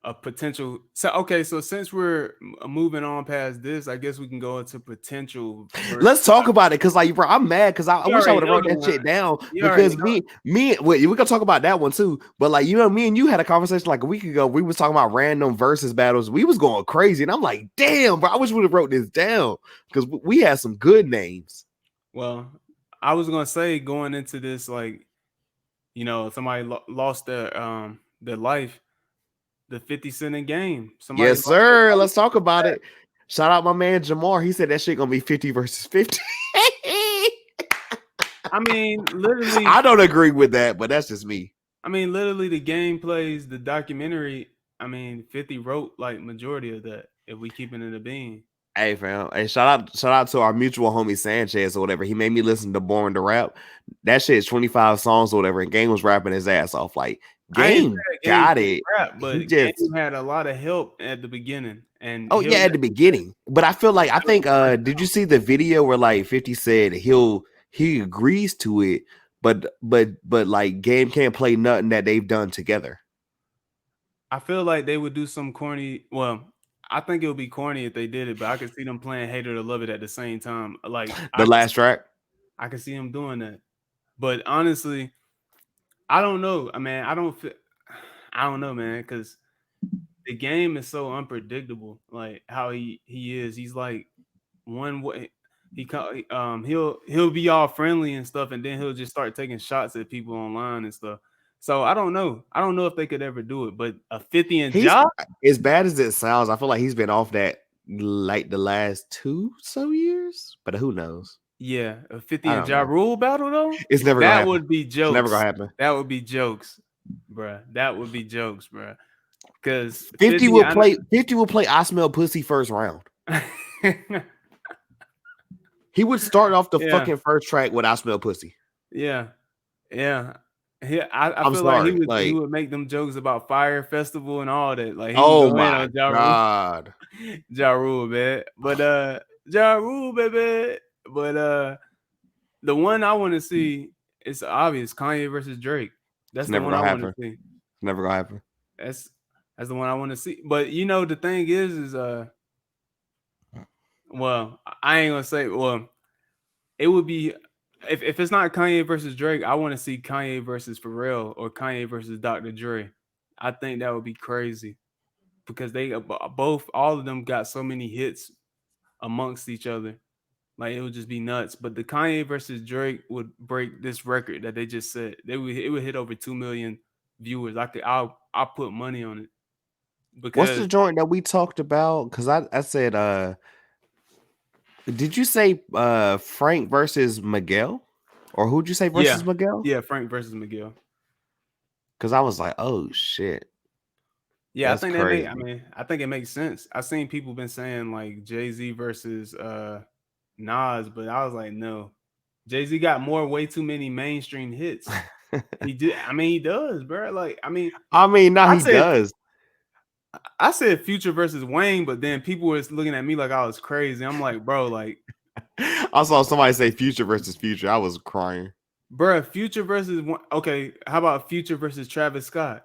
[SPEAKER 1] a potential. So okay, so since we're moving on past this, I guess we can go into potential versus.
[SPEAKER 2] Let's talk about it, cause like, bro, I'm mad because I
[SPEAKER 1] You
[SPEAKER 2] wish I
[SPEAKER 1] already
[SPEAKER 2] would have
[SPEAKER 1] know
[SPEAKER 2] wrote
[SPEAKER 1] the
[SPEAKER 2] that
[SPEAKER 1] one.
[SPEAKER 2] shit down.
[SPEAKER 1] You already
[SPEAKER 2] Because
[SPEAKER 1] know.
[SPEAKER 2] we gonna talk about that one too. But like, me and you had a conversation like a week ago. We was talking about random versus battles. We was going crazy, and I'm like, damn, bro, I wish we would have wrote this down because we had some good names.
[SPEAKER 1] Well, I was gonna say going into this, like somebody lost their life, the 50 Cent in game. Somebody
[SPEAKER 2] Yes,
[SPEAKER 1] lost their
[SPEAKER 2] sir.
[SPEAKER 1] life.
[SPEAKER 2] Let's talk about it. Shout out my man Jamar. He said that shit gonna be 50 versus 50.
[SPEAKER 1] I mean, literally,
[SPEAKER 2] I don't agree with that, but that's just me.
[SPEAKER 1] literally, the game plays, the documentary. 50 wrote like majority of that. If we keeping it a bean.
[SPEAKER 2] Hey fam, hey, shout out to our mutual homie Sanchez or whatever. He made me listen to Born to Rap. That shit is 25 songs or whatever, and Game was rapping his ass off. Like
[SPEAKER 1] I ain't
[SPEAKER 2] Game
[SPEAKER 1] say Game
[SPEAKER 2] got
[SPEAKER 1] can't
[SPEAKER 2] it.
[SPEAKER 1] rap, but
[SPEAKER 2] He just
[SPEAKER 1] Game had a lot of help at the beginning, and
[SPEAKER 2] oh yeah, at the beginning. But I feel like I think did you see the video where like 50 said he agrees to it, but like Game can't play nothing that they've done together.
[SPEAKER 1] I feel like they would do some corny. Well, I think it would be corny if they did it, but I could see them playing "Hate It or Love It" at the same time. Like
[SPEAKER 2] The last track.
[SPEAKER 1] I can see them doing that. But honestly, I don't know. I don't feel. I don't know, man, because the game is so unpredictable. Like how he is. He's like one way. He'll be all friendly and stuff, and then he'll just start taking shots at people online and stuff. So I don't know. I don't know if they could ever do it. But a 50 and
[SPEAKER 2] He's
[SPEAKER 1] job.
[SPEAKER 2] as bad as it sounds. I feel like he's been off that like the last 2 so years, but who knows?
[SPEAKER 1] Yeah, a 50
[SPEAKER 2] I
[SPEAKER 1] and
[SPEAKER 2] don't
[SPEAKER 1] Ja
[SPEAKER 2] know.
[SPEAKER 1] Rule battle though?
[SPEAKER 2] It's never gonna
[SPEAKER 1] That
[SPEAKER 2] happen.
[SPEAKER 1] would be
[SPEAKER 2] It's never gonna
[SPEAKER 1] jokes.
[SPEAKER 2] happen.
[SPEAKER 1] That would be jokes, bruh. That would be jokes, bruh. Because
[SPEAKER 2] 50
[SPEAKER 1] 50,
[SPEAKER 2] will play. 50 will play "I Smell Pussy" first round. He would start off the
[SPEAKER 1] yeah,
[SPEAKER 2] fucking first track with "I Smell Pussy."
[SPEAKER 1] yeah, yeah. I
[SPEAKER 2] I'm
[SPEAKER 1] feel like
[SPEAKER 2] sorry,
[SPEAKER 1] he
[SPEAKER 2] like,
[SPEAKER 1] would make them jokes about Fire Festival and all that. Like he would
[SPEAKER 2] oh
[SPEAKER 1] go in
[SPEAKER 2] my
[SPEAKER 1] on Ja Rule,
[SPEAKER 2] god,
[SPEAKER 1] Ja Rule, man. But Ja Rule, baby. But the one I want to see is obvious: Kanye versus Drake.
[SPEAKER 2] it's
[SPEAKER 1] That's the
[SPEAKER 2] never
[SPEAKER 1] one I
[SPEAKER 2] gonna
[SPEAKER 1] want to
[SPEAKER 2] happen.
[SPEAKER 1] see.
[SPEAKER 2] It's never gonna happen.
[SPEAKER 1] That's that's the one I want to see. But you know, the thing is well, I ain't gonna say. Well, it would be if it's not Kanye versus Drake, I want to see Kanye versus Pharrell or Kanye versus Dr. Dre. I think that would be crazy because they both all of them got so many hits amongst each other. Like it would just be nuts. But the Kanye versus Drake would break this record that they just said. It would hit over 2 million viewers. I'll put money on it
[SPEAKER 2] What's the
[SPEAKER 1] because
[SPEAKER 2] joint that we talked about? Because I said, did you say Frank versus Miguel, or who'd you say versus Miguel?
[SPEAKER 1] yeah, Frank versus Miguel.
[SPEAKER 2] Because I was like, oh shit,
[SPEAKER 1] Yeah, I
[SPEAKER 2] that's
[SPEAKER 1] think that make. I
[SPEAKER 2] crazy.
[SPEAKER 1] mean, I think it makes sense. I've seen people been saying like Jay-Z versus Nas, but I was like, no. Jay-Z got way too many mainstream hits. He did. I mean, he does, bro. Like, I mean,
[SPEAKER 2] Now
[SPEAKER 1] I
[SPEAKER 2] he
[SPEAKER 1] said
[SPEAKER 2] does.
[SPEAKER 1] I said Future versus Wayne, but then people was looking at me like I was crazy. I'm like, bro, like,
[SPEAKER 2] I saw somebody say Future versus Future. I was crying.
[SPEAKER 1] bro, Future versus okay. How about Future versus Travis Scott?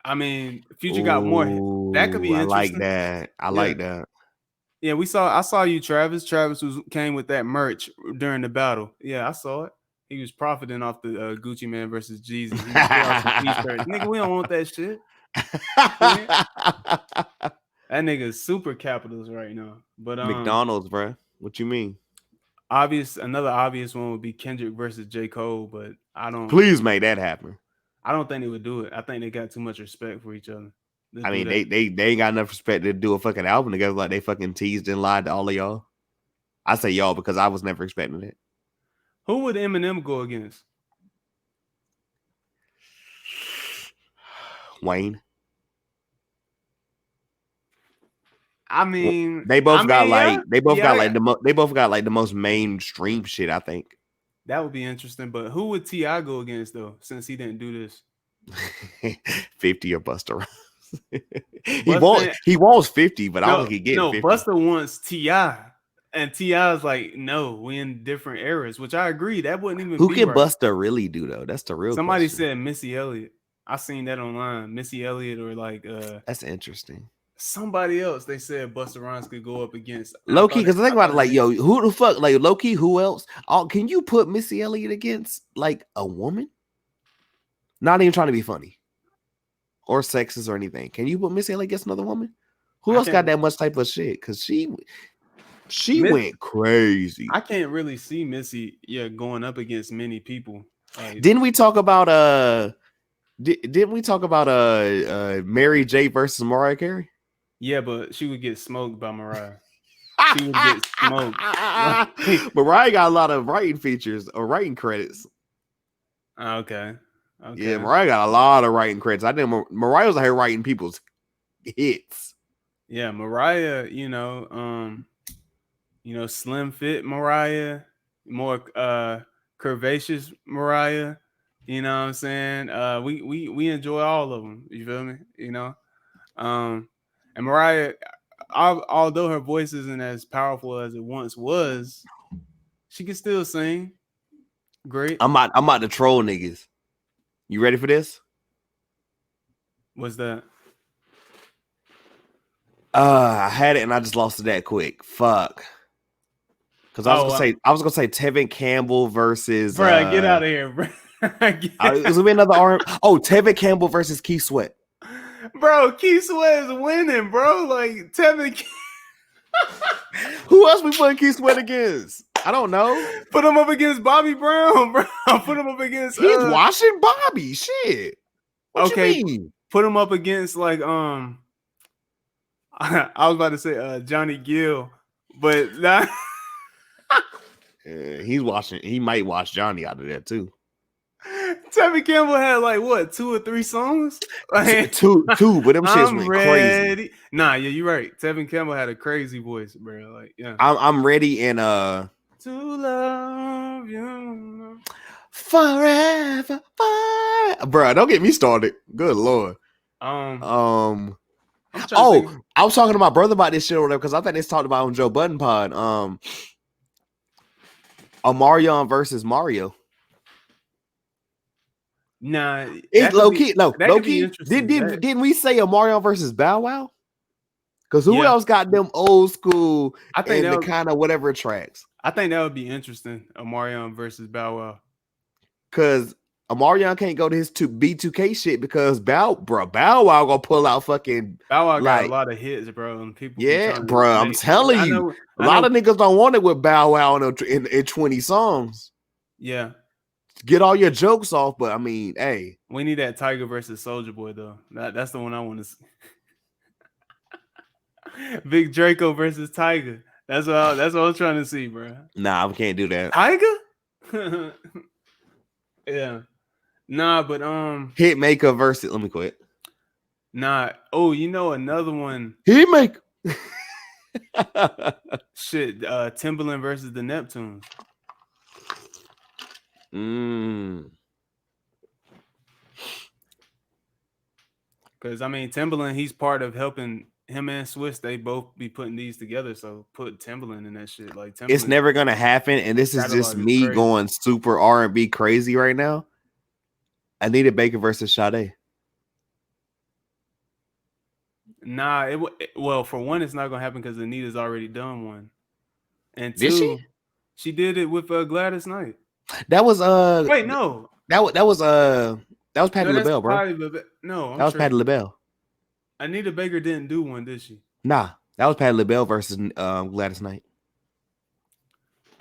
[SPEAKER 1] I mean, Future got more. That could
[SPEAKER 2] Ooh,
[SPEAKER 1] be
[SPEAKER 2] I like
[SPEAKER 1] interesting.
[SPEAKER 2] that. I
[SPEAKER 1] Yeah.
[SPEAKER 2] like that.
[SPEAKER 1] Yeah, I saw you, Travis. Travis came with that merch during the battle. Yeah, I saw it. He was profiting off the Gucci Mane versus Jeezy. He put out some t-shirts. Nigga, we don't want that shit. Yeah. That nigga is super capitals right now. But
[SPEAKER 2] McDonald's, bro. What you mean?
[SPEAKER 1] another obvious one would be Kendrick versus J. Cole, but
[SPEAKER 2] Please make that happen.
[SPEAKER 1] I don't think they would do it. I think they got too much respect for each other to
[SPEAKER 2] I
[SPEAKER 1] do
[SPEAKER 2] mean,
[SPEAKER 1] that.
[SPEAKER 2] they ain't got enough respect to do a fucking album together like they fucking teased and lied to all of y'all. I say y'all because I was never expecting it.
[SPEAKER 1] Who would Eminem go against?
[SPEAKER 2] Wayne.
[SPEAKER 1] I mean,
[SPEAKER 2] They both got
[SPEAKER 1] yeah,
[SPEAKER 2] like they both got
[SPEAKER 1] yeah,
[SPEAKER 2] like the most mainstream shit, I think.
[SPEAKER 1] that would be interesting. But who would T.I. go against though, since he didn't do this?
[SPEAKER 2] 50 or Busta Rhymes.
[SPEAKER 1] Busta,
[SPEAKER 2] he wants 50, but I don't think he getting 50.
[SPEAKER 1] Busta wants T.I. And T.I. is like, no, we in different eras, which I agree. That wouldn't even
[SPEAKER 2] Who
[SPEAKER 1] be
[SPEAKER 2] can
[SPEAKER 1] right.
[SPEAKER 2] Busta really do though? That's the real
[SPEAKER 1] Somebody
[SPEAKER 2] question.
[SPEAKER 1] said Missy Elliott. I seen that online. Missy Elliott or like
[SPEAKER 2] That's interesting.
[SPEAKER 1] somebody else. They said Busta Rhymes could go up against.
[SPEAKER 2] Low key, because the thing
[SPEAKER 1] I
[SPEAKER 2] about
[SPEAKER 1] thought
[SPEAKER 2] it,
[SPEAKER 1] it
[SPEAKER 2] like,
[SPEAKER 1] made
[SPEAKER 2] yo,
[SPEAKER 1] sense.
[SPEAKER 2] who the fuck, like, low key, who else? Can you put Missy Elliott against like a woman? Not even trying to be funny or sexist or anything. Can you put Missy Elliott against another woman? Who
[SPEAKER 1] I
[SPEAKER 2] else got
[SPEAKER 1] can't.
[SPEAKER 2] that much type of shit? Because she went crazy.
[SPEAKER 1] I can't really see Missy, going up against many people. Like,
[SPEAKER 2] Didn't we talk about Didn't we talk about Mary J versus Mariah Carey?
[SPEAKER 1] yeah, but she would get smoked by Mariah. She would get smoked.
[SPEAKER 2] Mariah got a lot of writing features or writing credits.
[SPEAKER 1] Okay.
[SPEAKER 2] Yeah, Mariah got a lot of writing credits. I think Mariah was out here writing people's hits.
[SPEAKER 1] Yeah, Mariah, slim fit Mariah, more curvaceous Mariah. You know what I'm saying? We enjoy all of them. You feel me? And Mariah, although her voice isn't as powerful as it once was, she can still sing. Great.
[SPEAKER 2] I'm about to troll niggas. You ready for this?
[SPEAKER 1] What's that?
[SPEAKER 2] I had it and I just lost it that quick. Fuck. Because I was gonna say Tevin Campbell versus
[SPEAKER 1] bro, get out of here, bro.
[SPEAKER 2] It was gonna be another arm. Oh, Tevin Campbell versus Keith Sweat.
[SPEAKER 1] Bro, Keith Sweat is winning, bro. Like Tevin.
[SPEAKER 2] Who else we putting Keith Sweat against? I don't know.
[SPEAKER 1] Put him up against Bobby Brown, bro. Put him up against.
[SPEAKER 2] He's watching Bobby. Shit. What you mean?
[SPEAKER 1] Put him up against like I was about to say Johnny Gill, but not.
[SPEAKER 2] He's watching. He might watch Johnny out of there too.
[SPEAKER 1] Tevin Campbell had like what 2 or 3 songs? Like,
[SPEAKER 2] Two, but them shits
[SPEAKER 1] I'm
[SPEAKER 2] went crazy.
[SPEAKER 1] ready. Nah, yeah, you're right. Tevin Campbell had a crazy voice, bro. Like, yeah.
[SPEAKER 2] I'm ready and
[SPEAKER 1] To love you
[SPEAKER 2] forever, bro. Don't get me started. Good lord.
[SPEAKER 1] I'm trying to
[SPEAKER 2] Oh,
[SPEAKER 1] think.
[SPEAKER 2] I was talking to my brother about this shit or whatever because I think they talked about on Joe Budden Pod. Omarion versus Mario.
[SPEAKER 1] Nah,
[SPEAKER 2] It's
[SPEAKER 1] that could
[SPEAKER 2] low
[SPEAKER 1] be
[SPEAKER 2] key. No,
[SPEAKER 1] that
[SPEAKER 2] low
[SPEAKER 1] could be
[SPEAKER 2] key.
[SPEAKER 1] interesting.
[SPEAKER 2] Didn't we say Omarion versus Bow Wow? Because who
[SPEAKER 1] Yeah,
[SPEAKER 2] else got them old school
[SPEAKER 1] I think
[SPEAKER 2] and
[SPEAKER 1] that
[SPEAKER 2] the
[SPEAKER 1] would,
[SPEAKER 2] kind of whatever tracks?
[SPEAKER 1] I think that would be interesting. Omarion versus Bow Wow.
[SPEAKER 2] Because Omarion can't go to his B2K shit because Bow Wow gonna pull out fucking
[SPEAKER 1] Bow Wow got a
[SPEAKER 2] like,
[SPEAKER 1] lot of hits, bro, and people be
[SPEAKER 2] yeah,
[SPEAKER 1] trying to
[SPEAKER 2] bro. I'm
[SPEAKER 1] make.
[SPEAKER 2] telling
[SPEAKER 1] I
[SPEAKER 2] you,
[SPEAKER 1] know,
[SPEAKER 2] a
[SPEAKER 1] I
[SPEAKER 2] lot
[SPEAKER 1] know.
[SPEAKER 2] of niggas don't want it with Bow Wow in 20 songs.
[SPEAKER 1] Yeah,
[SPEAKER 2] Get all your jokes off, but I mean, hey,
[SPEAKER 1] we need that Tiger versus Soldier Boy though. That's the one I want to see. Big Draco versus Tiger. That's what I was trying to see, bro.
[SPEAKER 2] nah, I can't do that.
[SPEAKER 1] Tiger? Yeah. Nah, but
[SPEAKER 2] Hitmaker versus. Let me quit.
[SPEAKER 1] nah. Oh, you know another one.
[SPEAKER 2] Hitmaker.
[SPEAKER 1] Shit, Timberland versus the Neptunes. Because I mean, Timberland, he's part of helping him and Swiss. They both be putting these together. So put Timberland in that shit. Like
[SPEAKER 2] It's
[SPEAKER 1] Timberland
[SPEAKER 2] never gonna happen, and this is just
[SPEAKER 1] catalog is
[SPEAKER 2] me
[SPEAKER 1] crazy.
[SPEAKER 2] going super R&B crazy right now. Anita Baker versus Sade.
[SPEAKER 1] Nah, well, for one, it's not gonna happen because Anita's already done one, and
[SPEAKER 2] Did she?
[SPEAKER 1] two, she did it with Gladys Knight.
[SPEAKER 2] That was
[SPEAKER 1] Wait, no,
[SPEAKER 2] that was Patti
[SPEAKER 1] no, that's
[SPEAKER 2] LaBelle, bro.
[SPEAKER 1] probably no.
[SPEAKER 2] That
[SPEAKER 1] I'm
[SPEAKER 2] was Patti
[SPEAKER 1] tripping.
[SPEAKER 2] LaBelle.
[SPEAKER 1] Anita Baker didn't do one, did she?
[SPEAKER 2] Nah, that was Patti LaBelle versus Gladys Knight.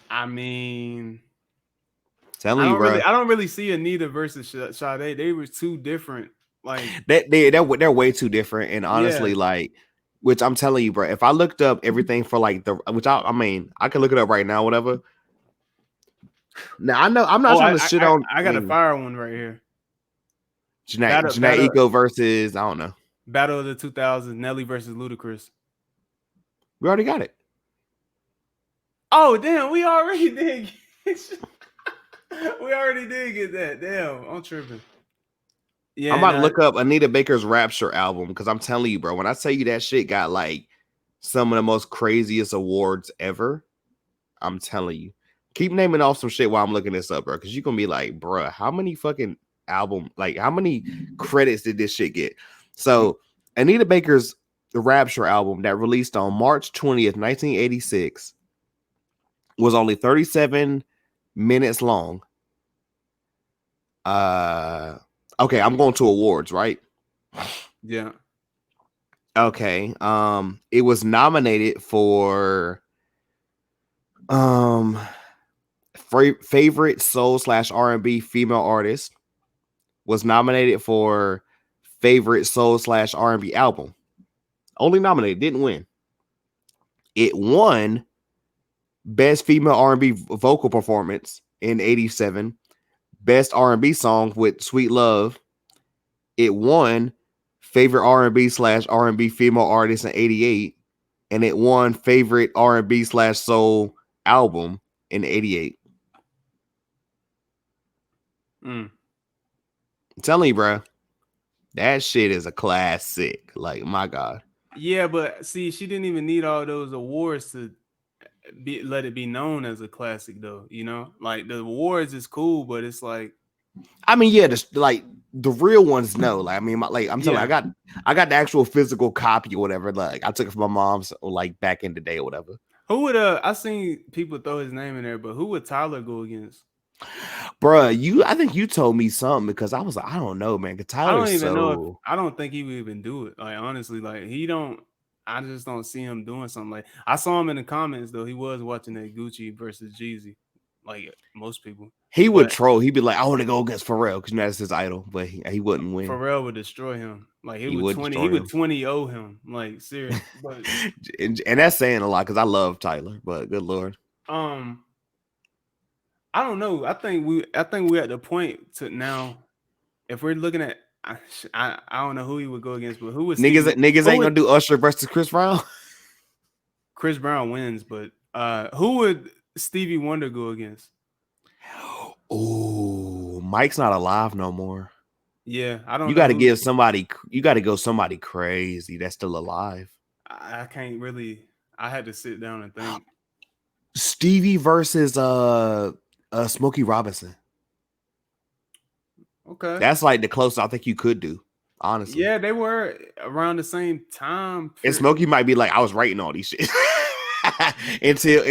[SPEAKER 1] I mean,
[SPEAKER 2] Telling you, bro.
[SPEAKER 1] I don't really see Anita versus Sade. They were two different. Like,
[SPEAKER 2] They're way too different, and
[SPEAKER 1] yeah.
[SPEAKER 2] honestly, like, which I'm telling you, bro. If I looked up everything for like I mean, I can look it up right now, whatever. Now I know I'm not
[SPEAKER 1] Oh,
[SPEAKER 2] trying to shit on.
[SPEAKER 1] I
[SPEAKER 2] I
[SPEAKER 1] got a
[SPEAKER 2] mean,
[SPEAKER 1] fire one right here.
[SPEAKER 2] Janae Eco versus I don't know.
[SPEAKER 1] Battle of the 2000s. Nelly versus Ludacris.
[SPEAKER 2] We already got it.
[SPEAKER 1] Oh damn, we already did. We already did get that. Damn, I'm tripping. Yeah,
[SPEAKER 2] I'm about to look up Anita Baker's Rapture album because I'm telling you, bro. When I tell you that shit got like some of the most craziest awards ever, I'm telling you. Keep naming off some shit while I'm looking this up, bro. Because you're gonna be like, bro, how many fucking how many credits did this shit get? So Anita Baker's The Rapture album that released on March 20th, 1986 was only 37 minutes long. Okay, I'm going to awards, right?
[SPEAKER 1] Yeah.
[SPEAKER 2] Okay. It was nominated for favorite soul / R&B female artist. Was nominated for favorite soul / R&B album. Only nominated, didn't win. It won best female R&B vocal performance in 87, best R&B song with Sweet Love. It won favorite R&B / R&B female artist in 88, and it won favorite R&B / soul album in 88. I'm telling you, bro, that shit is a classic. Like, my God.
[SPEAKER 1] Yeah, but see, she didn't even need all those awards to let it be known as a classic, though. You know, like the awards is cool, but it's like,
[SPEAKER 2] I mean, yeah, like the real ones, no. Like, I mean, like I'm telling you, I got the actual physical copy or whatever. Like, I took it from my mom's, like back in the day or whatever.
[SPEAKER 1] Who would I seen people throw his name in there, but who would Tyler go against?
[SPEAKER 2] Bruh, I think you told me something because I was like, I don't know, man.
[SPEAKER 1] I don't
[SPEAKER 2] Tyler's
[SPEAKER 1] even know if
[SPEAKER 2] so.
[SPEAKER 1] I don't think he would even do it. Like honestly, like he don't. I just don't see him doing something like. I saw him in the comments though. He was watching that Gucci versus Jeezy. like most people.
[SPEAKER 2] He would
[SPEAKER 1] But
[SPEAKER 2] troll. He'd be like, "I want to go against Pharrell because that's his idol," but he wouldn't win.
[SPEAKER 1] Pharrell would destroy him. Like
[SPEAKER 2] He would
[SPEAKER 1] he
[SPEAKER 2] destroy
[SPEAKER 1] would
[SPEAKER 2] him.
[SPEAKER 1] 20-0 him. Like serious. But
[SPEAKER 2] and that's saying a lot because I love Tyler, but good lord.
[SPEAKER 1] I don't know. I think we're at the point to now. If we're looking at, I don't know who he would go against, but who would
[SPEAKER 2] Niggas
[SPEAKER 1] who
[SPEAKER 2] ain't
[SPEAKER 1] would,
[SPEAKER 2] gonna do Usher versus Chris Brown.
[SPEAKER 1] Chris Brown wins, but who would Stevie Wonder go against?
[SPEAKER 2] Oh, Mike's not alive no more.
[SPEAKER 1] Yeah, I don't
[SPEAKER 2] You
[SPEAKER 1] know.
[SPEAKER 2] got to give somebody. You got to go somebody crazy that's still alive.
[SPEAKER 1] I can't really. I had to sit down and think.
[SPEAKER 2] Stevie versus Smokey Robinson.
[SPEAKER 1] Okay,
[SPEAKER 2] that's like the closest I think you could do. Honestly,
[SPEAKER 1] yeah, they were around the same time.
[SPEAKER 2] And Smokey might be like, I was writing all these shit until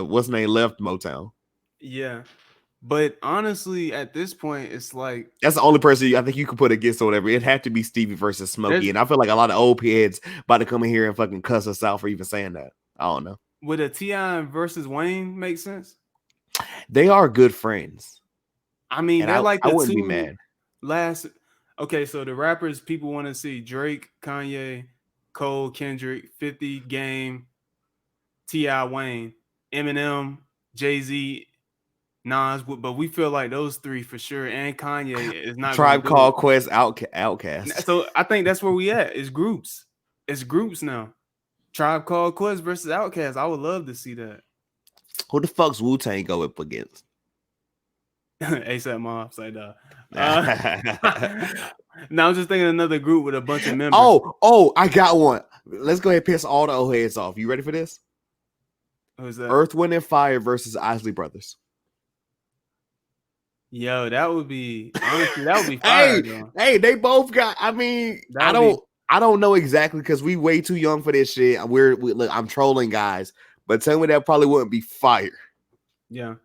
[SPEAKER 2] what's his name left Motown.
[SPEAKER 1] Yeah, but honestly, at this point, it's like
[SPEAKER 2] that's the only person I think you could put against or whatever. It had to be Stevie versus Smokey, and I feel like a lot of old heads about to come in here and fucking cuss us out for even saying that. I don't know.
[SPEAKER 1] Would a T.I. versus Wayne make sense?
[SPEAKER 2] They are good friends.
[SPEAKER 1] I mean, they're like the
[SPEAKER 2] I wouldn't
[SPEAKER 1] two
[SPEAKER 2] be mad.
[SPEAKER 1] last. Okay, so the rappers people want to see: Drake, Kanye, Cole, Kendrick, 50, Game, T.I., Wayne, Eminem, Jay-Z, Nas. But we feel like those three for sure, and Kanye is not
[SPEAKER 2] Tribe Called Quest, Outkast.
[SPEAKER 1] So I think that's where we at. It's groups. It's groups now. Tribe Called Quest versus Outkast. I would love to see that.
[SPEAKER 2] Who the fuck's Wu-Tang go up against?
[SPEAKER 1] ASAP Mob, say that. Now I'm just thinking another group with a bunch of members.
[SPEAKER 2] Oh, I got one. Let's go ahead and piss all the old heads off. You ready for this?
[SPEAKER 1] Who's that?
[SPEAKER 2] Earth, Wind, and Fire versus Isley Brothers.
[SPEAKER 1] That would be honestly that would be fire.
[SPEAKER 2] Hey, they both got. I mean, I don't know exactly because we way too young for this shit. Look, I'm trolling guys, but tell me that probably wouldn't be fire.
[SPEAKER 1] Yeah,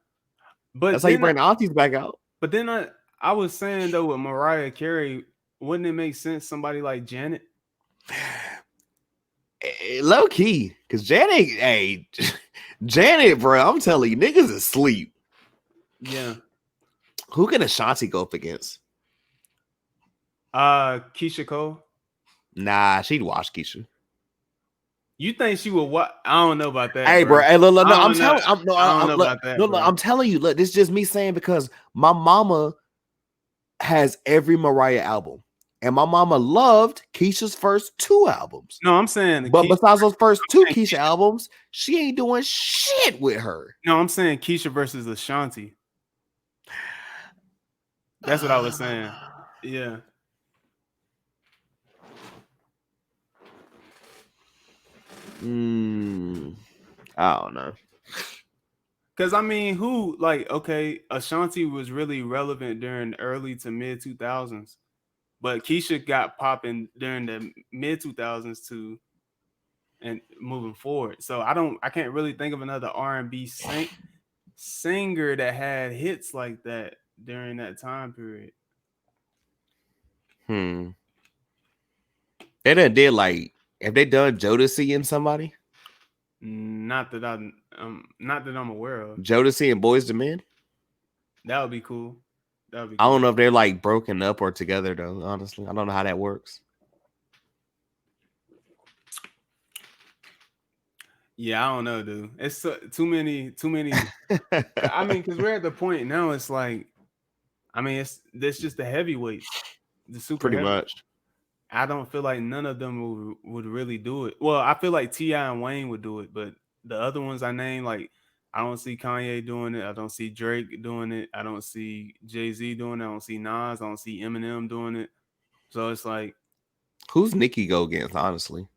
[SPEAKER 1] but
[SPEAKER 2] that's how you bring the aunties back out.
[SPEAKER 1] But then I was saying though with Mariah Carey, wouldn't it make sense somebody like Janet?
[SPEAKER 2] Low key, because Janet, bro, I'm telling you, niggas is asleep.
[SPEAKER 1] Yeah.
[SPEAKER 2] Who can Ashanti go up against?
[SPEAKER 1] Keisha Cole.
[SPEAKER 2] Nah, she'd watch Keisha.
[SPEAKER 1] You think she would what? I don't know about that.
[SPEAKER 2] Hey, bro. Hey, look, no,
[SPEAKER 1] I'm
[SPEAKER 2] telling you. Look, this is just me saying because my mama has every Mariah album. And my mama loved Keisha's first 2 albums.
[SPEAKER 1] No, I'm saying,
[SPEAKER 2] but besides those first 2 Keisha albums, she ain't doing shit with her.
[SPEAKER 1] No, I'm saying Keisha versus Ashanti. That's what I was saying. Yeah.
[SPEAKER 2] I don't know.
[SPEAKER 1] Because I mean, okay, Ashanti was really relevant during the early to mid 2000s. But Keisha got popping during the mid 2000s too, and moving forward. So I can't really think of another R&B singer that had hits like that during that time period.
[SPEAKER 2] They done did have they done Jodeci and somebody?
[SPEAKER 1] Not that I'm aware of.
[SPEAKER 2] Jodeci and Boyz II Men?
[SPEAKER 1] That would be cool.
[SPEAKER 2] I don't know if they're broken up or together though. Honestly, I don't know how that works.
[SPEAKER 1] Yeah, I don't know, dude. It's too many. I mean, because we're at the point now. It's like, I mean, that's just the heavyweights, the super
[SPEAKER 2] pretty much.
[SPEAKER 1] I don't feel like none of them would really do it. Well, I feel like T.I. and Wayne would do it, but the other ones I named, I don't see Kanye doing it. I don't see Drake doing it. I don't see Jay-Z doing it. I don't see Nas. I don't see Eminem doing it. So it's like,
[SPEAKER 2] who's Nicki go against? Honestly,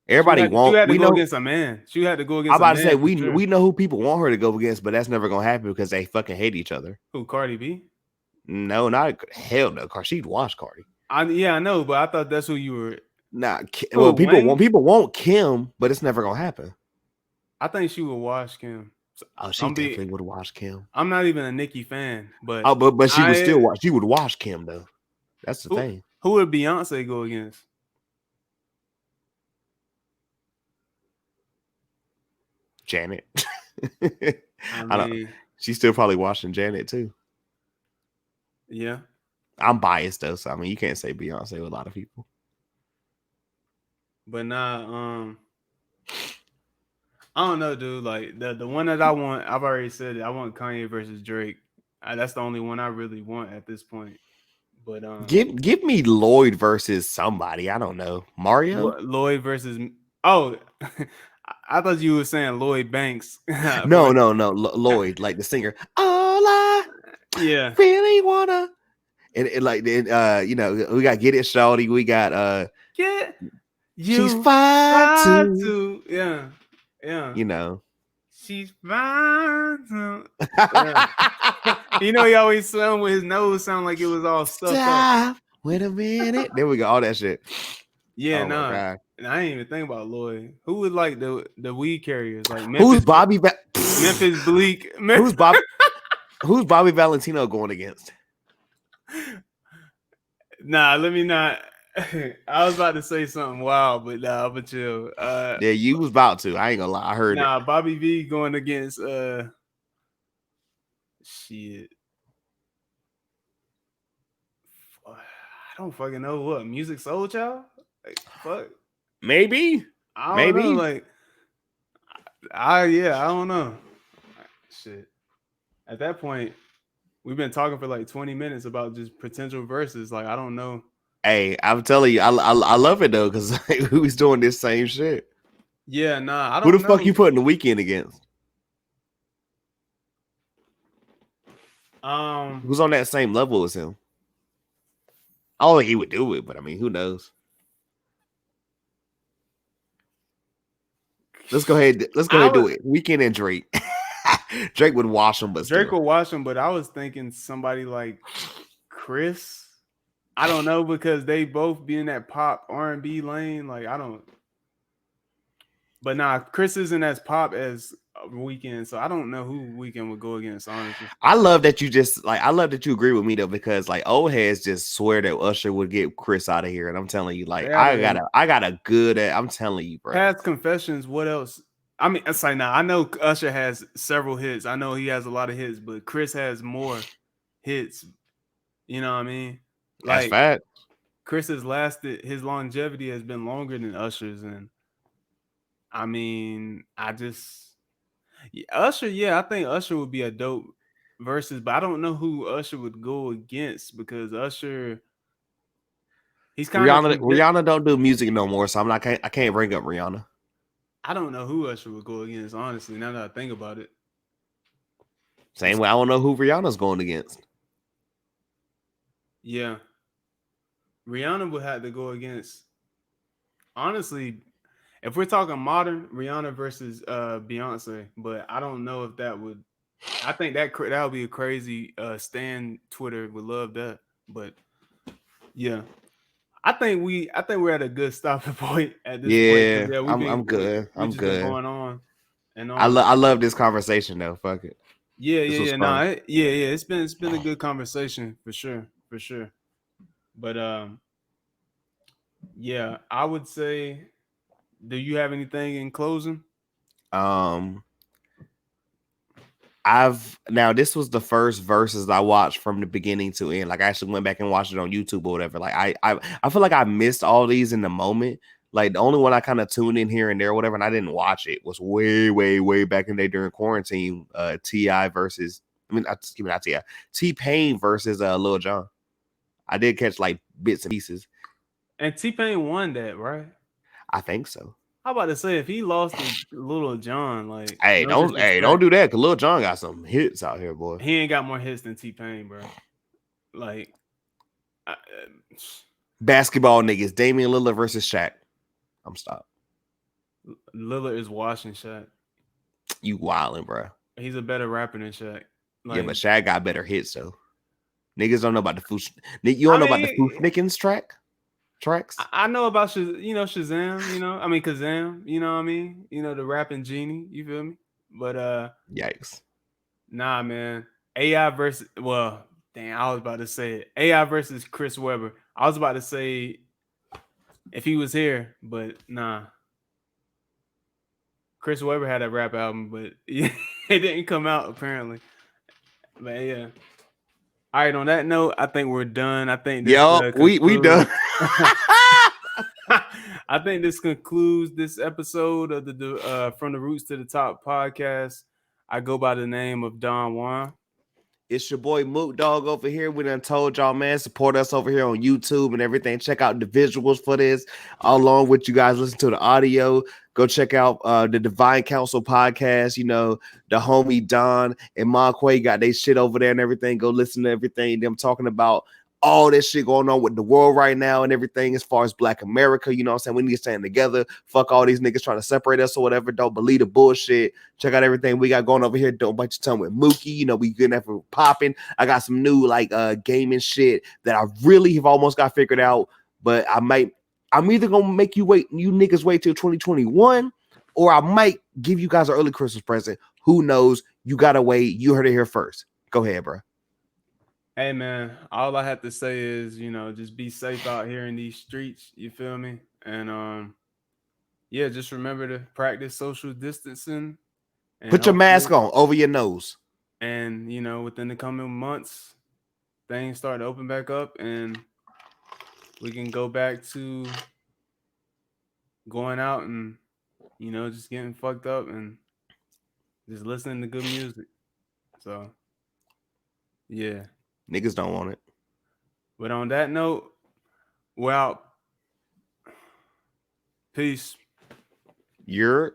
[SPEAKER 2] everybody
[SPEAKER 1] won't. She had to go against a man. She had to go against.
[SPEAKER 2] I'm about to say we know who people want her to go against, but that's never gonna happen because they fucking hate each other.
[SPEAKER 1] Who, Cardi B?
[SPEAKER 2] No, not hell no. She'd watch Cardi.
[SPEAKER 1] I know, but I thought that's who you were.
[SPEAKER 2] Nah, well, people want Kim, but it's never gonna happen.
[SPEAKER 1] I think she would watch Kim.
[SPEAKER 2] She definitely would watch Kim.
[SPEAKER 1] I'm not even a Nicki fan, but
[SPEAKER 2] but she would still watch. She would watch Kim though. That's the thing.
[SPEAKER 1] Who would Beyonce go against?
[SPEAKER 2] Janet.
[SPEAKER 1] I
[SPEAKER 2] I don't.
[SPEAKER 1] mean,
[SPEAKER 2] She's still probably watching Janet too.
[SPEAKER 1] yeah,
[SPEAKER 2] I'm biased though, so I mean, you can't say Beyonce with a lot of people.
[SPEAKER 1] but nah, I don't know, dude. Like the one that I want, I've already said it. I want Kanye versus Drake. That's the only one I really want at this point. But
[SPEAKER 2] Give me Lloyd versus somebody. I don't know. Mario?
[SPEAKER 1] Lloyd versus oh, I thought you were saying Lloyd Banks.
[SPEAKER 2] No. Lloyd, like the singer. All I
[SPEAKER 1] Yeah.
[SPEAKER 2] really wanna. And like you know, we got Get It Shawty. We got
[SPEAKER 1] Get
[SPEAKER 2] She's
[SPEAKER 1] you
[SPEAKER 2] fine
[SPEAKER 1] try
[SPEAKER 2] too.
[SPEAKER 1] to. Yeah. Yeah.
[SPEAKER 2] You know.
[SPEAKER 1] She's fine to. Yeah. You know, he always sung with his nose sound like it was all stuffed up.
[SPEAKER 2] Stop. Wait a minute. There we go. All that shit.
[SPEAKER 1] Yeah,
[SPEAKER 2] Oh my
[SPEAKER 1] nah.
[SPEAKER 2] god.
[SPEAKER 1] And I didn't even think about Lloyd. Who would like the weed carriers? Like
[SPEAKER 2] Who's Bobby?
[SPEAKER 1] Memphis Bleak.
[SPEAKER 2] Who's Bob? Who's Bobby Valentino going against?
[SPEAKER 1] Nah, let me not. I was about to say something wild, but nah, but chill.
[SPEAKER 2] Yeah, you was about to. I ain't gonna lie. I heard it.
[SPEAKER 1] Bobby V going against shit. I don't fucking know what Music Soul Child. Like, fuck.
[SPEAKER 2] Maybe.
[SPEAKER 1] I don't know. Like, I don't know. Shit. At that point, we've been talking for like 20 minutes about just potential verses. Like, I don't know.
[SPEAKER 2] Hey, I'm telling you, I love it though, because we was doing this same shit.
[SPEAKER 1] Yeah, nah, I don't
[SPEAKER 2] know.
[SPEAKER 1] know.
[SPEAKER 2] Who the fuck you putting the Weeknd against? Who's on that same level as him? I don't think he would do it, but I mean, who knows? Let's go ahead. Let's go ahead and do it. Weeknd and Drake. Drake would wash him, but
[SPEAKER 1] Drake would wash him. But I was thinking somebody like Chris. I don't know, because they both be in that pop R&B lane. Like, I don't. But nah, Chris isn't as pop as Weeknd, so I don't know who Weeknd would go against. Honestly,
[SPEAKER 2] I love that you just like. I love that you agree with me though, because like old heads just swear that Usher would get Chris out of here, and I'm telling you, like I got a good. I'm telling you, bro.
[SPEAKER 1] Past Confessions. What else? I mean, it's like now I know Usher has several hits. I know he has a lot of hits, but Chris has more hits. You know what I mean?
[SPEAKER 2] That's
[SPEAKER 1] Like,
[SPEAKER 2] fact.
[SPEAKER 1] Chris has lasted. His longevity has been longer than Usher's, and I mean, Usher. Yeah, I think Usher would be a dope versus, but I don't know who Usher would go against, because Usher, he's kind of
[SPEAKER 2] Rihanna don't do music no more, so I can't bring up Rihanna.
[SPEAKER 1] I don't know who Usher would go against, honestly, now that I think about it.
[SPEAKER 2] Same way I don't know who Rihanna's going against.
[SPEAKER 1] Yeah. Rihanna would have to go against, honestly, if we're talking modern, Rihanna versus Beyonce, but I don't know if that would. I think that would be a crazy. Stan Twitter would love that, but yeah, I think we're at a good stopping point at this point. Yeah,
[SPEAKER 2] I'm good.
[SPEAKER 1] We
[SPEAKER 2] I'm
[SPEAKER 1] just been
[SPEAKER 2] good.
[SPEAKER 1] going on and
[SPEAKER 2] I
[SPEAKER 1] on.
[SPEAKER 2] love this conversation though. Fuck it.
[SPEAKER 1] Yeah. Nah, yeah. It's been a good conversation for sure. But yeah, I would say. Do you have anything in closing?
[SPEAKER 2] This was the first verses I watched from the beginning to end. Like I actually went back and watched it on YouTube or whatever. Like I feel like I missed all these in the moment. Like the only one I kind of tuned in here and there, or whatever, and I didn't watch it was way back in the day during quarantine. T.I. versus not T.I. T-Pain versus Lil Jon. I did catch like bits and pieces.
[SPEAKER 1] And T-Pain won that, right?
[SPEAKER 2] I think so.
[SPEAKER 1] How about to say, if he lost to Lil Jon, like,
[SPEAKER 2] don't do that, because Lil Jon got some hits out here, boy.
[SPEAKER 1] He ain't got more hits than T-Pain, bro. Like,
[SPEAKER 2] basketball niggas, Damian Lillard versus Shaq. I'm stopped.
[SPEAKER 1] Lillard is washing Shaq.
[SPEAKER 2] You wildin', bro.
[SPEAKER 1] He's a better rapper than Shaq.
[SPEAKER 2] Like, yeah, but Shaq got better hits though. Niggas don't know about the Foosh. You don't know about the Fooshnickens tracks.
[SPEAKER 1] I know about Shazam. Kazam. You know what I mean? You know, the rapping genie. You feel me? But
[SPEAKER 2] yikes.
[SPEAKER 1] Nah, man. AI versus I was about to say it. AI versus Chris Webber. I was about to say if he was here, but nah. Chris Webber had a rap album, but it didn't come out apparently. But yeah. All right. On that note, I think we're done. I think this
[SPEAKER 2] Yup, we done.
[SPEAKER 1] concludes. I think this concludes this episode of the From the Roots to the Top podcast. I go by the name of Donjuan.
[SPEAKER 2] It's your boy Mook Dog over here. We done told y'all, man, support us over here on YouTube and everything. Check out the visuals for this. Along with you guys listen to the audio. Go check out the Divine Council podcast. You know, the homie Don and Monquay got their shit over there and everything. Go listen to everything. Them talking about all this shit going on with the world right now and everything as far as Black America. You know what I'm saying? We need to stand together. Fuck all these niggas trying to separate us or whatever. Don't believe the bullshit. Check out everything we got going over here. Don't bite your tongue with Mooky. You know, we getting that for popping. I got some new like gaming shit that I really have almost got figured out. But I'm either gonna make you niggas wait till 2021, or I might give you guys an early Christmas present. Who knows? You gotta wait. You heard it here first. Go ahead, bro.
[SPEAKER 1] Hey man, all I have to say is, you know, just be safe out here in these streets. You feel me? And yeah, just remember to practice social distancing. And
[SPEAKER 2] put your mask on over your nose.
[SPEAKER 1] And you know, within the coming months, things start to open back up, and we can go back to going out and, you know, just getting fucked up and just listening to good music. So yeah.
[SPEAKER 2] Niggas don't want it.
[SPEAKER 1] But on that note, we're out. Peace.
[SPEAKER 2] You're